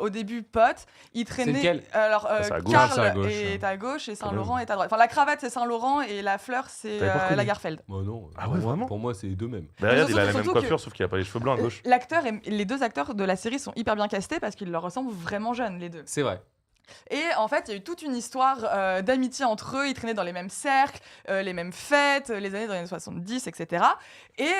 au début potes. Ils traînaient. lequel Alors, c'est à gauche. Karl C'est à gauche, est à gauche et Saint Quand Laurent est à droite. Enfin, la cravate c'est Saint Laurent et la fleur c'est T'avais pas reconnu Lagerfeld. Bah non. Ah ouais, vraiment Pour moi, c'est les deux mêmes. Bah, regarde, Mais il a la même surtout coiffure, que- sauf qu'il a pas les cheveux blancs à gauche. L'acteur et les deux acteurs de la série sont hyper bien castés parce qu'ils leur ressemblent vraiment jeunes les deux. C'est vrai. Et en fait, il y a eu toute une histoire d'amitié entre eux. Ils traînaient dans les mêmes cercles, les mêmes fêtes, les années dans les années 70, etc. Et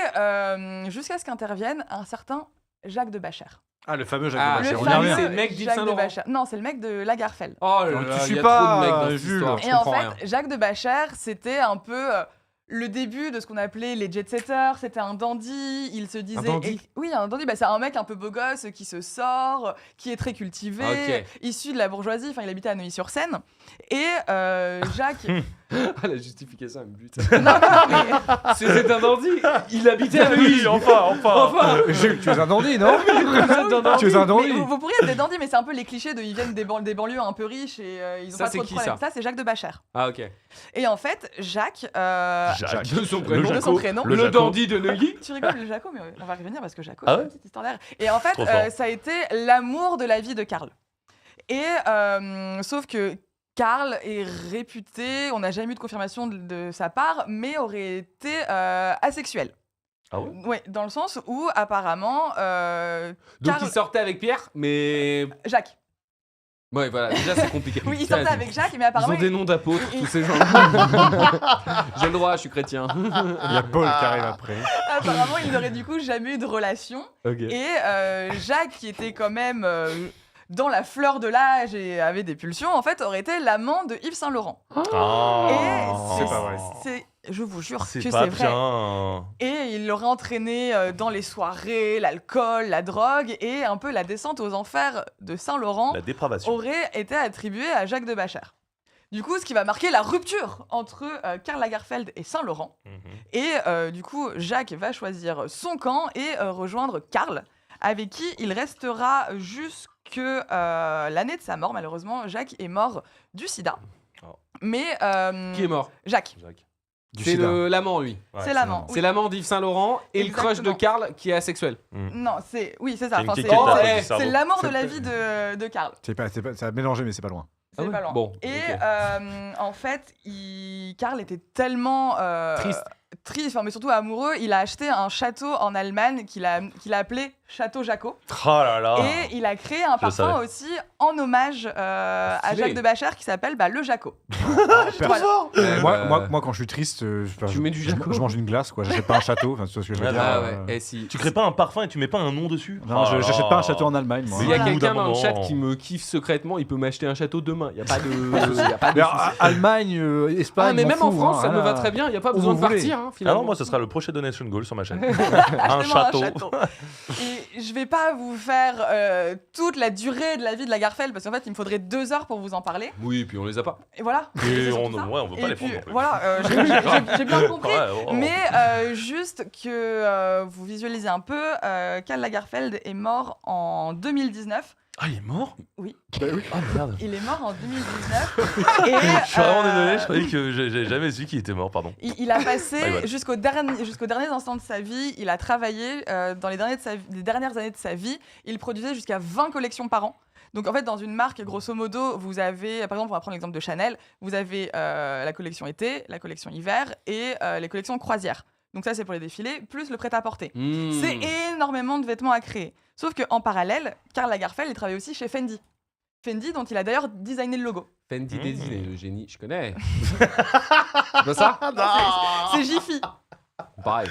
jusqu'à ce qu'intervienne un certain Jacques de Bacher. Ah, le fameux Jacques Ah, de Bacher, le on y fameux- revient. c'est le mec d'Yves Jacques Saint de Laurent. Bacher. Non, c'est le mec de Lagerfeld. Oh là Non, là, tu il suis y a pas, trop de mecs dans cette Jules. histoire. Je Et en comprends fait, rien. Jacques de Bacher, c'était un peu le début de ce qu'on appelait les jet-setters. C'était un dandy. Il se disait. dandy Oui, un dandy. Bah, c'est un mec un peu beau gosse qui se sort, qui est très cultivé, Ok. issu de la bourgeoisie. Enfin, il habitait à Neuilly-sur-Seine. Et Jacques. Ah, la justification, elle me bute. Non, mais- C'était un dandy. Il habitait à Neuilly. enfin. Enfin. Jules, tu es un dandy, non Tu es un Mais dandy. vous pourriez être des dandys, mais c'est un peu les clichés de ils viennent des banlieues un peu riches et ils ont Ça, pas c'est trop de qui, problèmes. ça Ça, c'est Jacques de Bacher. Ah, ok. Et en fait, Jacques. Jacques. De son Le prénom. de son prénom. Le Le Jaco. dandy de Neuilly. Tu rigoles, le Jaco, mais on va revenir parce que Jaco, Ah c'est ouais une petite histoire d'air. Et en fait, Trop fort. ça a été l'amour de la vie de Karl. Et sauf que Karl est réputé, on n'a jamais eu de confirmation de sa part, mais aurait été asexuel. Ah ouais Ouais, dans le sens où apparemment Donc, Karl- il sortait avec Pierre, mais. Jacques. Ouais, voilà, déjà, c'est compliqué. Oui, il Ça, sortait avec Jacques, mais Ils apparemment ont des noms d'apôtres, il- tous ces gens. J'ai le droit, je suis chrétien. Il y a Paul qui arrive après. apparemment, il n'aurait du coup jamais eu de relation. Ok. Et Jacques, qui était quand même dans la fleur de l'âge et avait des pulsions, en fait, aurait été l'amant de Yves Saint Laurent. Ah. Et c'est pas vrai. Je vous jure que C'est c'est pas vrai. bien. Et il l'aurait entraîné dans les soirées, l'alcool, la drogue, et un peu la descente aux enfers de Saint Laurent La dépravation. aurait été attribuée à Jacques de Bacher. Du coup, ce qui va marquer la rupture entre Karl Lagerfeld et Saint-Laurent. Et du coup, Jacques va choisir son camp et rejoindre Karl, avec qui il restera jusque l'année de sa mort. Malheureusement, Jacques est mort du sida. Oh. Mais Qui est mort? Jacques. C'est l'amant, lui. Ouais, c'est l'amant. C'est l'amant d'Yves Saint-Laurent et le crush de Exactement. Karl qui est asexuel. Non, c'est ça. C'est une Enfin, kékette à cause du c'est cerveau. l'amour de C'est la pas- vie de Karl. Ça a mélangé, mais c'est pas loin. Ah C'est ouais pas loin. Bon, Et ok. en fait, Karl était tellement triste, enfin, mais surtout amoureux. Il a acheté un château en Allemagne qu'il a appelé Château Jacot. Oh là là. Et il a créé un Je le parfum savais. aussi en hommage à Stylé. Jacques de Bachère qui s'appelle le Jacot. Moi, quand je suis triste, Tu mets du Jacot. je mange une glace, quoi. J'achète pas un château. Enfin, tu vois ce que je veux dire. Ah ouais. Et si. Tu crées pas un parfum et tu mets pas un nom dessus? Non, Oh là j'achète là. pas un château en Allemagne, moi. Il y a Voilà. quelqu'un dans le Au bout d'un chat moment. qui me kiffe secrètement, il peut m'acheter un château demain. Il y a pas de. y a pas de Mais, souci. Allemagne, Espagne. Ah, mais m'en même en fous, France, hein, ça me va voilà. très bien. Il n'y a pas Où besoin de vous voulez. partir. Hein, Ah finalement. non, moi, ce sera le prochain Donation Goal sur ma chaîne. un Achetez-moi château. Et je vais pas vous faire toute la durée de la vie de Lagerfeld parce qu'en fait, il me faudrait 2 heures pour vous en parler. Oui, puis on les a pas. Et voilà. Et C'est on surtout ça. veut pas Et les puis, prendre non plus. voilà, j'ai bien compris. Ouais, oh. Mais juste que vous visualisez un peu, Karl Lagerfeld est mort en 2019. Ah, il est mort? Oui. Bah oui. Ah merde. Il est mort en 2019. Et, Je suis vraiment désolé, je croyais que j'ai jamais su qu'il était mort, pardon. il a passé My bad. jusqu'aux derniers instants de sa vie, il a travaillé dans les dernières années de sa vie, il produisait jusqu'à 20 collections par an. Donc en fait, dans une marque, grosso modo, vous avez, par exemple, on va prendre l'exemple de Chanel, vous avez la collection été, la collection hiver et les collections croisière. Donc ça, c'est pour les défilés, plus le prêt-à-porter. Mmh. C'est énormément de vêtements à créer. Sauf qu'en parallèle, Karl Lagerfeld, il travaille aussi chez Fendi. Fendi, dont il a d'ailleurs designé le logo. Fendi Désigné, le génie, je connais. C'est pas ça? C'est Jiffy. Pareil.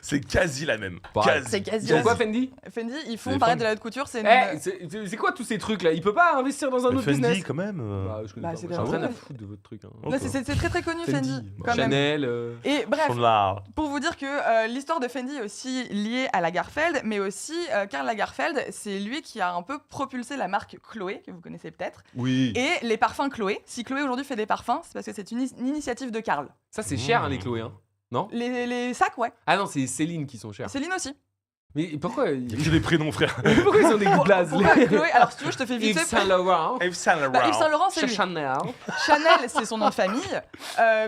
C'est quasi la même. Pareil. C'est quasi. C'est quoi Fendi? Fendi, ils font C'est pareil Fendi. de la haute couture. C'est une... Eh, c'est quoi tous ces trucs là? Il peut pas investir dans un autre Fendi, business? quand même. Bah, je connais Bah, pas. c'est J'ai rien bien. à foutre de votre truc. Hein. Là, c'est très très connu Fendi. quand même. Chanel. Et bref, Son art. pour vous dire que l'histoire de Fendi est aussi liée à Lagerfeld, mais aussi Karl Lagerfeld, c'est lui qui a un peu propulsé la marque Chloé, que vous connaissez peut-être, Oui. et les parfums Chloé. Si Chloé aujourd'hui fait des parfums, c'est parce que c'est une initiative de Karl. Ça, c'est cher, hein, les Chloé. Hein. Non? Les sacs, ouais. Ah non, c'est Céline qui sont chers. Céline aussi. Mais pourquoi Il y a que des prénoms, frère. pourquoi ils ont des blazes Pourquoi Chloé Alors, si tu veux, je te fais vite Yves fait. Saint Laurent. Yves Saint Bah, Yves Saint Laurent, c'est lui. Chanel. Chanel, c'est son nom de famille.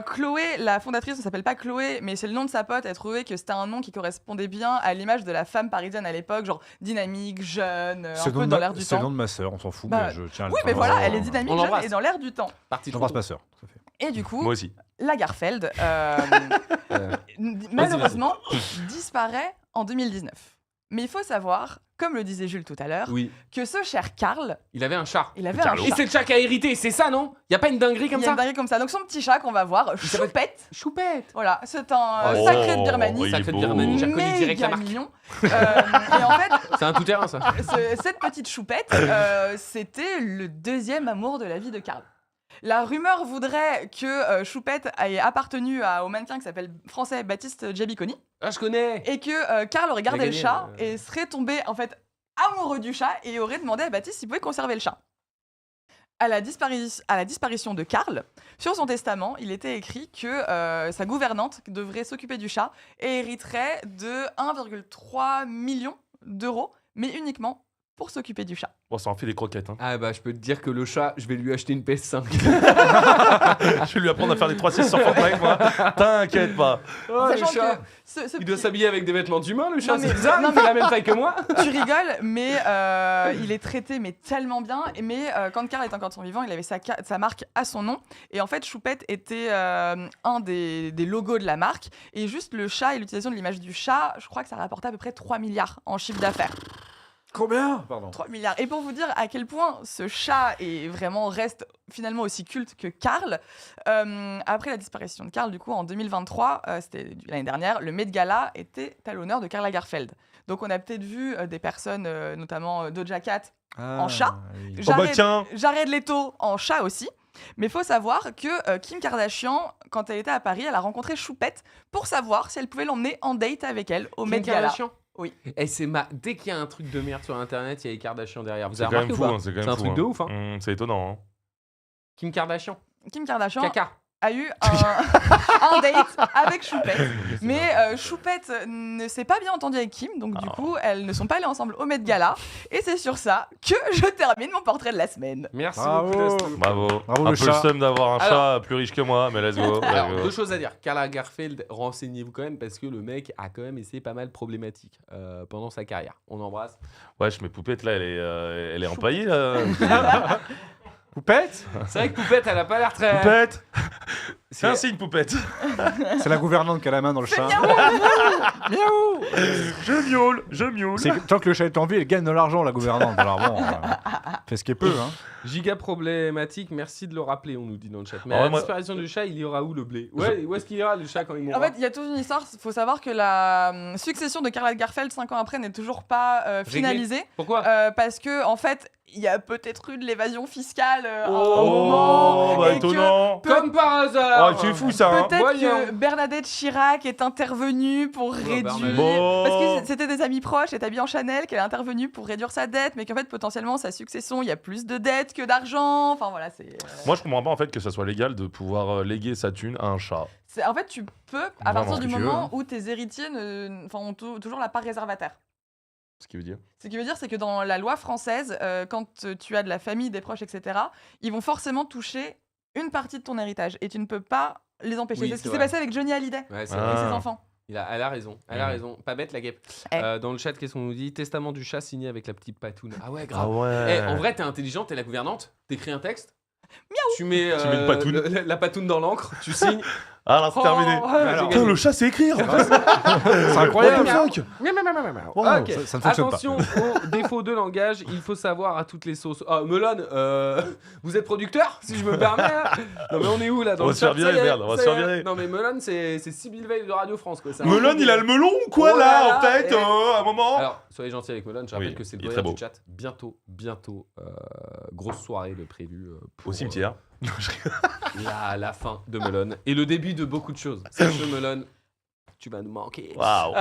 Chloé, la fondatrice, ne s'appelle pas Chloé, mais c'est le nom de sa pote. Elle trouvait que c'était un nom qui correspondait bien à l'image de la femme parisienne à l'époque, genre dynamique, jeune, un peu dans l'air du C'est le nom temps. de ma sœur, on s'en fout, Bah, mais je tiens à le Oui, mais faire. voilà, elle est dynamique, On jeune l'embrasse. et dans l'air du temps. Parti J'embrasse ma sœur. tout à fait. Et du coup, Moi aussi. Lagerfeld, Euh, malheureusement, disparaît en 2019. Mais il faut savoir, comme le disait Jules tout à l'heure, Oui. que ce cher Karl, Il avait un chat. il avait un Carlo. Et chat. c'est le chat qui a hérité, c'est ça, non? Y a pas une dinguerie comme Il y a une ça? dinguerie comme ça. Donc son petit chat qu'on va voir, s'appelle- Choupette. Choupette. Voilà, c'est un Oh, sacré de Birmanie. il est Sacré de beau. Birmanie, j'ai reconnu direct la Méga marque. mignon. Et en fait, C'est un tout-terrain, ça. cette petite choupette, c'était le deuxième amour de la vie de Karl. La rumeur voudrait que Choupette ait appartenu au mannequin qui s'appelle français Baptiste Giabiconi Ah, je connais. et que Karl aurait gardé Il a le gagné, chat et serait tombé en fait amoureux du chat et aurait demandé à Baptiste s'il pouvait conserver le chat. À la disparition de Karl, sur son testament, il était écrit que sa gouvernante devrait s'occuper du chat et hériterait de 1,3 million d'euros, mais uniquement pour s'occuper du chat. Bon, ça en fait des croquettes. Hein. Ah bah je peux te dire que le chat, je vais lui acheter une PS5. Je vais lui apprendre à faire des 3-6 sur Fortnite, moi. T'inquiète pas. Oh, le Sachant chat. que ce Il doit petit- s'habiller avec des vêtements d'humain, le chat, Non, mais- c'est bizarre, non, il fait la même taille que moi. Tu rigoles, mais il est traité mais tellement bien. Mais quand Karl était encore de son vivant, il avait sa marque à son nom. Et en fait, Choupette était un des logos de la marque. Et juste le chat et l'utilisation de l'image du chat, je crois que ça rapportait à peu près 3 milliards en chiffre d'affaires. Combien? Pardon. 3 milliards. Et pour vous dire à quel point ce chat reste finalement aussi culte que Karl, après la disparition de Karl, du coup, en 2023, c'était l'année dernière, le Met Gala était à l'honneur de Karl Lagerfeld. Donc on a peut-être vu des personnes, notamment Doja Cat, en chat. Oui. Oh bah tiens. Jared Leto en chat aussi. Mais il faut savoir que Kim Kardashian, quand elle était à Paris, elle a rencontré Choupette pour savoir si elle pouvait l'emmener en date avec elle au Met Kim Gala. Kardashian. Oui. Et dès qu'il y a un truc de merde sur internet, il y a les Kardashian derrière. Vous C'est avez quand remarqué même ou fou. pas? Hein, c'est quand C'est même un fou, truc de hein. ouf, hein. C'est étonnant. Hein. Kim Kardashian. Kim Kardashian Caca. a eu un date avec Choupette. Mais Choupette ne s'est pas bien entendue avec Kim, donc du coup, elles ne sont pas allées ensemble au Met Gala. Et c'est sur ça que je termine mon portrait de la semaine. Merci Bravo. beaucoup, Dastou. Bravo. Bravo, Un le peu le chat. seum d'avoir un Alors- chat plus riche que moi, mais let's go. Alors, let's go. deux choses à dire. Karl Lagerfeld, renseignez-vous quand même parce que le mec a quand même essayé pas mal problématique pendant sa carrière. On embrasse. Wesh, mes poupettes là, elle est empaillée là. Poupette. C'est vrai que Poupette, elle a pas l'air très. Poupette C'est- C'est un signe, poupette. C'est la gouvernante qui a la main dans le chat. Je miaule. C'est que tant que le chat est en vie, elle gagne de l'argent, la gouvernante. Alors bon, fait ce qu'elle peut. Hein. Giga problématique, merci de le rappeler, on nous dit dans le chat. Mais Ah à ouais, la moi- disparition du chat, il y aura où le blé? Ouais, où est-ce qu'il ira le chat quand il mourra? En fait, il y a toute une histoire. Il faut savoir que la succession de Karl Lagerfeld 5 ans après n'est toujours pas finalisée. Pourquoi? Parce que, en fait, il y a peut-être eu de l'évasion fiscale à un Oh, moment. bah et que étonnant. Comme par hasard! Oh, c'est fou ça. Hein. Peut-être Voyons. que Bernadette Chirac est intervenue pour réduire. Bernadette. Bon. Parce que c'était des amis proches, elle est habillée en Chanel, qu'elle est intervenue pour réduire sa dette, mais qu'en fait, potentiellement, sa succession, il y a plus de dettes que d'argent. Enfin, voilà, c'est. Moi, je comprends pas en fait que ça soit légal de pouvoir léguer sa thune à un chat. En fait, tu peux, à Vraiment, partir ce du que tu veux, moment hein. où tes héritiers ont toujours la part réservataire. Ce qui veut dire. Ce qui veut dire, c'est que dans la loi française, quand tu as de la famille, des proches, etc., ils vont forcément toucher une partie de ton héritage et tu ne peux pas les empêcher. Oui, c'est ce qui c'est s'est vrai. passé avec Johnny Hallyday Ouais, c'est Ah. vrai. et ses enfants. Elle a raison, elle a Mhm. raison. Pas bête la guêpe. Eh. Dans le chat, qu'est-ce qu'on nous dit? Testament du chat signé avec la petite patoune. Ah ouais, Ah grave. ouais. Eh, en vrai, t'es intelligente, t'es la gouvernante, t'écl'écris un texte. Tu mets, Tu mets une patoune. la patoune dans l'encre, tu signes. Ah là, c'est terminé. Oh, ouais, j'ai Putain, gagné. le chat sait écrire. C'est incroyable. What the fuck. Wow, Ok. ça ne fonctionne pas. Attention aux défauts de langage, il faut savoir à toutes les sauces. Ah, Melon, vous êtes producteur, si je me permets. Hein. Non mais on est où là dans On le va se faire chat, virer, ça y est, merde, on va ça se y faire est. virer. Non mais Melon, c'est Sybille Veil de Radio France quoi. C'est un Melon, truc il de- a le melon ou quoi Oh là là en là, fait et- à un moment. Alors, soyez gentils avec Melon, je rappelle Oui, que c'est le il est doyen très du beau. chat. Bientôt, grosse soirée de prévue pour Au cimetière. la fin de Melon et le début de beaucoup de choses. Sache-le Melon, tu vas nous manquer. Waouh.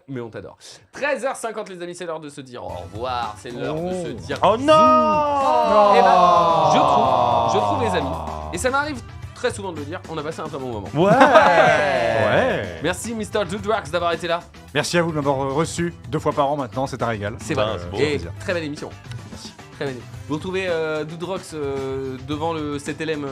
Mais on t'adore. 13h50 les amis, c'est l'heure de se dire au revoir, c'est l'heure de se dire Oh non. Eh ben, je trouve les amis, et ça m'arrive très souvent de le dire, on a passé un très bon moment. Ouais. Ouais. Merci Mr. Dudrax d'avoir été là. Merci à vous de m'avoir reçu 2 fois par an maintenant, c'est un régal. C'est Ben, vrai. c'est beau. Et plaisir. très belle émission. Très belle. Vous retrouvez Dudrox devant le 7LM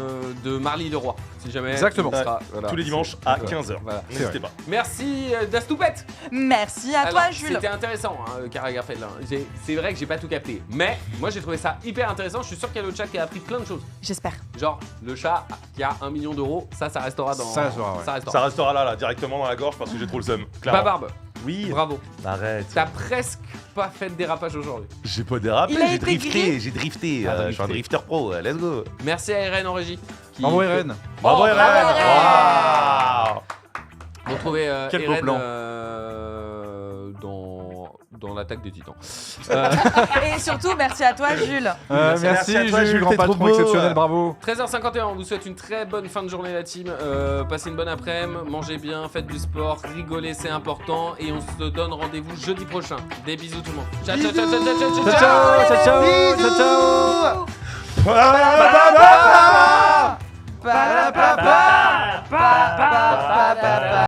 de Marly Leroy. Si jamais. Exactement. il sera, voilà. Tous les dimanches à Voilà. 15h. Voilà. N'hésitez pas. Merci Dastoupette. Merci à Alors, toi, Jules. C'était intéressant, hein, Karl Lagerfeld. Hein. C'est vrai que j'ai pas tout capté. Mais moi j'ai trouvé ça hyper intéressant. Je suis sûr qu'il y a le chat qui a appris plein de choses. J'espère. Genre, le chat qui a 1 million d'euros, ça restera dans. Ça restera, ouais. Ça restera. Ça restera là, directement dans la gorge parce que j'ai trop le seum. Pas Clairement. barbe. Oui. Bravo. Arrête. T'as presque pas fait de dérapage aujourd'hui. J'ai pas dérapé, Il a j'ai été drifté, gris. j'ai drifté. Ah, Je suis un drifté. drifter pro, let's go. Merci à Irène en régie. qui- Bravo Eren. Bravo Oh, Eren. bravo, Waouh. Vous retrouvez Quel beau Irène plan. dans l'attaque des titans. Et surtout, merci à toi, Jules. Merci à toi, Jules, Jules, grand t'es trop patron beau. exceptionnel, bravo. 13h51, on vous souhaite une très bonne fin de journée la team. Passez une bonne après-midi, mangez bien, faites du sport, rigolez, c'est important. Et on se donne rendez-vous jeudi prochain. Des bisous tout le monde. Ciao, ciao, ciao, ciao, ciao, ciao, ciao, Ciao, ciao, ciao, ciao, ciao. Ba-da-ba-ba. Ba-da-ba-ba. Ba-ba-ba-ba.